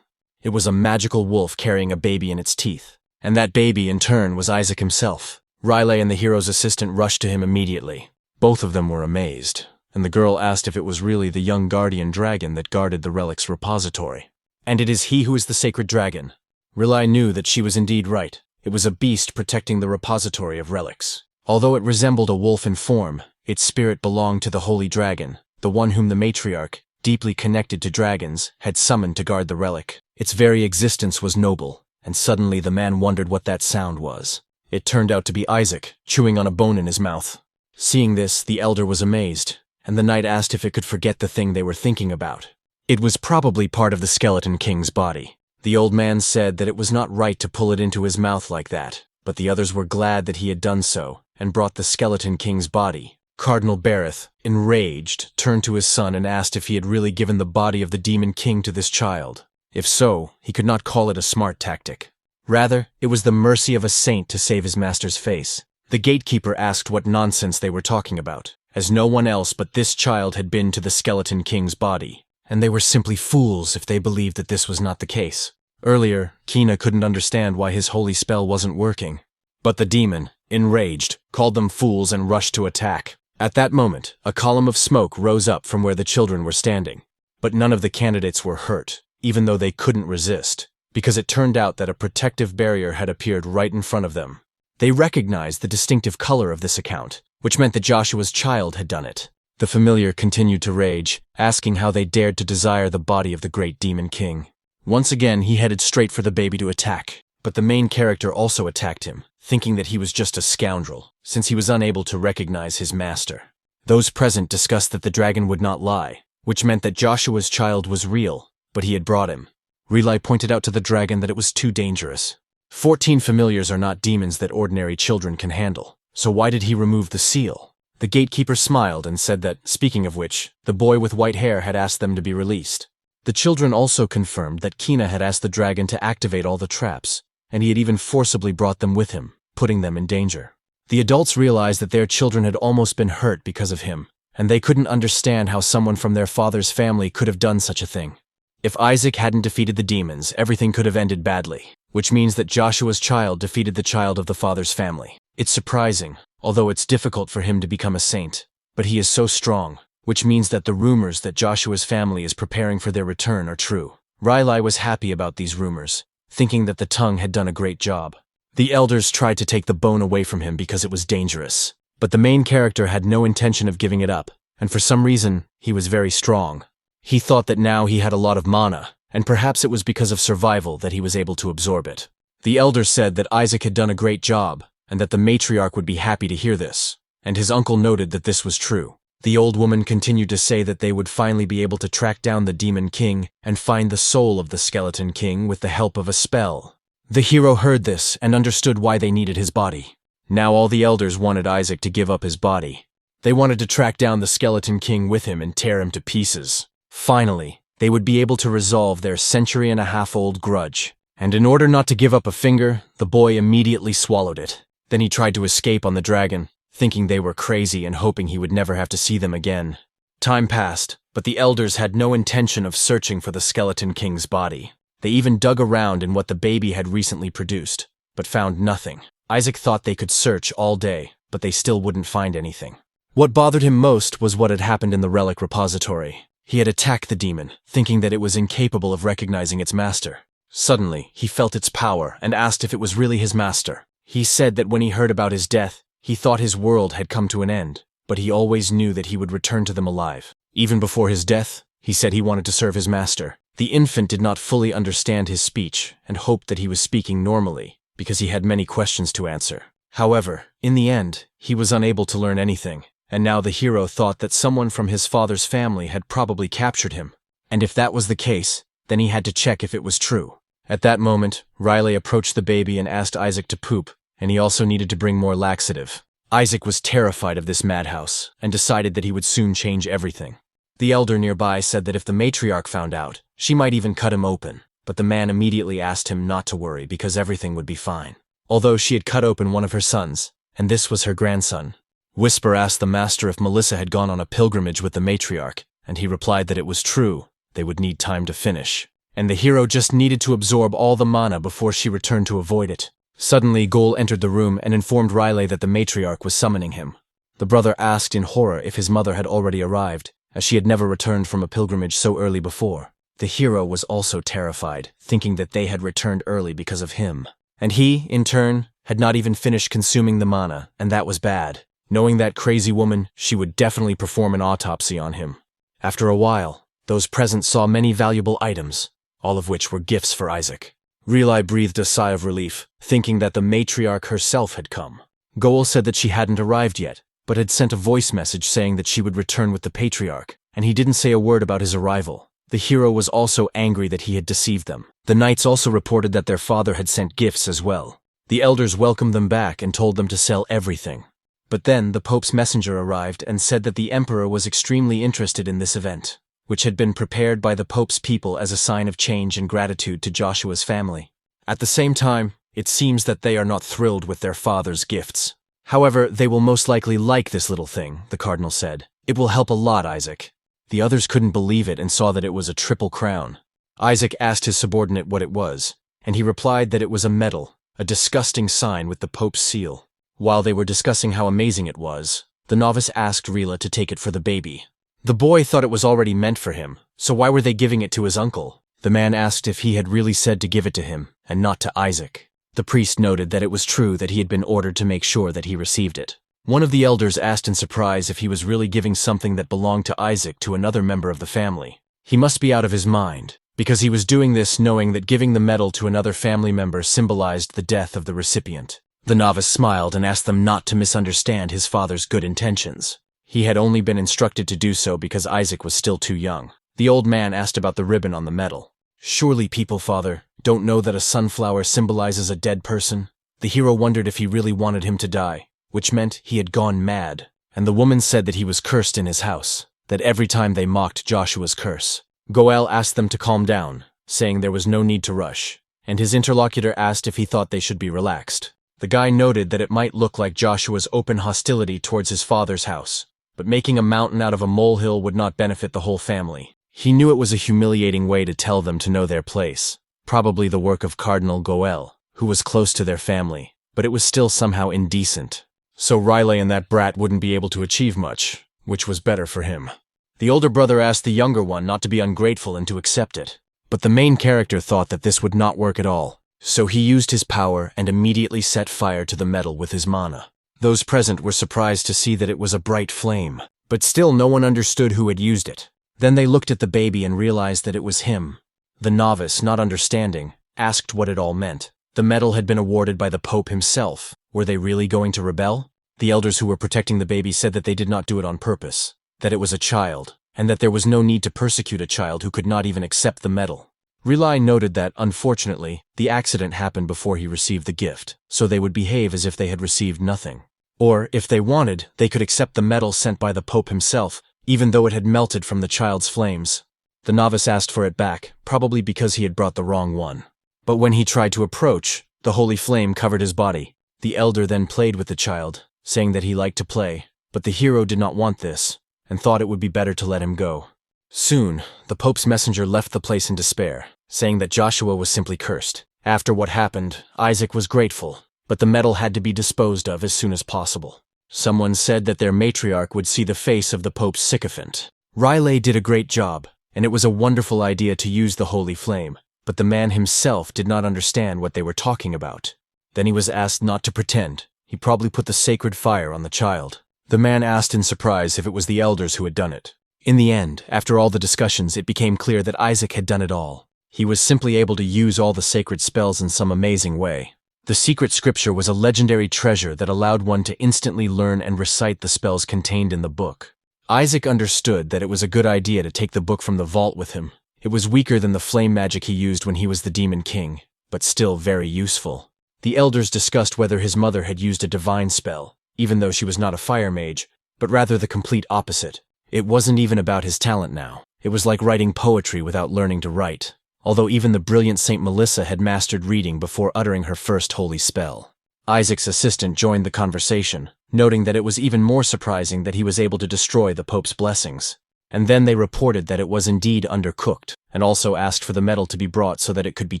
It was a magical wolf carrying a baby in its teeth, and that baby, in turn, was Isaac himself. Riley and the hero's assistant rushed to him immediately. Both of them were amazed, and the girl asked if it was really the young guardian dragon that guarded the relic's repository. And it is he who is the sacred dragon. Riley knew that she was indeed right. It was a beast protecting the repository of relics. Although it resembled a wolf in form, its spirit belonged to the holy dragon, the one whom the matriarch, deeply connected to dragons, had summoned to guard the relic. Its very existence was noble, and suddenly the man wondered what that sound was. It turned out to be Isaac, chewing on a bone in his mouth. Seeing this, the elder was amazed, and the knight asked if it could forget the thing they were thinking about. It was probably part of the skeleton king's body. The old man said that it was not right to pull it into his mouth like that, but the others were glad that he had done so, and brought the skeleton king's body. Cardinal Bereth, enraged, turned to his son and asked if he had really given the body of the demon king to this child. If so, he could not call it a smart tactic. Rather, it was the mercy of a saint to save his master's face. The gatekeeper asked what nonsense they were talking about, as no one else but this child had been to the skeleton king's body, and they were simply fools if they believed that this was not the case. Earlier, Kina couldn't understand why his holy spell wasn't working. But the demon, enraged, called them fools and rushed to attack. At that moment, a column of smoke rose up from where the children were standing. But none of the candidates were hurt, even though they couldn't resist, because it turned out that a protective barrier had appeared right in front of them. They recognized the distinctive color of this account, which meant that Joshua's child had done it. The familiar continued to rage, asking how they dared to desire the body of the great demon king. Once again, he headed straight for the baby to attack, but the main character also attacked him, thinking that he was just a scoundrel, since he was unable to recognize his master. Those present discussed that the dragon would not lie, which meant that Joshua's child was real, but he had brought him. Riley pointed out to the dragon that it was too dangerous. 14 familiars are not demons that ordinary children can handle. so why did he remove the seal? The gatekeeper smiled and said that, speaking of which, the boy with white hair had asked them to be released. The children also confirmed that Kina had asked the dragon to activate all the traps, and he had even forcibly brought them with him, putting them in danger. The adults realized that their children had almost been hurt because of him, and they couldn't understand how someone from their father's family could have done such a thing. If Isaac hadn't defeated the demons, everything could have ended badly, which means that Joshua's child defeated the child of the father's family. It's surprising, although it's difficult for him to become a saint, but he is so strong, which means that the rumors that Joshua's family is preparing for their return are true. Riley was happy about these rumors, thinking that the tongue had done a great job. The elders tried to take the bone away from him because it was dangerous, but the main character had no intention of giving it up, and for some reason, he was very strong. He thought that now he had a lot of mana, and perhaps it was because of survival that he was able to absorb it. The elders said that Isaac had done a great job, and that the matriarch would be happy to hear this, and his uncle noted that this was true. The old woman continued to say that they would finally be able to track down the demon king and find the soul of the skeleton king with the help of a spell. The hero heard this and understood why they needed his body. Now all the elders wanted Isaac to give up his body. They wanted to track down the skeleton king with him and tear him to pieces. Finally, they would be able to resolve their century-and-a-half-old grudge. And in order not to give up a finger, the boy immediately swallowed it. Then he tried to escape on the dragon, thinking they were crazy and hoping he would never have to see them again. Time passed, but the elders had no intention of searching for the skeleton king's body. They even dug around in what the baby had recently produced, but found nothing. Isaac thought they could search all day, but they still wouldn't find anything. What bothered him most was what had happened in the relic repository. He had attacked the demon, thinking that it was incapable of recognizing its master. Suddenly, he felt its power and asked if it was really his master. He said that when he heard about his death, he thought his world had come to an end, but he always knew that he would return to them alive. Even before his death, he said he wanted to serve his master. The infant did not fully understand his speech and hoped that he was speaking normally, because he had many questions to answer. However, in the end, he was unable to learn anything, and now the hero thought that someone from his father's family had probably captured him. And if that was the case, then he had to check if it was true. At that moment, Riley approached the baby and asked Isaac to poop, and he also needed to bring more laxative. Isaac was terrified of this madhouse, and decided that he would soon change everything. The elder nearby said that if the matriarch found out, she might even cut him open, but the man immediately asked him not to worry because everything would be fine. Although she had cut open one of her sons, and this was her grandson. Whisper asked the master if Melissa had gone on a pilgrimage with the matriarch, and he replied that it was true, they would need time to finish. And the hero just needed to absorb all the mana before she returned to avoid it. Suddenly, Gol entered the room and informed Riley that the matriarch was summoning him. The brother asked in horror if his mother had already arrived, as she had never returned from a pilgrimage so early before. The hero was also terrified, thinking that they had returned early because of him. And he, in turn, had not even finished consuming the mana, and that was bad. Knowing that crazy woman, she would definitely perform an autopsy on him. After a while, those present saw many valuable items, all of which were gifts for Isaac. Riley breathed a sigh of relief, thinking that the matriarch herself had come. Gol said that she hadn't arrived yet, but had sent a voice message saying that she would return with the patriarch, and he didn't say a word about his arrival. The hero was also angry that he had deceived them. The knights also reported that their father had sent gifts as well. The elders welcomed them back and told them to sell everything. But then the Pope's messenger arrived and said that the emperor was extremely interested in this event, which had been prepared by the Pope's people as a sign of change and gratitude to Joshua's family. At the same time, it seems that they are not thrilled with their father's gifts. However, they will most likely like this little thing, the cardinal said. It will help a lot, Isaac. The others couldn't believe it and saw that it was a triple crown. Isaac asked his subordinate what it was, and he replied that it was a medal, a disgusting sign with the Pope's seal. While they were discussing how amazing it was, the novice asked Rila to take it for the baby. The boy thought it was already meant for him, so why were they giving it to his uncle? The man asked if he had really said to give it to him, and not to Isaac. The priest noted that it was true that he had been ordered to make sure that he received it. One of the elders asked in surprise if he was really giving something that belonged to Isaac to another member of the family. He must be out of his mind, because he was doing this knowing that giving the medal to another family member symbolized the death of the recipient. The novice smiled and asked them not to misunderstand his father's good intentions. He had only been instructed to do so because Isaac was still too young. The old man asked about the ribbon on the medal. Surely people, father, don't know that a sunflower symbolizes a dead person? The hero wondered if he really wanted him to die, which meant he had gone mad. And the woman said that he was cursed in his house, that every time they mocked Joshua's curse. Goel asked them to calm down, saying there was no need to rush, and his interlocutor asked if he thought they should be relaxed. The guy noted that it might look like Joshua's open hostility towards his father's house, but making a mountain out of a molehill would not benefit the whole family. He knew it was a humiliating way to tell them to know their place, probably the work of Cardinal Goel, who was close to their family, but it was still somehow indecent. So Riley and that brat wouldn't be able to achieve much, which was better for him. The older brother asked the younger one not to be ungrateful and to accept it, but the main character thought that this would not work at all, so he used his power and immediately set fire to the metal with his mana. Those present were surprised to see that it was a bright flame, but still no one understood who had used it. Then they looked at the baby and realized that it was him. The novice, not understanding, asked what it all meant. The medal had been awarded by the Pope himself. Were they really going to rebel? The elders who were protecting the baby said that they did not do it on purpose, that it was a child, and that there was no need to persecute a child who could not even accept the medal. Relai noted that, unfortunately, the accident happened before he received the gift, so they would behave as if they had received nothing. Or, if they wanted, they could accept the medal sent by the Pope himself, even though it had melted from the child's flames. The novice asked for it back, probably because he had brought the wrong one. But when he tried to approach, the holy flame covered his body. The elder then played with the child, saying that he liked to play, but the hero did not want this, and thought it would be better to let him go. Soon, the Pope's messenger left the place in despair, saying that Joshua was simply cursed. After what happened, Isaac was grateful, but the medal had to be disposed of as soon as possible. Someone said that their matriarch would see the face of the Pope's sycophant. Riley did a great job, and it was a wonderful idea to use the holy flame, but the man himself did not understand what they were talking about. Then he was asked not to pretend. He probably put the sacred fire on the child. The man asked in surprise if it was the elders who had done it. In the end, after all the discussions, it became clear that Isaac had done it all. He was simply able to use all the sacred spells in some amazing way. The secret scripture was a legendary treasure that allowed one to instantly learn and recite the spells contained in the book. Isaac understood that it was a good idea to take the book from the vault with him. It was weaker than the flame magic he used when he was the Demon King, but still very useful. The elders discussed whether his mother had used a divine spell, even though she was not a fire mage, but rather the complete opposite. It wasn't even about his talent now. It was like writing poetry without learning to write, although even the brilliant Saint Melissa had mastered reading before uttering her first holy spell. Isaac's assistant joined the conversation, noting that it was even more surprising that he was able to destroy the Pope's blessings. And then they reported that it was indeed undercooked, and also asked for the metal to be brought so that it could be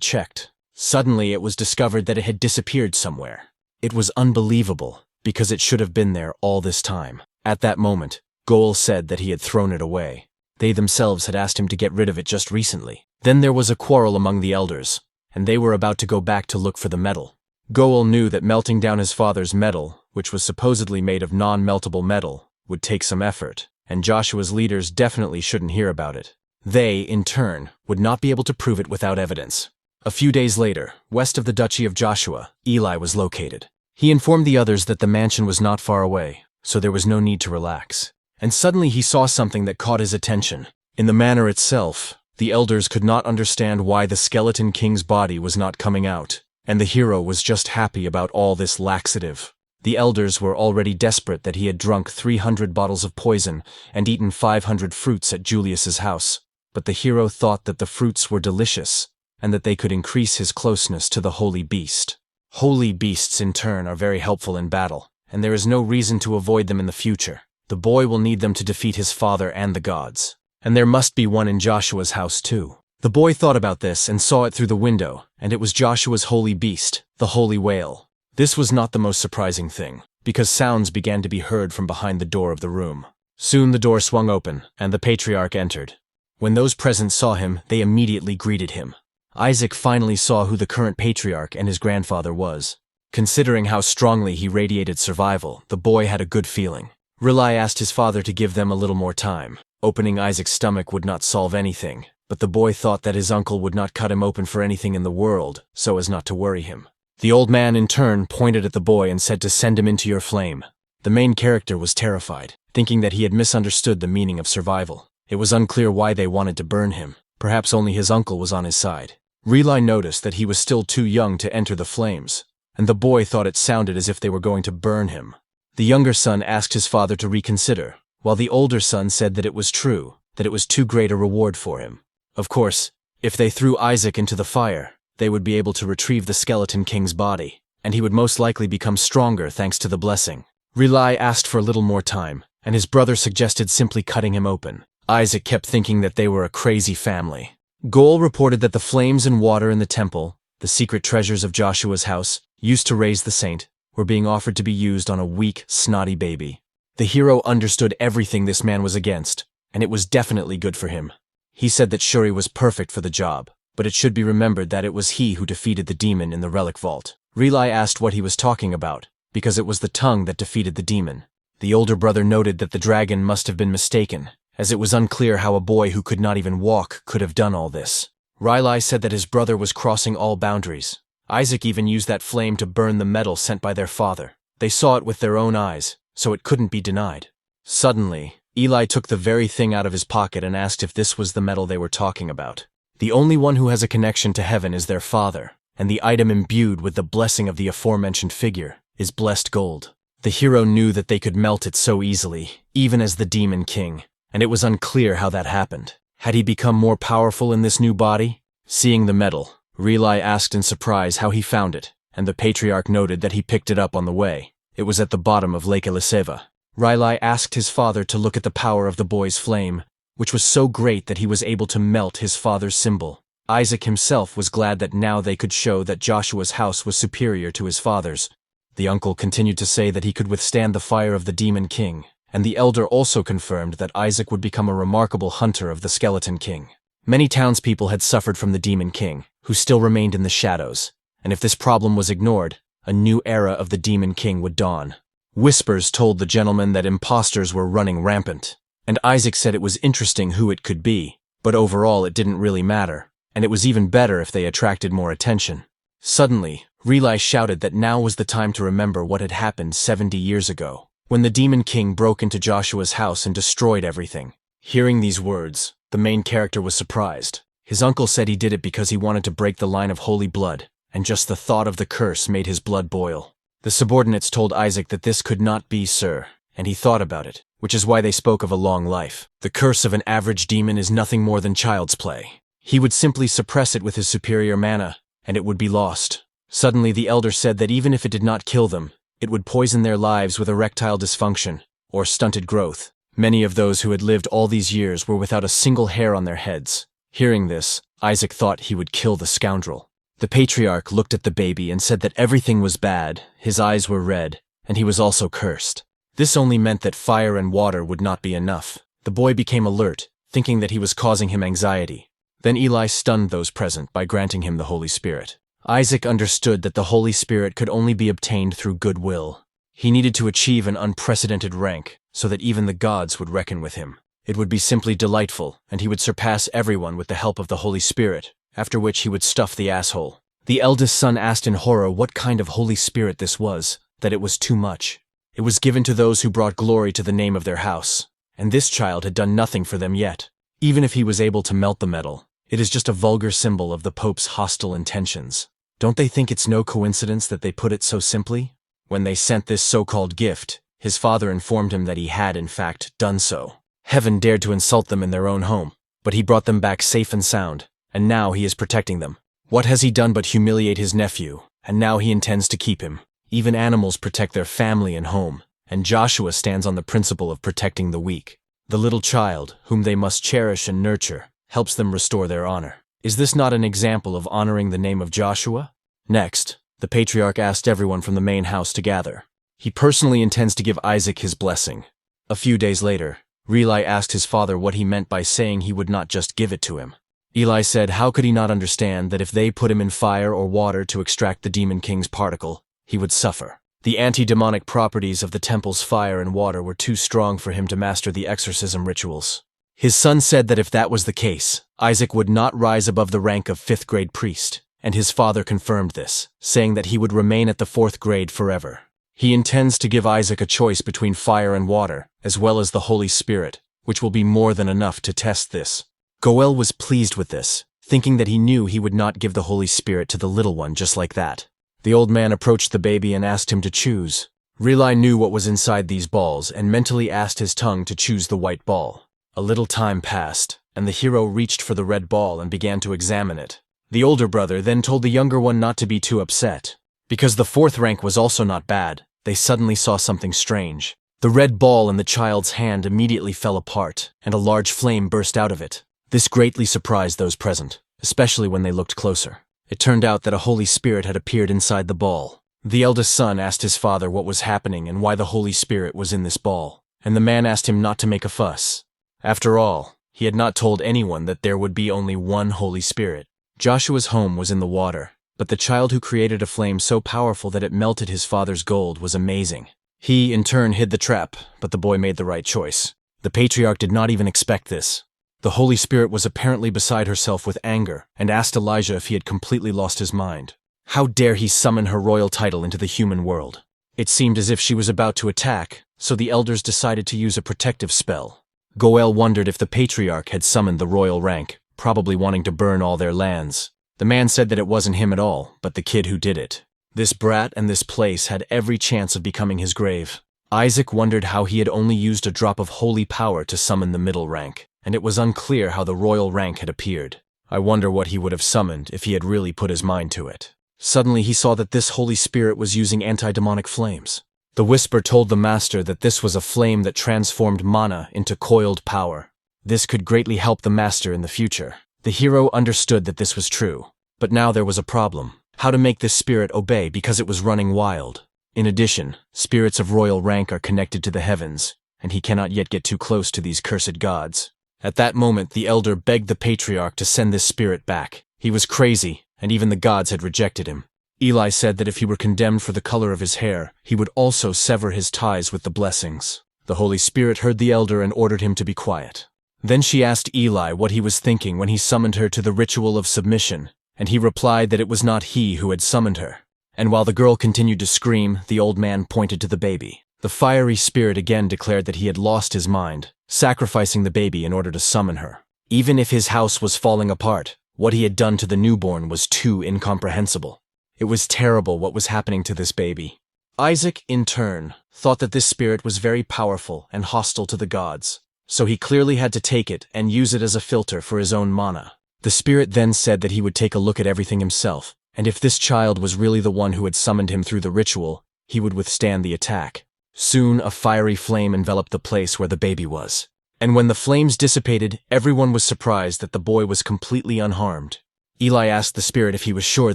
checked. Suddenly it was discovered that it had disappeared somewhere. It was unbelievable, because it should have been there all this time. At that moment, Goel said that he had thrown it away. They themselves had asked him to get rid of it just recently. Then there was a quarrel among the elders, and they were about to go back to look for the metal. Goel knew that melting down his father's metal, which was supposedly made of non-meltable metal, would take some effort, and Joshua's leaders definitely shouldn't hear about it. They, in turn, would not be able to prove it without evidence. A few days later, west of the Duchy of Joshua, Eli was located. He informed the others that the mansion was not far away, so there was no need to relax. And suddenly he saw something that caught his attention. In the manor itself, the elders could not understand why the skeleton king's body was not coming out, and the hero was just happy about all this laxative. The elders were already desperate that he had drunk 300 bottles of poison and eaten 500 fruits at Julius's house, but the hero thought that the fruits were delicious, and that they could increase his closeness to the holy beast. Holy beasts, in turn, are very helpful in battle, and there is no reason to avoid them in the future. The boy will need them to defeat his father and the gods. And there must be one in Joshua's house too. The boy thought about this and saw it through the window, and it was Joshua's holy beast, the holy whale. This was not the most surprising thing, because sounds began to be heard from behind the door of the room. Soon the door swung open, and the patriarch entered. When those present saw him, they immediately greeted him. Isaac finally saw who the current patriarch and his grandfather was. Considering how strongly he radiated survival, the boy had a good feeling. Rilai asked his father to give them a little more time. Opening Isaac's stomach would not solve anything, but the boy thought that his uncle would not cut him open for anything in the world, so as not to worry him. The old man in turn pointed at the boy and said to send him into your flame. The main character was terrified, thinking that he had misunderstood the meaning of survival. It was unclear why they wanted to burn him. Perhaps only his uncle was on his side. Rilai noticed that he was still too young to enter the flames, and the boy thought it sounded as if they were going to burn him. The younger son asked his father to reconsider, while the older son said that it was true, that it was too great a reward for him. Of course, if they threw Isaac into the fire, they would be able to retrieve the skeleton king's body, and he would most likely become stronger thanks to the blessing. Relai asked for a little more time, and his brother suggested simply cutting him open. Isaac kept thinking that they were a crazy family. Goel reported that the flames and water in the temple, the secret treasures of Joshua's house, used to raise the saint, were being offered to be used on a weak, snotty baby. The hero understood everything this man was against, and it was definitely good for him. He said that Shuri was perfect for the job, but it should be remembered that it was he who defeated the demon in the relic vault. Relai asked what he was talking about, because it was the tongue that defeated the demon. The older brother noted that the dragon must have been mistaken, as it was unclear how a boy who could not even walk could have done all this. Relai said that his brother was crossing all boundaries. Isaac even used that flame to burn the metal sent by their father. They saw it with their own eyes, so it couldn't be denied. Suddenly, Eli took the very thing out of his pocket and asked if this was the metal they were talking about. The only one who has a connection to heaven is their father, and the item imbued with the blessing of the aforementioned figure is blessed gold. The hero knew that they could melt it so easily, even as the demon king, and it was unclear how that happened. Had he become more powerful in this new body? Seeing the metal, Relai asked in surprise how he found it, and the patriarch noted that he picked it up on the way. It was at the bottom of Lake Eliseva. Relai asked his father to look at the power of the boy's flame, which was so great that he was able to melt his father's symbol. Isaac himself was glad that now they could show that Joshua's house was superior to his father's. The uncle continued to say that he could withstand the fire of the demon king, and the elder also confirmed that Isaac would become a remarkable hunter of the skeleton king. Many townspeople had suffered from the demon king, who still remained in the shadows, and if this problem was ignored, a new era of the demon king would dawn. Whispers told the gentleman that imposters were running rampant, and Isaac said it was interesting who it could be, but overall it didn't really matter, and it was even better if they attracted more attention. Suddenly, Relai shouted that now was the time to remember what had happened 70 years ago, when the demon king broke into Joshua's house and destroyed everything. Hearing these words, the main character was surprised. His uncle said he did it because he wanted to break the line of holy blood, and just the thought of the curse made his blood boil. The subordinates told Isaac that this could not be, sir, and he thought about it, which is why they spoke of a long life. The curse of an average demon is nothing more than child's play. He would simply suppress it with his superior mana, and it would be lost. Suddenly the elder said that even if it did not kill them, it would poison their lives with erectile dysfunction, or stunted growth. Many of those who had lived all these years were without a single hair on their heads. Hearing this, Isaac thought he would kill the scoundrel. The patriarch looked at the baby and said that everything was bad, his eyes were red, and he was also cursed. This only meant that fire and water would not be enough. The boy became alert, thinking that he was causing him anxiety. Then Eli stunned those present by granting him the Holy Spirit. Isaac understood that the Holy Spirit could only be obtained through goodwill. He needed to achieve an unprecedented rank, so that even the gods would reckon with him. It would be simply delightful, and he would surpass everyone with the help of the Holy Spirit, after which he would stuff the asshole. The eldest son asked in horror what kind of Holy Spirit this was, that it was too much. It was given to those who brought glory to the name of their house, and this child had done nothing for them yet. Even if he was able to melt the metal, it is just a vulgar symbol of the Pope's hostile intentions. Don't they think it's no coincidence that they put it so simply? When they sent this so-called gift, his father informed him that he had, in fact, done so. Heaven dared to insult them in their own home, but he brought them back safe and sound, and now he is protecting them. What has he done but humiliate his nephew, and now he intends to keep him? Even animals protect their family and home, and Joshua stands on the principle of protecting the weak. The little child, whom they must cherish and nurture, helps them restore their honor. Is this not an example of honoring the name of Joshua? Next, the patriarch asked everyone from the main house to gather. He personally intends to give Isaac his blessing. A few days later, Relai asked his father what he meant by saying he would not just give it to him. Eli said how could he not understand that if they put him in fire or water to extract the demon king's particle, he would suffer. The anti-demonic properties of the temple's fire and water were too strong for him to master the exorcism rituals. His son said that if that was the case, Isaac would not rise above the rank of 5th grade priest, and his father confirmed this, saying that he would remain at the 4th grade forever. He intends to give Isaac a choice between fire and water, as well as the Holy Spirit, which will be more than enough to test this. Goel was pleased with this, thinking that he knew he would not give the Holy Spirit to the little one just like that. The old man approached the baby and asked him to choose. Relai knew what was inside these balls and mentally asked his tongue to choose the white ball. A little time passed, and the hero reached for the red ball and began to examine it. The older brother then told the younger one not to be too upset. Because the fourth rank was also not bad, they suddenly saw something strange. The red ball in the child's hand immediately fell apart, and a large flame burst out of it. This greatly surprised those present, especially when they looked closer. It turned out that a Holy Spirit had appeared inside the ball. The eldest son asked his father what was happening and why the Holy Spirit was in this ball, and the man asked him not to make a fuss. After all, he had not told anyone that there would be only one Holy Spirit. Joshua's home was in the water, but the child who created a flame so powerful that it melted his father's gold was amazing. He, in turn, hid the trap, but the boy made the right choice. The patriarch did not even expect this. The Holy Spirit was apparently beside herself with anger and asked Elijah if he had completely lost his mind. How dare he summon her royal title into the human world? It seemed as if she was about to attack, so the elders decided to use a protective spell. Goel wondered if the patriarch had summoned the royal rank, probably wanting to burn all their lands. The man said that it wasn't him at all, but the kid who did it. This brat and this place had every chance of becoming his grave. Isaac wondered how he had only used a drop of holy power to summon the middle rank, and it was unclear how the royal rank had appeared. I wonder what he would have summoned if he had really put his mind to it. Suddenly he saw that this Holy Spirit was using anti-demonic flames. The whisper told the master that this was a flame that transformed mana into coiled power. This could greatly help the master in the future. The hero understood that this was true, but now there was a problem. How to make this spirit obey because it was running wild. In addition, spirits of royal rank are connected to the heavens, and he cannot yet get too close to these cursed gods. At that moment, the elder begged the patriarch to send this spirit back. He was crazy, and even the gods had rejected him. Eli said that if he were condemned for the color of his hair, he would also sever his ties with the blessings. The Holy Spirit heard the elder and ordered him to be quiet. Then she asked Eli what he was thinking when he summoned her to the ritual of submission, and he replied that it was not he who had summoned her. And while the girl continued to scream, the old man pointed to the baby. The fiery spirit again declared that he had lost his mind, sacrificing the baby in order to summon her. Even if his house was falling apart, what he had done to the newborn was too incomprehensible. It was terrible what was happening to this baby. Isaac, in turn, thought that this spirit was very powerful and hostile to the gods, so he clearly had to take it and use it as a filter for his own mana. The spirit then said that he would take a look at everything himself, and if this child was really the one who had summoned him through the ritual, he would withstand the attack. Soon a fiery flame enveloped the place where the baby was. And when the flames dissipated, everyone was surprised that the boy was completely unharmed. Eli asked the spirit if he was sure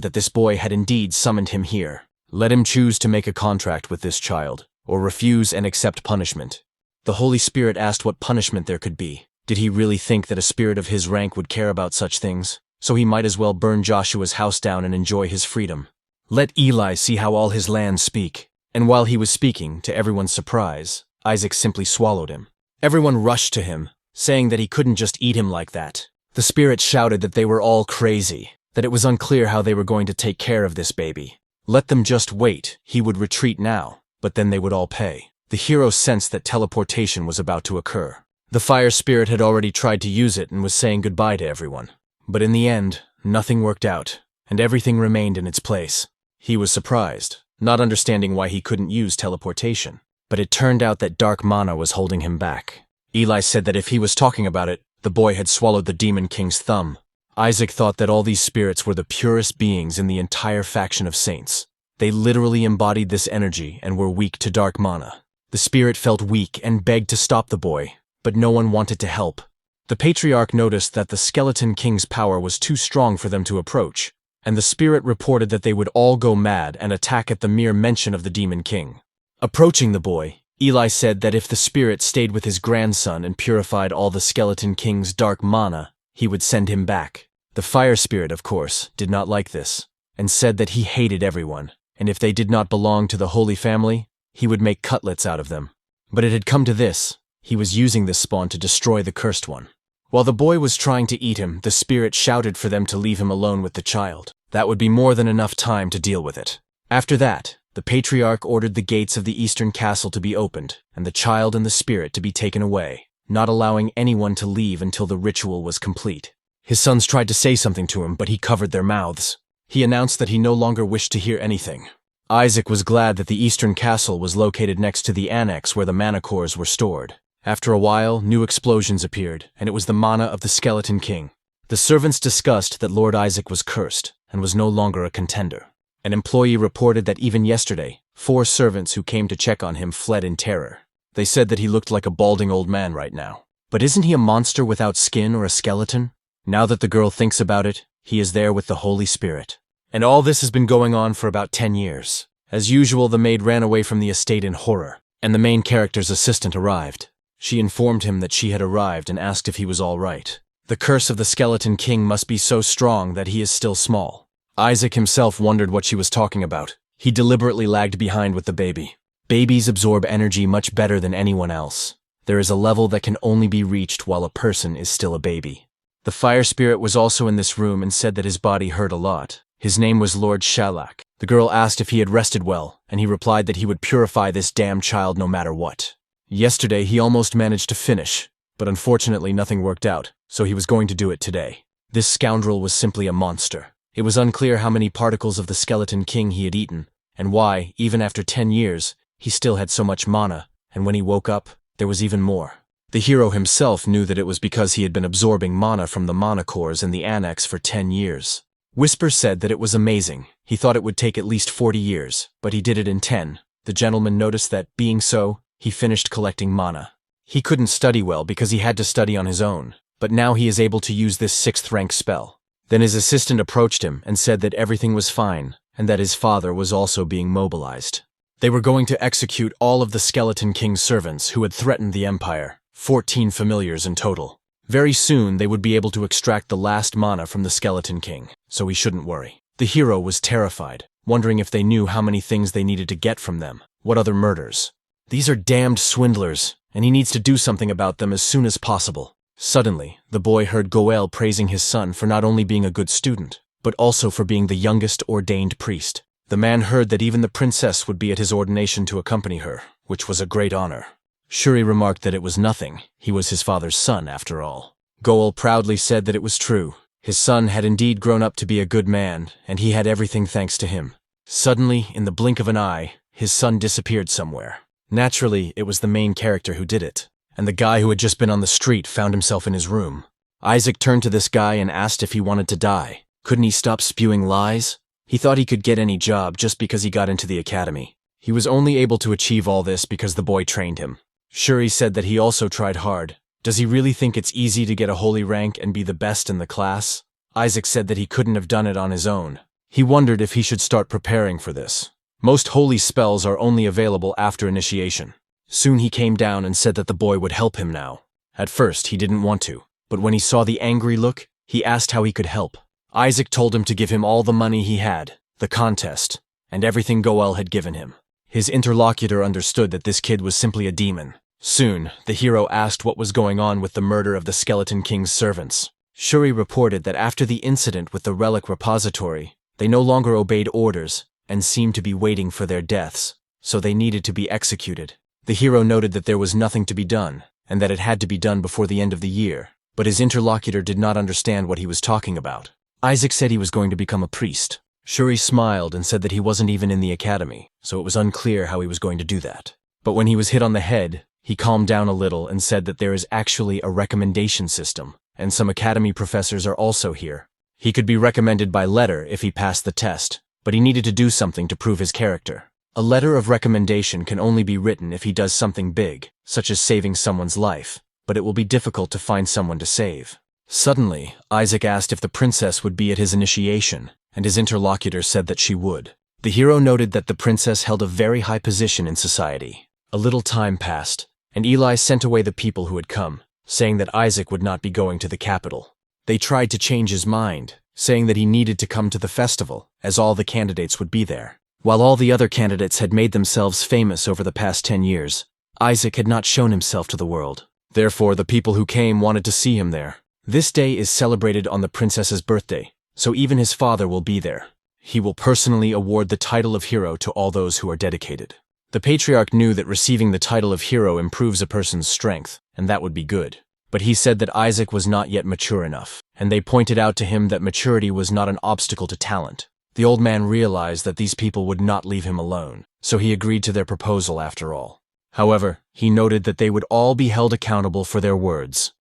that this boy had indeed summoned him here. Let him choose to make a contract with this child, or refuse and accept punishment. The Holy Spirit asked what punishment there could be. Did he really think that a spirit of his rank would care about such things? So he might as well burn Joshua's house down and enjoy his freedom. Let Eli see how all his lands speak. And while he was speaking, to everyone's surprise, Isaac simply swallowed him. Everyone rushed to him, saying that he couldn't just eat him like that. The spirit shouted that they were all crazy, that it was unclear how they were going to take care of this baby. Let them just wait, he would retreat now, but then they would all pay. The hero sensed that teleportation was about to occur. The fire spirit had already tried to use it and was saying goodbye to everyone. But in the end, nothing worked out, and everything remained in its place. He was surprised, not understanding why he couldn't use teleportation. But it turned out that dark mana was holding him back. Eli said that if he was talking about it, the boy had swallowed the Demon King's thumb. Isaac thought that all these spirits were the purest beings in the entire faction of saints. They literally embodied this energy and were weak to dark mana. The spirit felt weak and begged to stop the boy, but no one wanted to help. The patriarch noticed that the Skeleton King's power was too strong for them to approach, and the spirit reported that they would all go mad and attack at the mere mention of the Demon King. Approaching the boy, Eli said that if the spirit stayed with his grandson and purified all the Skeleton King's dark mana, he would send him back. The fire spirit, of course, did not like this, and said that he hated everyone, and if they did not belong to the Holy Family, he would make cutlets out of them. But it had come to this. He was using this spawn to destroy the cursed one. While the boy was trying to eat him, the spirit shouted for them to leave him alone with the child. That would be more than enough time to deal with it. After that, the patriarch ordered the gates of the eastern castle to be opened, and the child and the spirit to be taken away, not allowing anyone to leave until the ritual was complete. His sons tried to say something to him, but he covered their mouths. He announced that he no longer wished to hear anything. Isaac was glad that the eastern castle was located next to the annex where the mana cores were stored. After a while, new explosions appeared, and it was the mana of the Skeleton King. The servants discussed that Lord Isaac was cursed and was no longer a contender. An employee reported that even yesterday, 4 servants who came to check on him fled in terror. They said that he looked like a balding old man right now. But isn't he a monster without skin or a skeleton? Now that the girl thinks about it, he is there with the Holy Spirit. And all this has been going on for about 10 years. As usual, the maid ran away from the estate in horror, and the main character's assistant arrived. She informed him that she had arrived and asked if he was all right. The curse of the Skeleton King must be so strong that he is still small. Isaac himself wondered what she was talking about. He deliberately lagged behind with the baby. Babies absorb energy much better than anyone else. There is a level that can only be reached while a person is still a baby. The fire spirit was also in this room and said that his body hurt a lot. His name was Lord Shalak. The girl asked if he had rested well, and he replied that he would purify this damn child no matter what. Yesterday he almost managed to finish, but unfortunately nothing worked out, so he was going to do it today. This scoundrel was simply a monster. It was unclear how many particles of the Skeleton King he had eaten, and why, even after 10 years, he still had so much mana, and when he woke up, there was even more. The hero himself knew that it was because he had been absorbing mana from the mana cores in the annex for 10 years. Whisper said that it was amazing. He thought it would take at least 40 years, but he did it in 10. The gentleman noticed that, being so, he finished collecting mana. He couldn't study well because he had to study on his own, but now he is able to use this 6th rank spell. Then his assistant approached him and said that everything was fine, and that his father was also being mobilized. They were going to execute all of the Skeleton King's servants who had threatened the Empire, 14 familiars in total. Very soon they would be able to extract the last mana from the Skeleton King, so he shouldn't worry. The hero was terrified, wondering if they knew how many things they needed to get from them. What other murders? These are damned swindlers, and he needs to do something about them as soon as possible. Suddenly, the boy heard Goel praising his son for not only being a good student, but also for being the youngest ordained priest. The man heard that even the princess would be at his ordination to accompany her, which was a great honor. Shuri remarked that it was nothing. He was his father's son, after all. Goel proudly said that it was true. His son had indeed grown up to be a good man, and he had everything thanks to him. Suddenly, in the blink of an eye, his son disappeared somewhere. Naturally, it was the main character who did it, and the guy who had just been on the street found himself in his room. Isaac turned to this guy and asked if he wanted to die. Couldn't he stop spewing lies? He thought he could get any job just because he got into the academy. He was only able to achieve all this because the boy trained him. Shuri said that he also tried hard. Does he really think it's easy to get a holy rank and be the best in the class? Isaac said that he couldn't have done it on his own. He wondered if he should start preparing for this. Most holy spells are only available after initiation. Soon he came down and said that the boy would help him now. At first, he didn't want to, but when he saw the angry look, he asked how he could help. Isaac told him to give him all the money he had, the contest, and everything Goel had given him. His interlocutor understood that this kid was simply a demon. Soon, the hero asked what was going on with the murder of the Skeleton King's servants. Shuri reported that after the incident with the relic repository, they no longer obeyed orders and seemed to be waiting for their deaths, so they needed to be executed. The hero noted that there was nothing to be done, and that it had to be done before the end of the year, but his interlocutor did not understand what he was talking about. Isaac said he was going to become a priest. Shuri smiled and said that he wasn't even in the academy, so it was unclear how he was going to do that. But when he was hit on the head, he calmed down a little and said that there is actually a recommendation system, and some academy professors are also here. He could be recommended by letter if he passed the test, but he needed to do something to prove his character. A letter of recommendation can only be written if he does something big, such as saving someone's life, but it will be difficult to find someone to save. Suddenly, Isaac asked if the princess would be at his initiation, and his interlocutor said that she would. The hero noted that the princess held a very high position in society. A little time passed, and Eli sent away the people who had come, saying that Isaac would not be going to the capital. They tried to change his mind, saying that he needed to come to the festival, as all the candidates would be there. While all the other candidates had made themselves famous over the past 10 years, Isaac had not shown himself to the world. Therefore, the people who came wanted to see him there. This day is celebrated on the princess's birthday, so even his father will be there. He will personally award the title of hero to all those who are dedicated. The patriarch knew that receiving the title of hero improves a person's strength, and that would be good. But he said that Isaac was not yet mature enough, and they pointed out to him that maturity was not an obstacle to talent. The old man realized that these people would not leave him alone, so he agreed to their proposal after all. However, he noted that they would all be held accountable for their words.